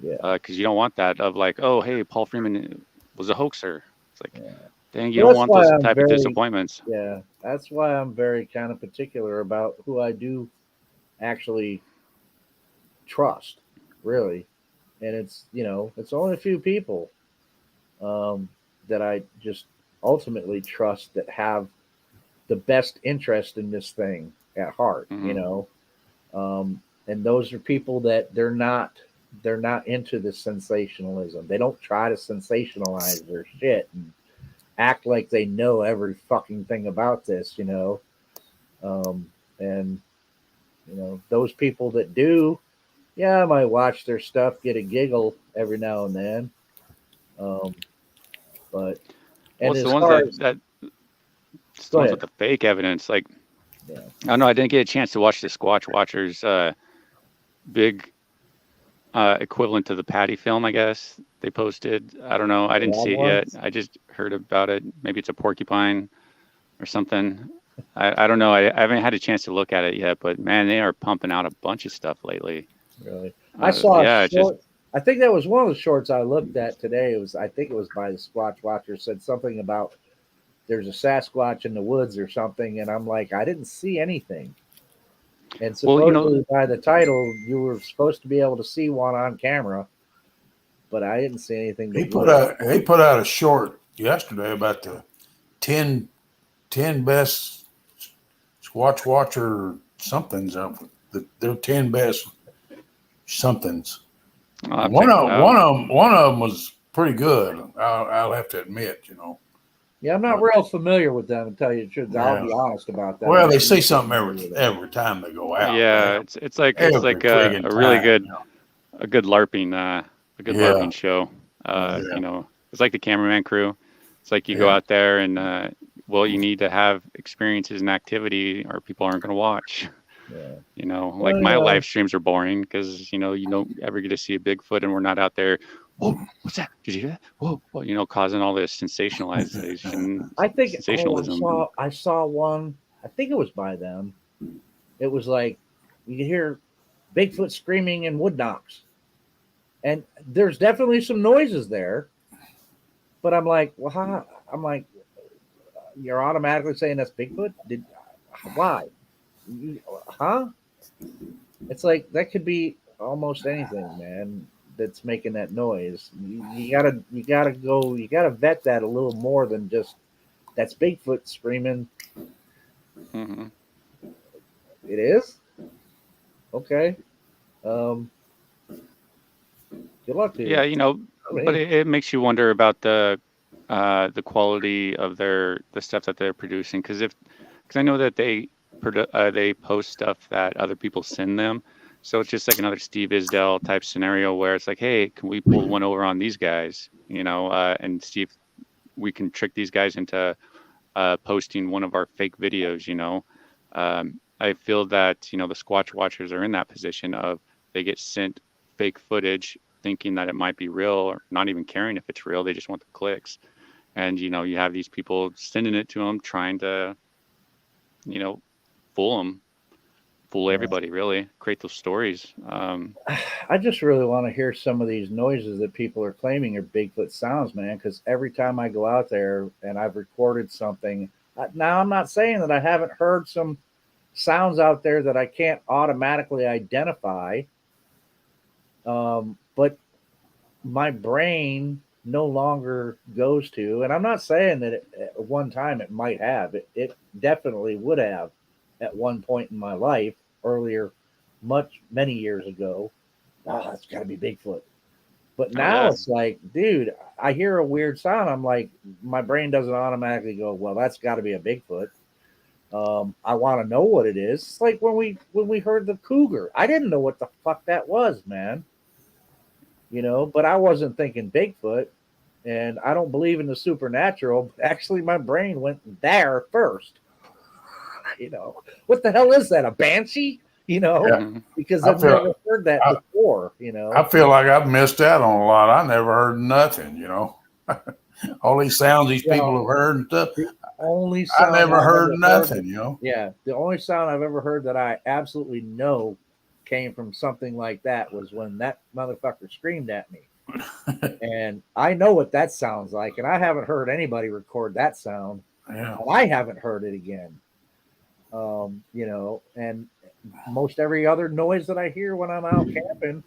S1: Yeah.
S3: Because you don't want that of like, oh, hey, Paul Freeman was a hoaxer. It's like,
S1: Yeah.
S3: dang, you
S1: Well,
S3: don't want those type of disappointments.
S1: Yeah, that's why I'm very kind of particular about who I do actually trust, really. And it's only a few people that I just ultimately trust that have the best interest in this thing at heart, and those are people that they're not into the sensationalism. They don't try to sensationalize their shit and act like they know every fucking thing about this, and those people that do, yeah, I might watch their stuff, get a giggle every now and then, but
S3: well, it's the ones that it's the ones with the fake evidence. Like,
S1: yeah.
S3: I don't know, I didn't get a chance to watch the Squatch Watchers big equivalent to the Patty film, I guess they posted. I don't know. I didn't see it yet. I just heard about it. Maybe it's a porcupine or something. I don't know. I haven't had a chance to look at it yet, but man, they are pumping out a bunch of stuff lately.
S1: Really? I saw a short. I think that was one of the shorts I looked at today. I think it was by the Squatch Watcher, said something about there's a Sasquatch in the woods or something, and I'm like, I didn't see anything. And supposedly by the title, you were supposed to be able to see one on camera, but I didn't see anything.
S2: He put out a short yesterday about the 10 best Squatch Watcher somethings. Their 10 best somethings. One of them was pretty good. I'll have to admit,
S1: Yeah, I'm not real familiar with them, to tell you the truth. Yeah. I'll be honest about that.
S2: Well, they say something every time they go out.
S3: Yeah, it's like a really good a good LARPing LARPing show. It's like the cameraman crew. It's like you go out there and you need to have experiences and activity, or people aren't going to watch.
S1: Yeah.
S3: Like my live streams are boring because you don't ever get to see a Bigfoot, and we're not out there. Whoa, what's that? Did you hear that? Whoa, causing all this sensationalization.
S1: I think
S3: sensationalism.
S1: I saw one. I think it was by them. It was like you could hear Bigfoot screaming in wood knocks, and there's definitely some noises there. But I'm like, well, you're automatically saying that's Bigfoot? Why? It's like that could be almost anything, man, that's making that noise. You gotta vet that a little more than just that's Bigfoot screaming.
S3: Mm-hmm.
S1: It is? Okay. Good luck to you.
S3: Yeah, but it makes you wonder about the quality of the stuff that they're producing, because I know that they post stuff that other people send them, so it's just like another Steve Isdell type scenario where it's like, hey, can we pull one over on these guys, and see if we can trick these guys into posting one of our fake videos. I feel that the Squatch Watchers are in that position of they get sent fake footage thinking that it might be real, or not even caring if it's real. They just want the clicks, and you have these people sending it to them, trying to fool everybody, really create those stories.
S1: I just really want to hear some of these noises that people are claiming are Bigfoot sounds, man, because every time I go out there and I've recorded something, now I'm not saying that I haven't heard some sounds out there that I can't automatically identify, but my brain no longer goes to, and I'm not saying that at one time it might have, it definitely would have at one point in my life earlier, many years ago. That's got to be Bigfoot. But now it's like, dude, I hear a weird sound. I'm like, my brain doesn't automatically go, well, that's got to be a Bigfoot. I want to know what it is. It's like when we heard the cougar. I didn't know what the fuck that was, man. But I wasn't thinking Bigfoot, and I don't believe in the supernatural. But actually, my brain went there first. What the hell is that? A banshee? Because I've never heard that before.
S2: I feel like I've missed out on a lot. I never heard nothing. all these sounds these
S1: You know,
S2: people have heard and stuff.
S1: the only
S2: I
S1: sound
S2: never
S1: I've
S2: heard
S1: ever
S2: nothing,
S1: heard,
S2: you know.
S1: yeah, the only sound I've ever heard that I absolutely know came from something like that was when that motherfucker screamed at me. And I know what that sounds like, and I haven't heard anybody record that sound,
S2: Yeah.
S1: and I haven't heard it again. You know, and most every other noise that I hear when I'm out camping,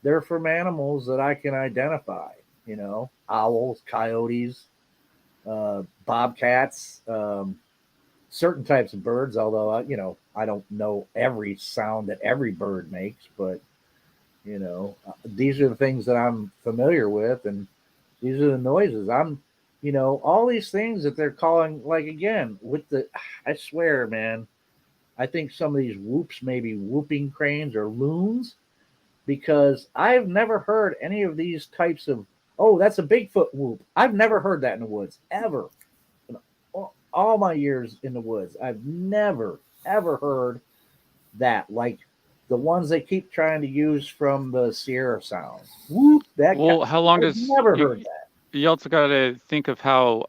S1: they're from animals that I can identify. You know, owls, coyotes, bobcats, certain types of birds. Although you know, I don't know every sound that every bird makes, but you know, these are the things that I'm familiar with, and these are the noises. You know, all these things that they're calling, like again, with the, I swear, man, I think some of these whoops may be whooping cranes or loons because I've never heard any of these types of, oh, that's a Bigfoot whoop. I've never heard that in the woods ever. In all my years in the woods, I've never, ever heard that. Like the ones they keep trying to use from the Sierra sounds. Whoop,
S3: Well, how long
S1: I've
S3: does
S1: never heard that.
S3: you also got to think of how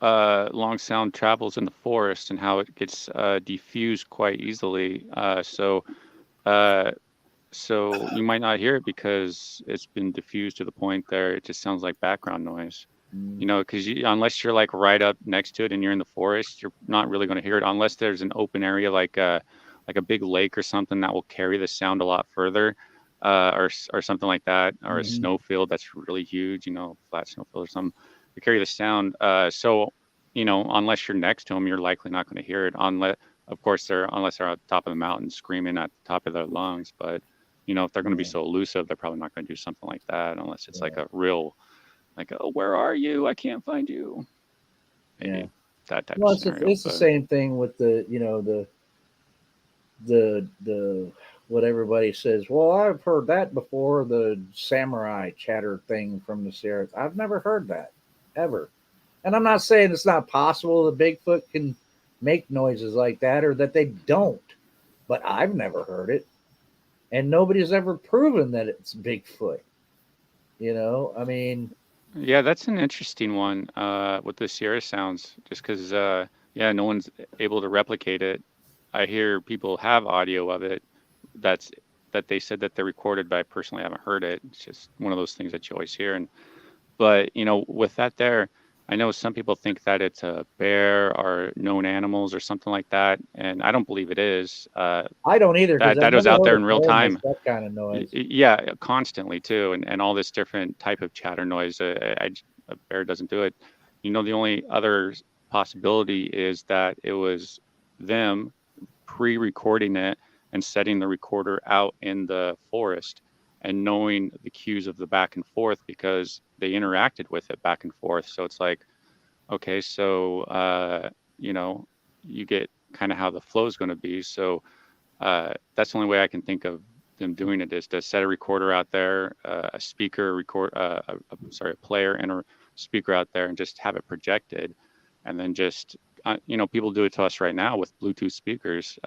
S3: long sound travels in the forest and how it gets diffused quite easily. Uh, so you might not hear it because it's been diffused to the point there it just sounds like background noise. You know, because unless you're like right up next to it and you're in the forest, you're not really going to hear it unless there's an open area like a big lake or something that will carry the sound a lot further, or something like that, or a
S1: Mm-hmm.
S3: snowfield that's really huge, you know, flat snowfield or something to carry the sound. So you know, unless you're next to them, you're likely not going to hear it unless, of course, unless they're on top of the mountain screaming at the top of their lungs. But you know, if they're going to be so elusive, they're probably not going to do something like that unless it's like a real, like, oh, where are you? I can't find you. Maybe that type of
S1: Well,
S3: scenario.
S1: it's the same thing with the, you know, the what everybody says. Well, I've heard that before. The samurai chatter thing from the Sierra. I've never heard that ever. And I'm not saying it's not possible that Bigfoot can make noises like that or that they don't, but I've never heard it, and nobody's ever proven that it's Bigfoot. You know, I mean,
S3: Yeah, that's an interesting one with the Sierra sounds, just because, yeah, no one's able to replicate it. I hear people have audio of it that's that they said that they recorded, but I personally haven't heard it. It's just one of those things that you always hear. But you know, with that there, I know some people think that it's a bear or known animals or something like that, and I don't believe it is.
S1: I don't either because I've
S3: That was
S1: never
S3: out
S1: heard
S3: there
S1: a
S3: in real
S1: bear make
S3: time.
S1: that kind of noise.
S3: Yeah, constantly too, and all this different type of chatter noise. A bear doesn't do it. You know, the only other possibility is that it was them pre-recording it and setting the recorder out in the forest and knowing the cues of the back and forth because they interacted with it back and forth. So it's like, okay, so you know, you get kind of how the flow is going to be. So that's the only way I can think of them doing it is to set a recorder out there, a speaker a player and a speaker out there, and just have it projected, and then just you know, people do it to us right now with Bluetooth speakers.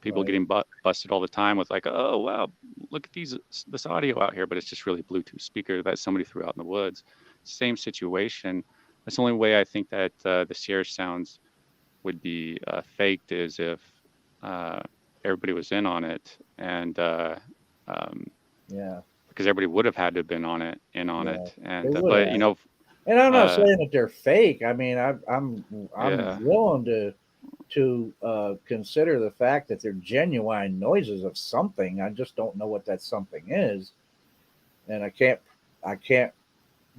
S3: People getting busted all the time with like, oh wow, look at this audio out here, but it's just really a Bluetooth speaker that somebody threw out in the woods. Same situation. That's the only way I think that the Sierra sounds would be faked is if everybody was in on it, and because everybody would have had to have been on it, and but you know,
S1: and I'm not saying that they're fake. I mean, I'm
S3: yeah.
S1: willing to consider the fact that they're genuine noises of something. I just don't know what that something is, and I can't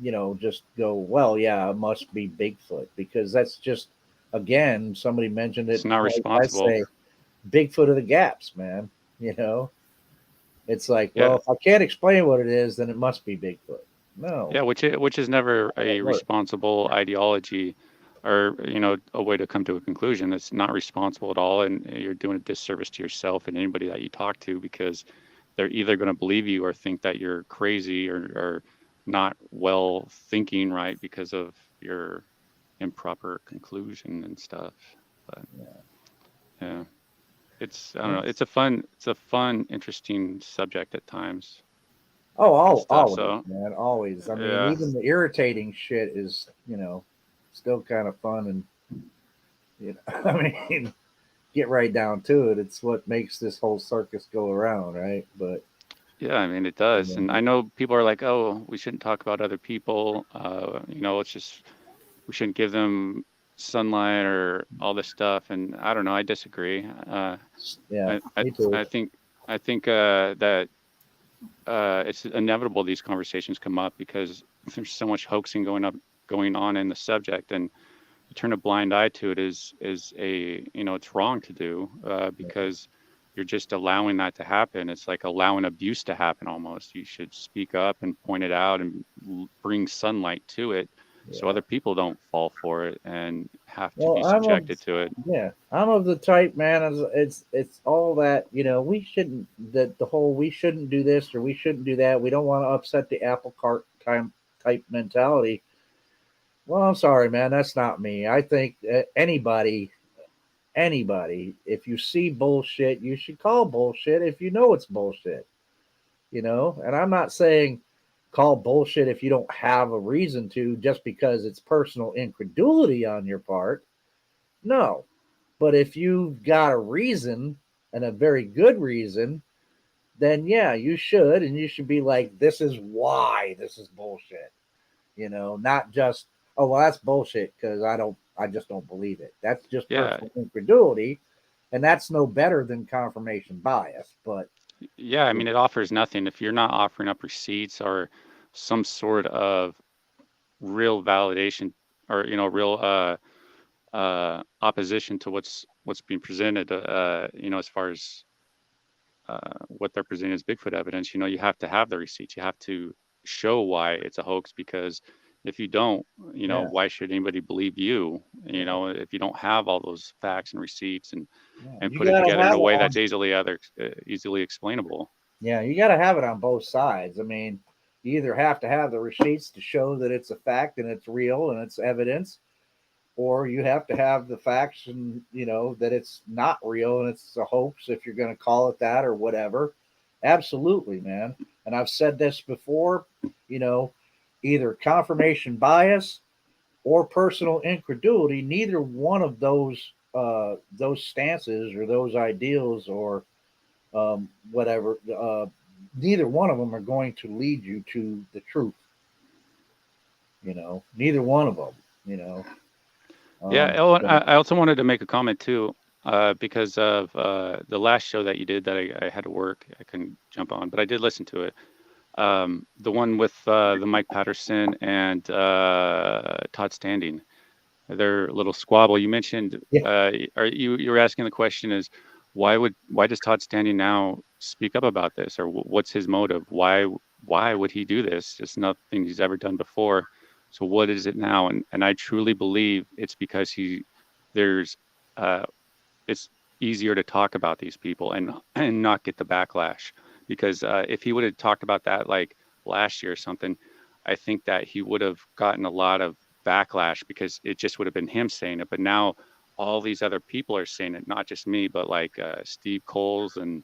S1: you know, just go, well, yeah, it must be Bigfoot because that's just, again, somebody mentioned it.
S3: It's not
S1: I
S3: responsible.
S1: say Bigfoot of the gaps, man. You know, it's like,
S3: Yeah.
S1: well, if I can't explain what it is, then it must be Bigfoot. No.
S3: Yeah, which is never a responsible ideology, or you know, a way to come to a conclusion. It's not responsible at all, and you're doing a disservice to yourself and anybody that you talk to because they're either going to believe you or think that you're crazy or not well thinking right because of your improper conclusion and stuff. But yeah, it's, I don't know, it's a fun, interesting subject at times.
S1: Oh,
S3: and stuff,
S1: always,
S3: so
S1: man, always. I mean,
S3: yeah,
S1: even the irritating shit is, you know, still kind of fun, and I mean, get right down to it. It's what makes this whole circus go around, right? But
S3: Yeah, I mean, it does. And
S1: um,
S3: I know people are like, oh, we shouldn't talk about other people. It's just, we shouldn't give them sunlight or all this stuff. And I don't know, I disagree.
S1: yeah,
S3: I, I,
S1: me too.
S3: I think that it's inevitable these conversations come up because there's so much hoaxing going on in the subject, and to turn a blind eye to it is it's wrong to do, because you're just allowing that to happen. It's like allowing abuse to happen almost. You should speak up and point it out and bring sunlight to it, so
S1: Yeah.
S3: other people don't fall for it and have to be
S1: Well,
S3: subjected to it.
S1: I'm of the type, man. It's all that we shouldn't the whole we shouldn't do this or we shouldn't do that. We don't want to upset the apple cart time type mentality. Well, I'm sorry, man. That's not me. I think anybody, if you see bullshit, you should call bullshit if you know it's bullshit. And I'm not saying call bullshit if you don't have a reason to, just because it's personal incredulity on your part. No. But if you've got a reason and a very good reason, then yeah, you should. And you should be like, this is why this is bullshit. Not just, oh, well, that's bullshit because I just don't believe it. That's just
S3: Yeah,
S1: personal incredulity. And that's no better than confirmation bias. But
S3: yeah. I mean, it offers nothing if you're not offering up receipts or some sort of real validation, or real opposition to what's being presented, as far as what they're presenting as Bigfoot evidence. You have to have the receipts. You have to show why it's a hoax, because if you don't,
S1: yeah,
S3: why should anybody believe you?
S1: yeah,
S3: If you don't have all those facts and receipts and
S1: yeah.
S3: and
S1: You
S3: put it
S1: got to
S3: together in
S1: have
S3: a
S1: it
S3: way
S1: on.
S3: that's easily explainable.
S1: Yeah, you got to have it on both sides. I mean, you either have to have the receipts to show that it's a fact and it's real and it's evidence, or you have to have the facts and that it's not real and it's a hoax, if you're going to call it that or whatever. Absolutely, man. And I've said this before. You know, either confirmation bias or personal incredulity. Neither one of those stances or those ideals or whatever. Neither one of them are going to lead you to the truth. Neither one of them. You know.
S3: Yeah.
S1: Um,
S3: Oh, and
S1: but
S3: I also wanted to make a comment too, because of the last show that you did that I had to work. I couldn't jump on, but I did listen to it. The one with the Mike Patterson and Todd Standing, their little squabble. You mentioned,
S1: yeah,
S3: you were asking the question is, why does Todd Standing now speak up about this, or what's his motive? Why would he do this? It's nothing he's ever done before. So what is it now? And I truly believe it's because there's uh, it's easier to talk about these people and not get the backlash, because if he would have talked about that like last year or something, I think that he would have gotten a lot of backlash because it just would have been him saying it. But now all these other people are saying it, not just me, but like Steve Coles and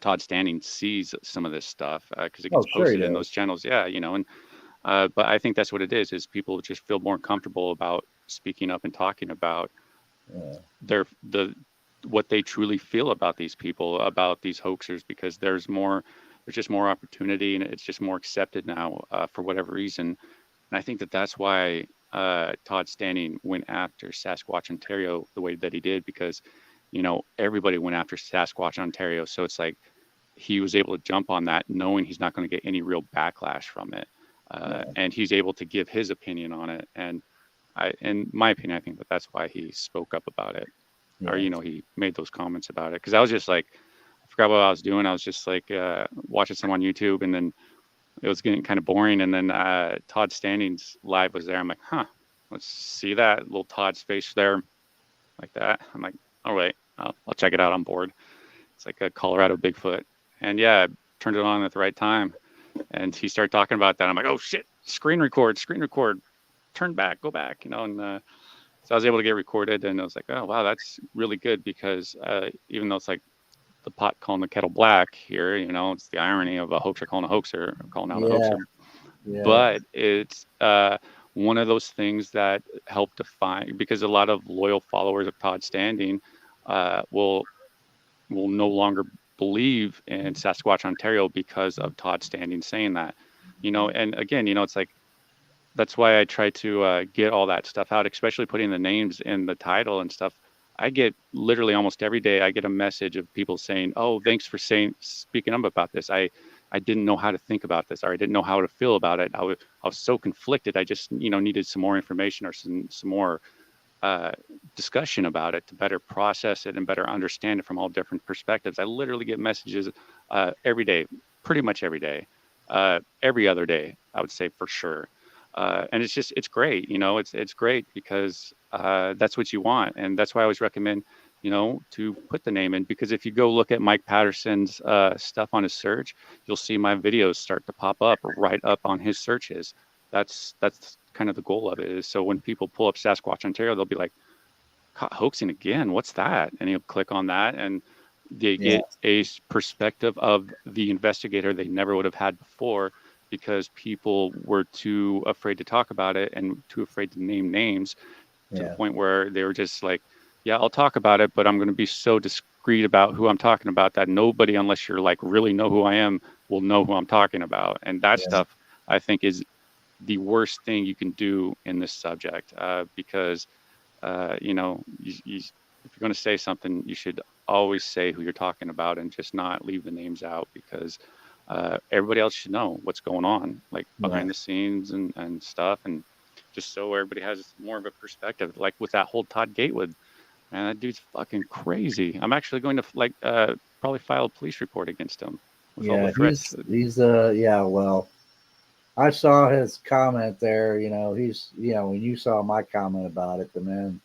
S3: Todd Standing sees some of this stuff because it
S1: oh,
S3: gets
S1: sure he
S3: posted in those
S1: does.
S3: channels. Yeah, and but I think that's what it is people just feel more comfortable about speaking up and talking about
S1: Yeah,
S3: the what they truly feel about these people, about these hoaxers, because there's just more opportunity and it's just more accepted now for whatever reason. And I think that that's why Todd Standing went after Sasquatch Ontario the way that he did, because everybody went after Sasquatch Ontario, so it's like he was able to jump on that knowing he's not going to get any real backlash from it,
S1: yeah,
S3: and he's able to give his opinion on it. And in my opinion, I think that that's why he spoke up about it, or
S1: yeah,
S3: he made those comments about it. Because I was just like, I forgot what I was doing. I was just like watching some on YouTube, and then it was getting kind of boring. And then Todd Standing's live was there. I'm like, huh, let's see that little Todd's face there, like that. I'm like, all right, I'll check it out on board. It's like a Colorado Bigfoot, and yeah, I turned it on at the right time, and he started talking about that. I'm like, oh shit, screen record, turn back, go back, and so I was able to get recorded, and I was like, oh wow, that's really good, because even though it's like the pot calling the kettle black here, it's the irony of a hoaxer calling a hoaxer, calling out a
S1: yeah,
S3: hoaxer,
S1: yeah,
S3: but it's one of those things that help define, because a lot of loyal followers of Todd Standing will no longer believe in Sasquatch Ontario because of Todd Standing saying that, and again, it's like, that's why I try to get all that stuff out, especially putting the names in the title and stuff. I get literally almost every day, I get a message of people saying, "Oh, thanks for speaking up about this. I didn't know how to think about this, or I didn't know how to feel about it. I was so conflicted. I just, needed some more information or some more discussion about it to better process it and better understand it from all different perspectives." I literally get messages every day, pretty much every day, every other day, I would say for sure. And it's great, it's great because that's what you want. And that's why I always recommend, to put the name in, because if you go look at Mike Patterson's stuff on his search, you'll see my videos start to pop up right up on his searches. That's kind of the goal of it, is so when people pull up Sasquatch Ontario, they'll be like, "Caught hoaxing again, what's that?" And you'll click on that, and they get a perspective of the investigator they never would have had before, because people were too afraid to talk about it and too afraid to name names, to the point where they were just like, "Yeah, I'll talk about it, but I'm going to be so discreet about who I'm talking about that nobody, unless you're like really know who I am, will know who I'm talking about." And that stuff, I think, is the worst thing you can do in this subject, because if you're going to say something, you should always say who you're talking about and just not leave the names out, because everybody else should know what's going on, like behind the scenes and stuff, and just so everybody has more of a perspective. Like with that whole Todd Gatewood, man, that dude's fucking crazy. I'm actually going to probably file a police report against him with all the threats.
S1: He's well, I saw his comment there. He's when you saw my comment about it, the man,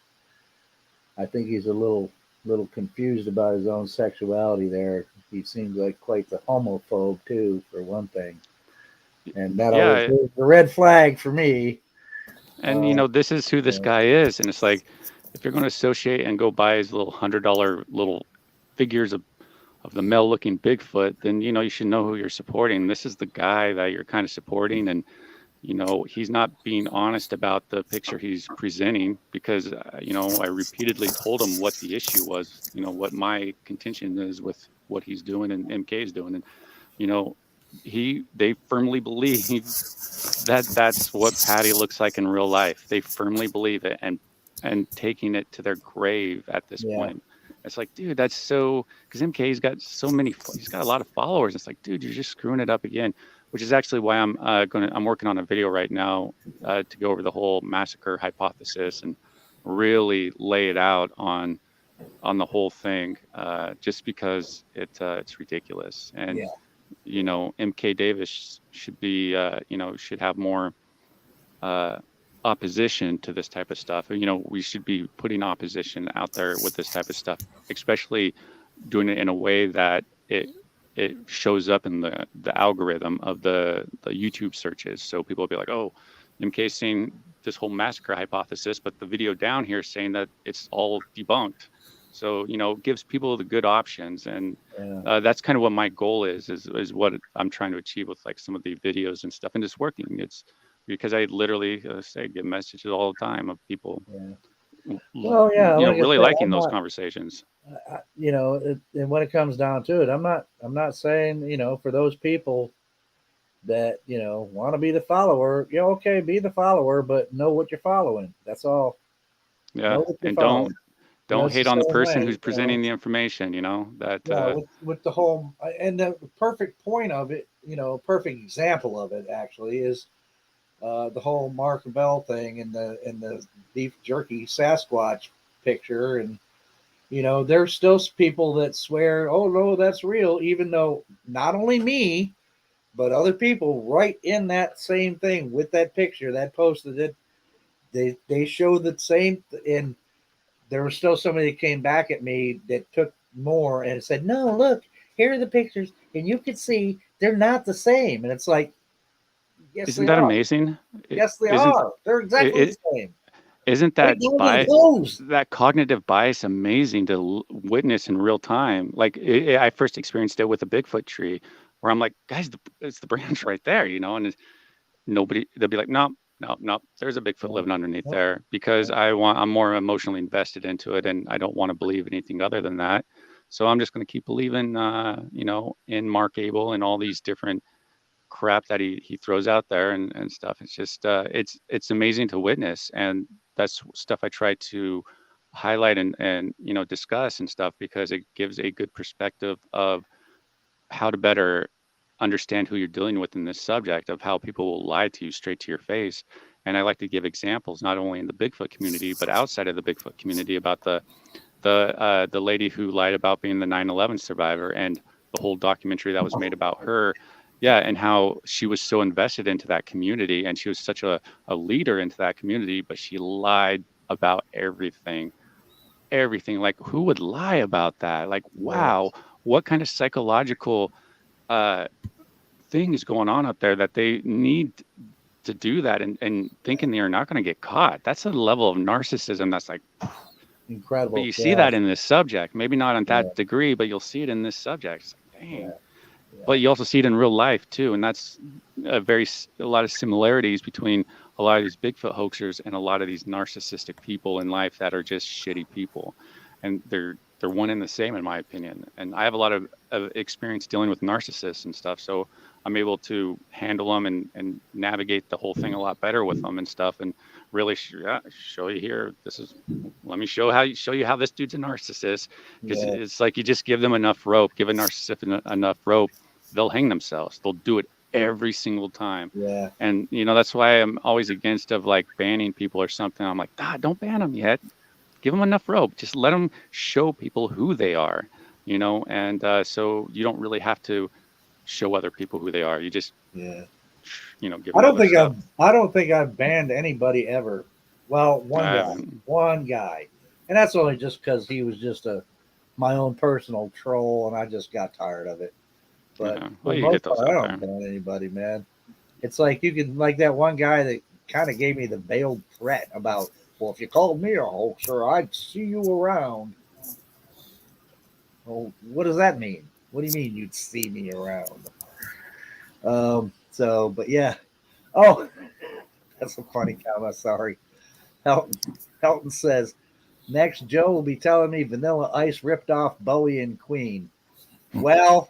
S1: I think he's a little confused about his own sexuality there. He seems like quite the homophobe too, for one thing, and that always is a red flag for me.
S3: And this is who this guy is, and it's like, if you're going to associate and go buy his little $100 little figures of the male-looking Bigfoot, then you should know who you're supporting. This is the guy that you're kind of supporting, and he's not being honest about the picture he's presenting, because I repeatedly told him what the issue was, what my contention is with what he's doing and MK is doing, and they firmly believe that that's what Patty looks like in real life. They firmly believe it, and taking it to their grave at this point. It's like, dude, that's so, because MK's got he's got a lot of followers. It's like, dude, you're just screwing it up again. Which is actually why I'm working on a video right now to go over the whole massacre hypothesis and really lay it out on the whole thing, just because it's ridiculous. And MK Davis should be should have more opposition to this type of stuff. We should be putting opposition out there with this type of stuff, especially doing it in a way that it shows up in the algorithm of the YouTube searches. So people will be like, "Oh, MK's saying this whole massacre hypothesis, but the video down here is saying that it's all debunked." So, it gives people the good options. And that's kind of what my goal is what I'm trying to achieve with like some of the videos and stuff. And it's working. It's because I literally get messages all the time of people, really liking those conversations.
S1: And when it comes down to it, I'm not saying, for those people that, want to be the follower, okay, be the follower, but know what you're following. That's all.
S3: Yeah. And don't hate on the person who's presenting the information,
S1: with the whole, and the perfect point of it, perfect example of it actually is the whole Mark Bell thing and the beef jerky Sasquatch picture. And there's still people that swear, "Oh no, that's real," even though not only me, but other people right in that same thing with that picture that posted it, they showed the same. And there was still somebody that came back at me that took more and said, "No, look, here are the pictures, and you can see they're not the same." And it's like, yes,
S3: isn't that amazing?
S1: Yes, they are. They're exactly the same.
S3: Isn't that bias, that cognitive bias, amazing to witness in real time? Like I first experienced it with a Bigfoot tree, where I'm like, guys, it's the branch right there, and nobody, they'll be like, "No, No. There's a Bigfoot
S1: No.
S3: living underneath
S1: No.
S3: there because I'm more emotionally invested into it, and I don't want to believe anything other than that. So I'm just going to keep believing, in Mark Abel and all these different crap that he throws out there and stuff. It's just it's amazing to witness, and that's stuff I try to highlight and discuss and stuff because it gives a good perspective of how to better understand who you're dealing with in this subject of how people will lie to you straight to your face. And I like to give examples not only in the Bigfoot community but outside of the Bigfoot community about the lady who lied about being the 9/11 survivor and the whole documentary that was made about her. Yeah, and how she was so invested into that community and she was such a leader into that community, but she lied about everything. Everything. Like, who would lie about that? Like, wow, what kind of psychological uh thing is going on up there that they need to do that and thinking they are not going to get caught? That's a level of narcissism that's like
S1: Incredible.
S3: but you see that in this subject, maybe not on that degree, but you'll see it in this subject. It's like, dang.
S1: Yeah.
S3: But you also see it in real life too, and that's a lot of similarities between a lot of these Bigfoot hoaxers and a lot of these narcissistic people in life that are just shitty people, and they're one and the same in my opinion. And I have a lot of experience dealing with narcissists and stuff, so I'm able to handle them and navigate the whole thing a lot better with them and stuff, and really show you here. Let me show you how this dude's a narcissist, because it's like you just give them enough rope, give a narcissist enough rope, they'll hang themselves. They'll do it every single time.
S1: Yeah.
S3: And that's why I'm always against of like banning people or something. I'm like, don't ban them yet. Give them enough rope. Just let them show people who they are, and so you don't really have to show other people who they are. You just give them
S1: I don't think
S3: stuff.
S1: I've banned anybody ever. Well, one guy, and that's only just because he was just my own personal troll, and I just got tired of it. But for the most part, I don't ban anybody, man. It's like you can, like that one guy that kind of gave me the veiled threat about, well, if you called me a hoaxer, I'd see you around. Well, what does that mean? What do you mean you'd see me around? But yeah. Oh, that's a funny comment. Sorry. Helton says, next Joe will be telling me Vanilla Ice ripped off Bowie and Queen. Well,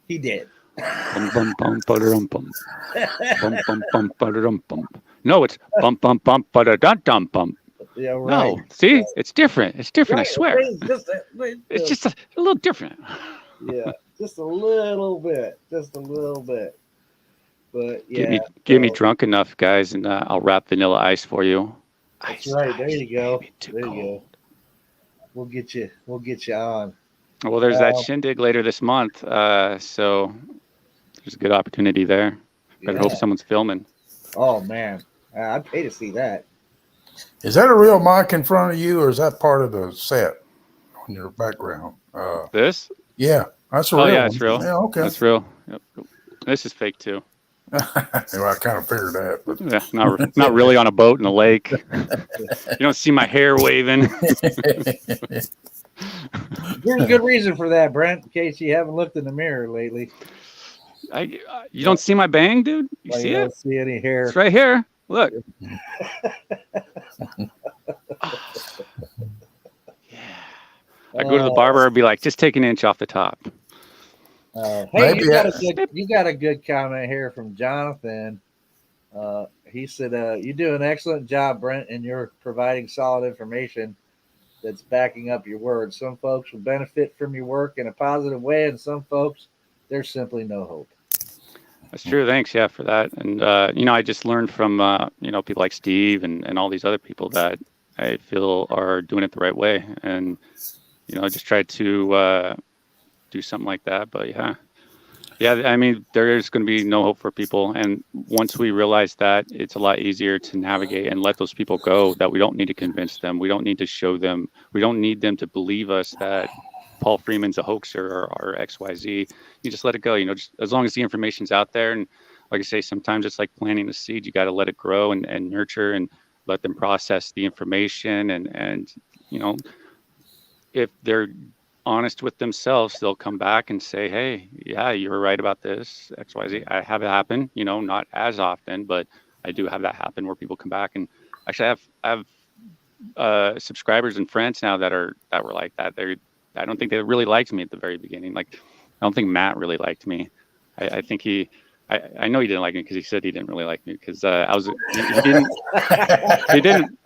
S1: he did.
S3: Bum bum bum bum bum bum bum bum. No, it's bum bum bum dum dum bum.
S1: Yeah, right.
S3: No, see, it's different. It's different.
S1: Right.
S3: I swear. It's just a little different.
S1: Yeah, just a little bit. But yeah,
S3: get me drunk enough, guys, and I'll wrap Vanilla Ice for you.
S1: That's right. There you go.
S3: There you go.
S1: We'll get you on.
S3: Well, there's that shindig later this month, so there's a good opportunity there. Better hope someone's filming.
S1: Oh man, I'd pay to see that.
S2: Is that a real mic in front of you, or is that part of the set on your background?
S3: This?
S2: Yeah, that's a real.
S3: Oh yeah,
S2: one.
S3: it's real.
S2: Yeah, okay.
S3: That's real. Yep. This is fake too.
S2: Well, I kind of figured that, but
S3: yeah, not really on a boat in a lake. You don't see my hair waving.
S1: There's a good reason for that, Brent. In case you haven't looked in the mirror lately.
S3: You don't see my bang, dude? You see it?
S1: Don't see any hair.
S3: It's right here. Look. Yeah. I go to the barber and be like, just take an inch off the top.
S1: Hey, you got a good comment here from Jonathan. He said, you do an excellent job, Brent, and you're providing solid information that's backing up your words. Some folks will benefit from your work in a positive way, and some folks, there's simply no hope.
S3: That's true. Thanks, for that. And, I just learned from, people like Steve and all these other people that I feel are doing it the right way. And, I just tried to do something like that. But, I mean, there is going to be no hope for people. And once we realize that, it's a lot easier to navigate and let those people go, that we don't need to convince them. We don't need to show them. We don't need them to believe us that Paul Freeman's a hoaxer or XYZ. You just let it go, just as long as the information's out there. And like I say, sometimes it's like planting a seed. You got to let it grow and nurture and let them process the information. And if they're honest with themselves, they'll come back and say, hey, yeah, you were right about this, XYZ. I have it happen, not as often, but I do have that happen where people come back, and actually I have subscribers and friends now that were like that. I don't think they really liked me at the very beginning. Like, I don't think Matt really liked me. I think I know he didn't like me because he said he didn't really like me because he didn't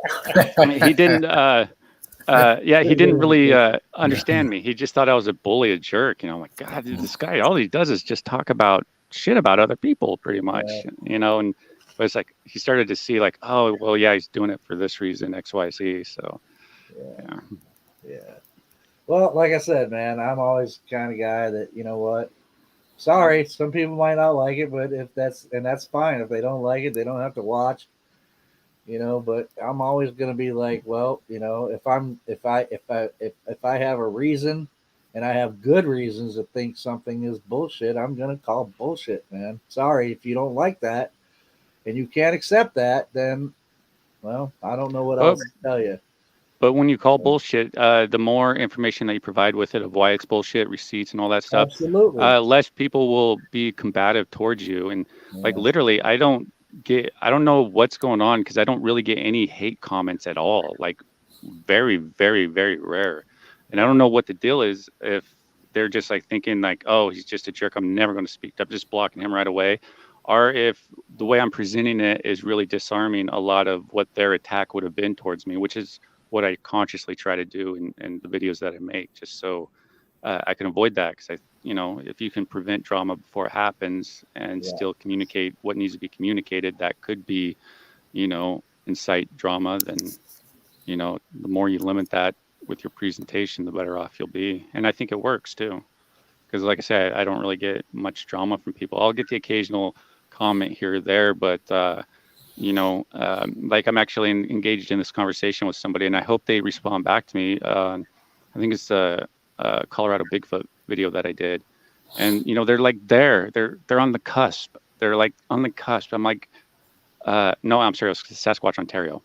S3: really understand me. He just thought I was a bully, a jerk. I'm like, God, dude, this guy, all he does is just talk about shit about other people pretty much, and but it's like he started to see like, oh, well, yeah, he's doing it for this reason, X, Y, Z. So
S1: yeah. Well, like I said, man, I'm always the kind of guy that, you know what? Sorry, some people might not like it, but that's fine. If they don't like it, they don't have to watch. But I'm always going to be like, well, if I have a reason and I have good reasons to think something is bullshit, I'm going to call bullshit, man. Sorry, if you don't like that and you can't accept that, then, well, I don't know what else to tell you.
S3: But when you call bullshit, the more information that you provide with it of why it's bullshit, receipts and all that stuff,
S1: absolutely,
S3: less people will be combative towards you. And like literally, I don't know what's going on because I don't really get any hate comments at all. Like very, very, very rare. And I don't know what the deal is if they're just like thinking like, oh, he's just a jerk, I'm never going to speak up, just blocking him right away. Or if the way I'm presenting it is really disarming a lot of what their attack would have been towards me, which is what I consciously try to do in the videos that I make, just so I can avoid that. Because if you can prevent drama before it happens and still communicate what needs to be communicated, that could be, incite drama. Then, the more you limit that with your presentation, the better off you'll be. And I think it works too, because like I said, I don't really get much drama from people. I'll get the occasional comment here or there, but like I'm actually engaged in this conversation with somebody, and I hope they respond back to me. I think it's a Colorado Bigfoot video that I did, and they're like they're on the cusp. They're like on the cusp. I'm like, no, I'm sorry, it was Sasquatch, Ontario.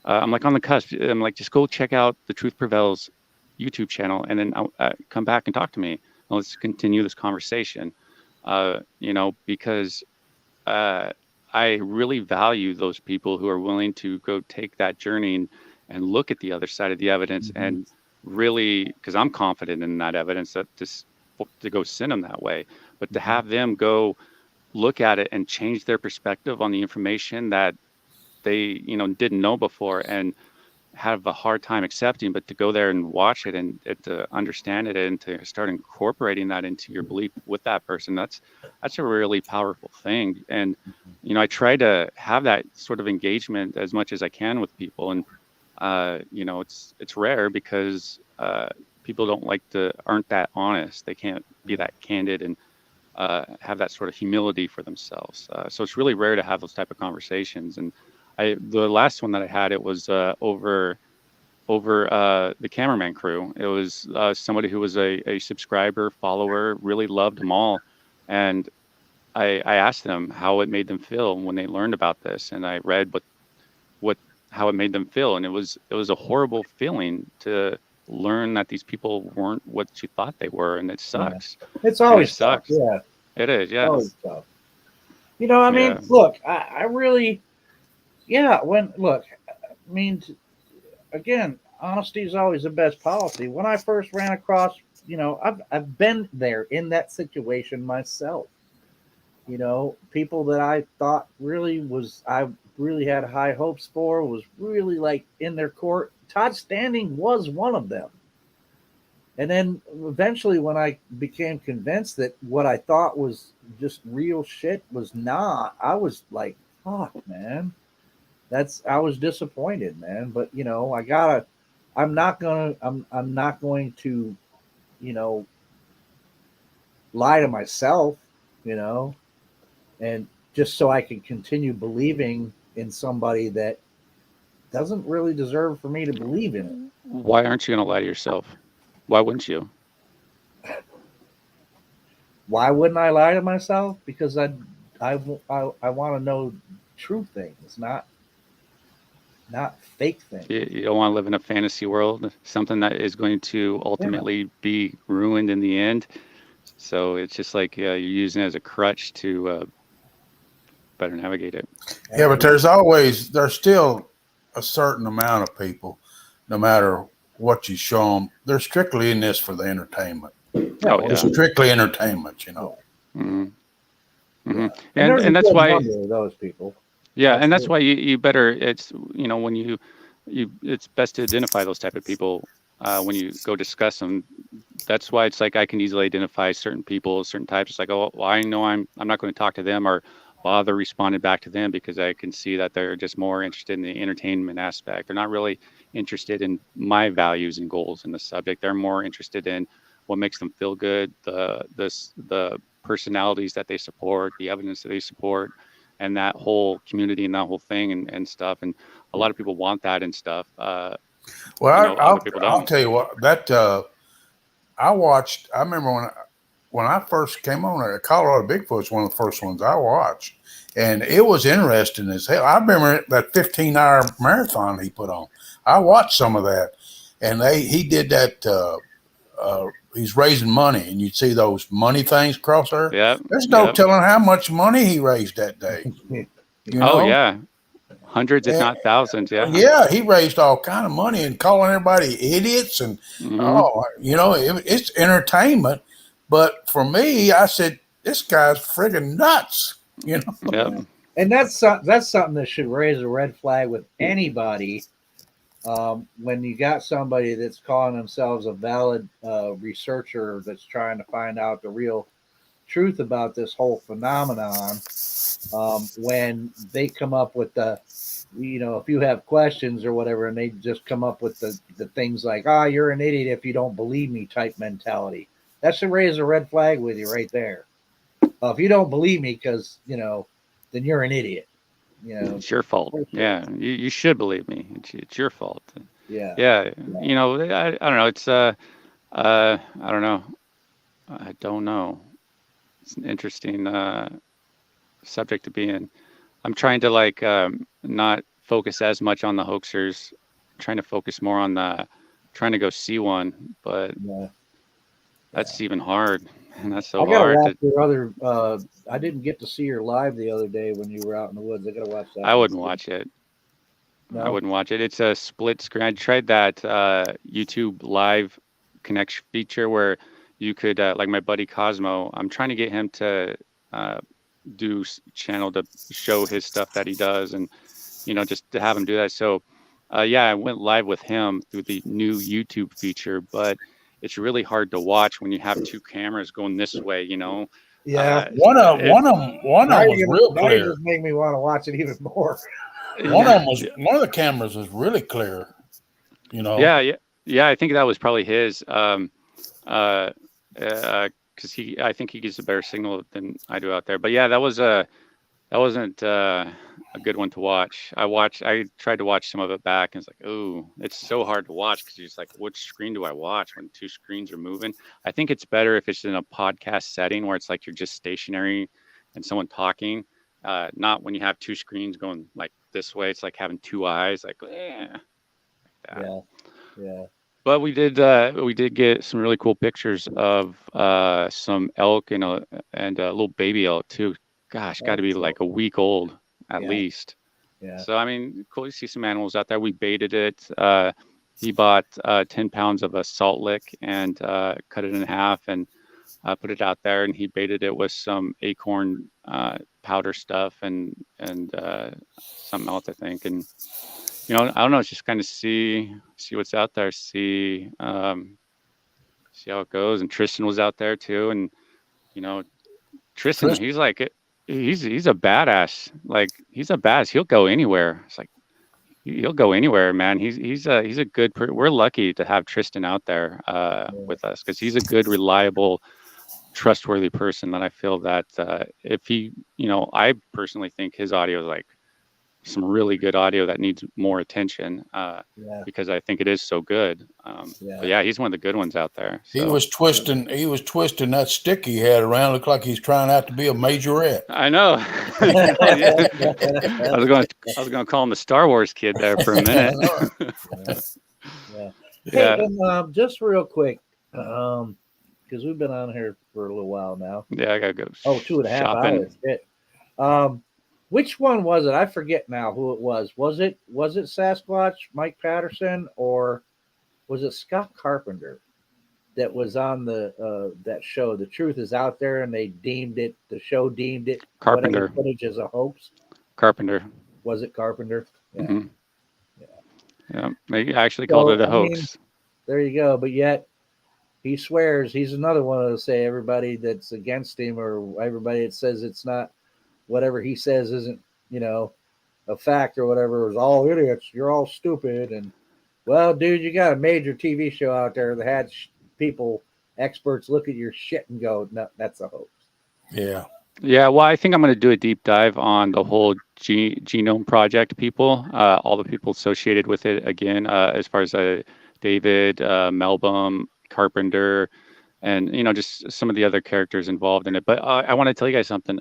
S3: I'm like on the cusp. I'm like, just go check out the Truth Prevails YouTube channel, and then come back and talk to me. And let's continue this conversation. Because I really value those people who are willing to go take that journey and look at the other side of the evidence, and really, because I'm confident in that evidence, that to go send them that way, but to have them go look at it and change their perspective on the information that they didn't know before and have a hard time accepting, but to go there and watch it and to understand it and to start incorporating that into your belief with that person, that's a really powerful thing. And I try to have that sort of engagement as much as I can with people, and it's rare because people aren't that honest. They can't be that candid and have that sort of humility for themselves. So it's really rare to have those type of conversations. And the last one that I had, it was over the cameraman crew. It was somebody who was a subscriber, follower, really loved them all. And I asked them how it made them feel when they learned about this. And I read how it made them feel. And it was a horrible feeling to learn that these people weren't what you thought they were. And it sucks.
S1: Yeah. It's always tough. Yeah.
S3: It is. Yeah.
S1: It's always tough. I mean, look, I really, again, honesty is always the best policy. When I first ran across, I've been there in that situation myself. People that I thought I really had high hopes for, was really like in their court. Todd Standing was one of them. And then eventually when I became convinced that what I thought was just real shit was not, I was like, fuck, man. I was disappointed, man. But I'm not going to, lie to myself, and just so I can continue believing in somebody that doesn't really deserve for me to believe in it.
S3: Why aren't you going to lie to yourself? Why wouldn't you?
S1: Why wouldn't I lie to myself? Because I want to know true things, not fake things.
S3: You don't want to live in a fantasy world, something that is going to ultimately be ruined in the end. So it's just like you're using it as a crutch to better navigate it.
S2: Yeah, but there's still a certain amount of people, no matter what you show them, they're strictly in this for the entertainment.
S3: Oh,
S2: It's
S3: yeah.
S2: strictly entertainment, you know.
S3: Mm-hmm. Mm-hmm.
S1: And
S3: And that's why
S1: number of those people.
S3: Yeah, and that's why you better, it's, you know, when you it's best to identify those type of people when you go discuss them. That's why it's like I can easily identify certain people, certain types. It's like, oh, well, I know I'm not going to talk to them or bother responding back to them because I can see that they're just more interested in the entertainment aspect. They're not really interested in my values and goals in the subject. They're more interested in what makes them feel good, the personalities that they support, the evidence that they support, and that whole community and that whole thing and stuff. And a lot of people want that and stuff.
S2: Well,
S3: other people don't.
S2: I'll tell you what, that I remember when I first came on there, Colorado Bigfoot was one of the first ones I watched. And it was interesting as hell. I remember that 15-hour marathon he put on. I watched some of that. And he did that he's raising money, and you'd see those money things across there.
S3: Yeah.
S2: There's no telling how much money he raised that day. You know?
S3: Oh, yeah. Hundreds, if not thousands. Yeah.
S2: Yeah, he raised all kind of money and calling everybody idiots. And, you know, it's entertainment. But for me, I said, this guy's friggin' nuts. You know?
S3: Yep.
S1: And that's something that should raise a red flag with anybody. When you got somebody that's calling themselves a valid researcher that's trying to find out the real truth about this whole phenomenon, when they come up with the, you know, if you have questions or whatever, and they just come up with the things like, you're an idiot if you don't believe me type mentality, that should raise a red flag with you right there. If you don't believe me because, you know, then you're an idiot. You know,
S3: it's your fault. Yeah, you should believe me. It's your fault.
S1: Yeah.
S3: You know, I don't know. It's I don't know. I don't know. It's an interesting subject to be in. I'm trying to not focus as much on the hoaxers. I'm trying to focus more on trying to go see one, but that's even hard. And that's so hard.
S1: Watch your other. I didn't get to see her live the other day when you were out in the woods. I gotta watch that.
S3: I wouldn't watch it. No? I wouldn't watch it. It's a split screen. I tried that YouTube live connection feature where you could, like my buddy Cosmo, I'm trying to get him to do channel to show his stuff that he does, and you know, just to have him do that. So, I went live with him through the new YouTube feature, but it's really hard to watch when you have two cameras going this way, you know.
S1: Yeah,
S2: one of them was real clear.
S1: You just make me want to watch it even more.
S2: One of the cameras was really clear, you know.
S3: Yeah. I think that was probably his, because I think he gets a better signal than I do out there. But yeah, that wasn't a good one to watch. I tried to watch some of it back, and it's like, oh, it's so hard to watch because you're just like, which screen do I watch when two screens are moving? I think it's better if it's in a podcast setting where it's like you're just stationary and someone talking, not when you have two screens going like this way. It's like having two eyes, like, yeah. But we did get some really cool pictures of some elk and a little baby elk too. Gosh, got to be like a week old at least. Yeah. So I mean, cool to see some animals out there. We baited it. He bought 10 pounds of a salt lick and cut it in half and put it out there. And he baited it with some acorn powder stuff and something else, I think. And you know, I don't know. It's just kind of see what's out there. See how it goes. And Tristan was out there too. And you know, Tristan. He's like. He's a badass. Like he's a badass. He'll go anywhere. It's like he'll go anywhere, man. He's a good. We're lucky to have Tristan out there with us because he's a good, reliable, trustworthy person. That I feel that if he, you know, I personally think his audio is like some really good audio that needs more attention because I think it is so good. But yeah, he's one of the good ones out there. So.
S2: He was twisting that stick he had around. Looked like he's trying out to be a majorette.
S3: I know. I was going to call him the Star Wars kid there for a minute.
S1: Hey, and, just real quick, because we've been on here for a little while now.
S3: Yeah, I gotta go.
S1: 2.5 hours. Which one was it? I forget now who it was. Was it Sasquatch, Mike Patterson, or was it Scott Carpenter that was on the that show? The Truth Is Out There, and they deemed it. The show deemed it
S3: Carpenter.
S1: whatever footage as a hoax.
S3: Carpenter.
S1: Was it Carpenter? Yeah.
S3: Mm-hmm. Yeah. They actually called it a hoax.
S1: There you go. But yet he swears he's another one to say everybody that's against him or everybody that says it's not whatever he says isn't, a fact or whatever is all idiots. You're all stupid. And well, dude, you got a major TV show out there that had people, experts look at your shit and go, no, that's a hoax.
S2: Yeah.
S3: Yeah, well, I think I'm going to do a deep dive on the whole genome project people, all the people associated with it again, as far as David, Melbum, Carpenter, and, just some of the other characters involved in it. But I want to tell you guys something.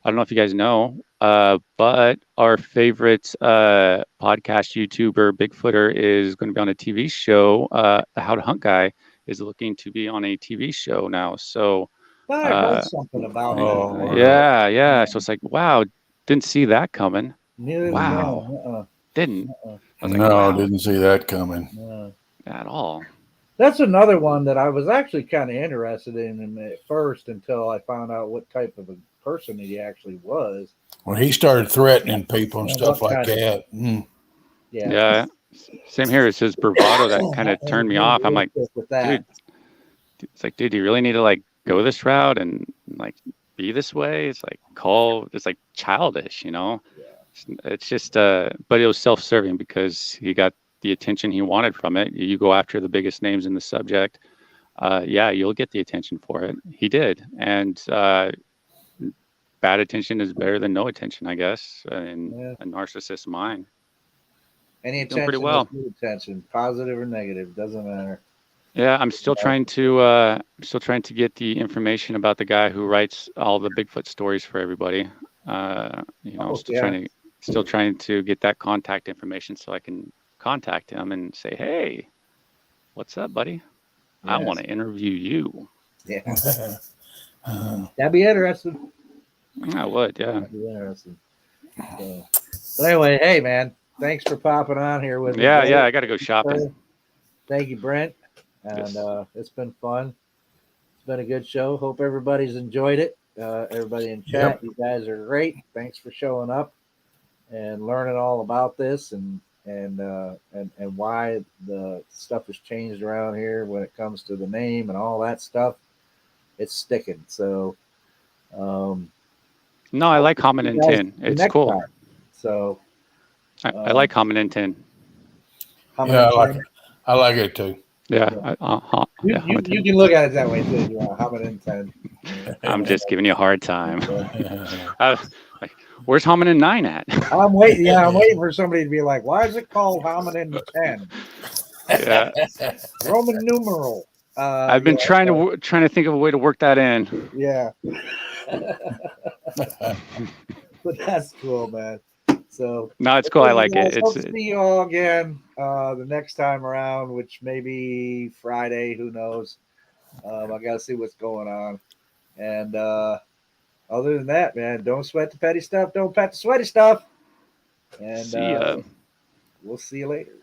S3: I don't know if you guys know, but our favorite podcast YouTuber, Bigfooter, is going to be on a TV show. The How to Hunt guy is looking to be on a TV show now. So,
S1: I read something about that.
S3: Yeah. So it's like, wow, didn't see that coming.
S1: Wow.
S3: Didn't.
S2: I was like, wow. Didn't see that coming
S3: at all.
S1: That's another one that I was actually kind of interested in at first until I found out what type of a person he actually was.
S2: When he started threatening people and stuff like that.
S3: Yeah. Same here. It's his bravado that kind of turned me off. I'm like, dude, it's like, dude, you really need to go this route and be this way. It's like childish, It's just but it was self-serving because he got the attention he wanted from it. You go after the biggest names in the subject, you'll get the attention for it. He did. And bad attention is better than no attention, I guess, in a narcissist's mind.
S1: Any attention
S3: pretty well.
S1: Is good attention, positive or negative, doesn't matter.
S3: Yeah, I'm still trying to get the information about the guy who writes all the Bigfoot stories for everybody. Still trying to get that contact information so I can contact him and say, "Hey, what's up, buddy? Yes. I want to interview you."
S1: Yeah, that'd be interesting.
S3: I would, yeah.
S1: That'd be interesting. So, but anyway, hey man, thanks for popping on here with me.
S3: Yeah, I got to go shopping.
S1: Thank you, Brent. And it's been fun. It's been a good show. Hope everybody's enjoyed it. Everybody in chat, You guys are great. Thanks for showing up and learning all about this and why the stuff has changed around here when it comes to the name and all that stuff. It's sticking. So,
S3: no, I like Hominin 10. It's cool.
S1: Time. So,
S3: I like Hominin 10.
S2: Yeah, I like it too.
S3: Yeah,
S1: you can look at it that way too. You want Hominin 10.
S3: I'm just giving you a hard time. Where's Hominin 9 at?
S1: I'm waiting. Yeah, I'm waiting for somebody to be like, "Why is it called Hominin 10?"
S3: Yeah,
S1: Roman numeral.
S3: I've been trying to think of a way to work that in.
S1: Yeah, but that's cool, man. So
S3: no, it's cool. I like it.
S1: Hope to see you all again the next time around, which may be Friday. Who knows? I gotta see what's going on. And other than that, man, don't sweat the petty stuff. Don't pet the sweaty stuff. And
S3: see ya.
S1: We'll see you later.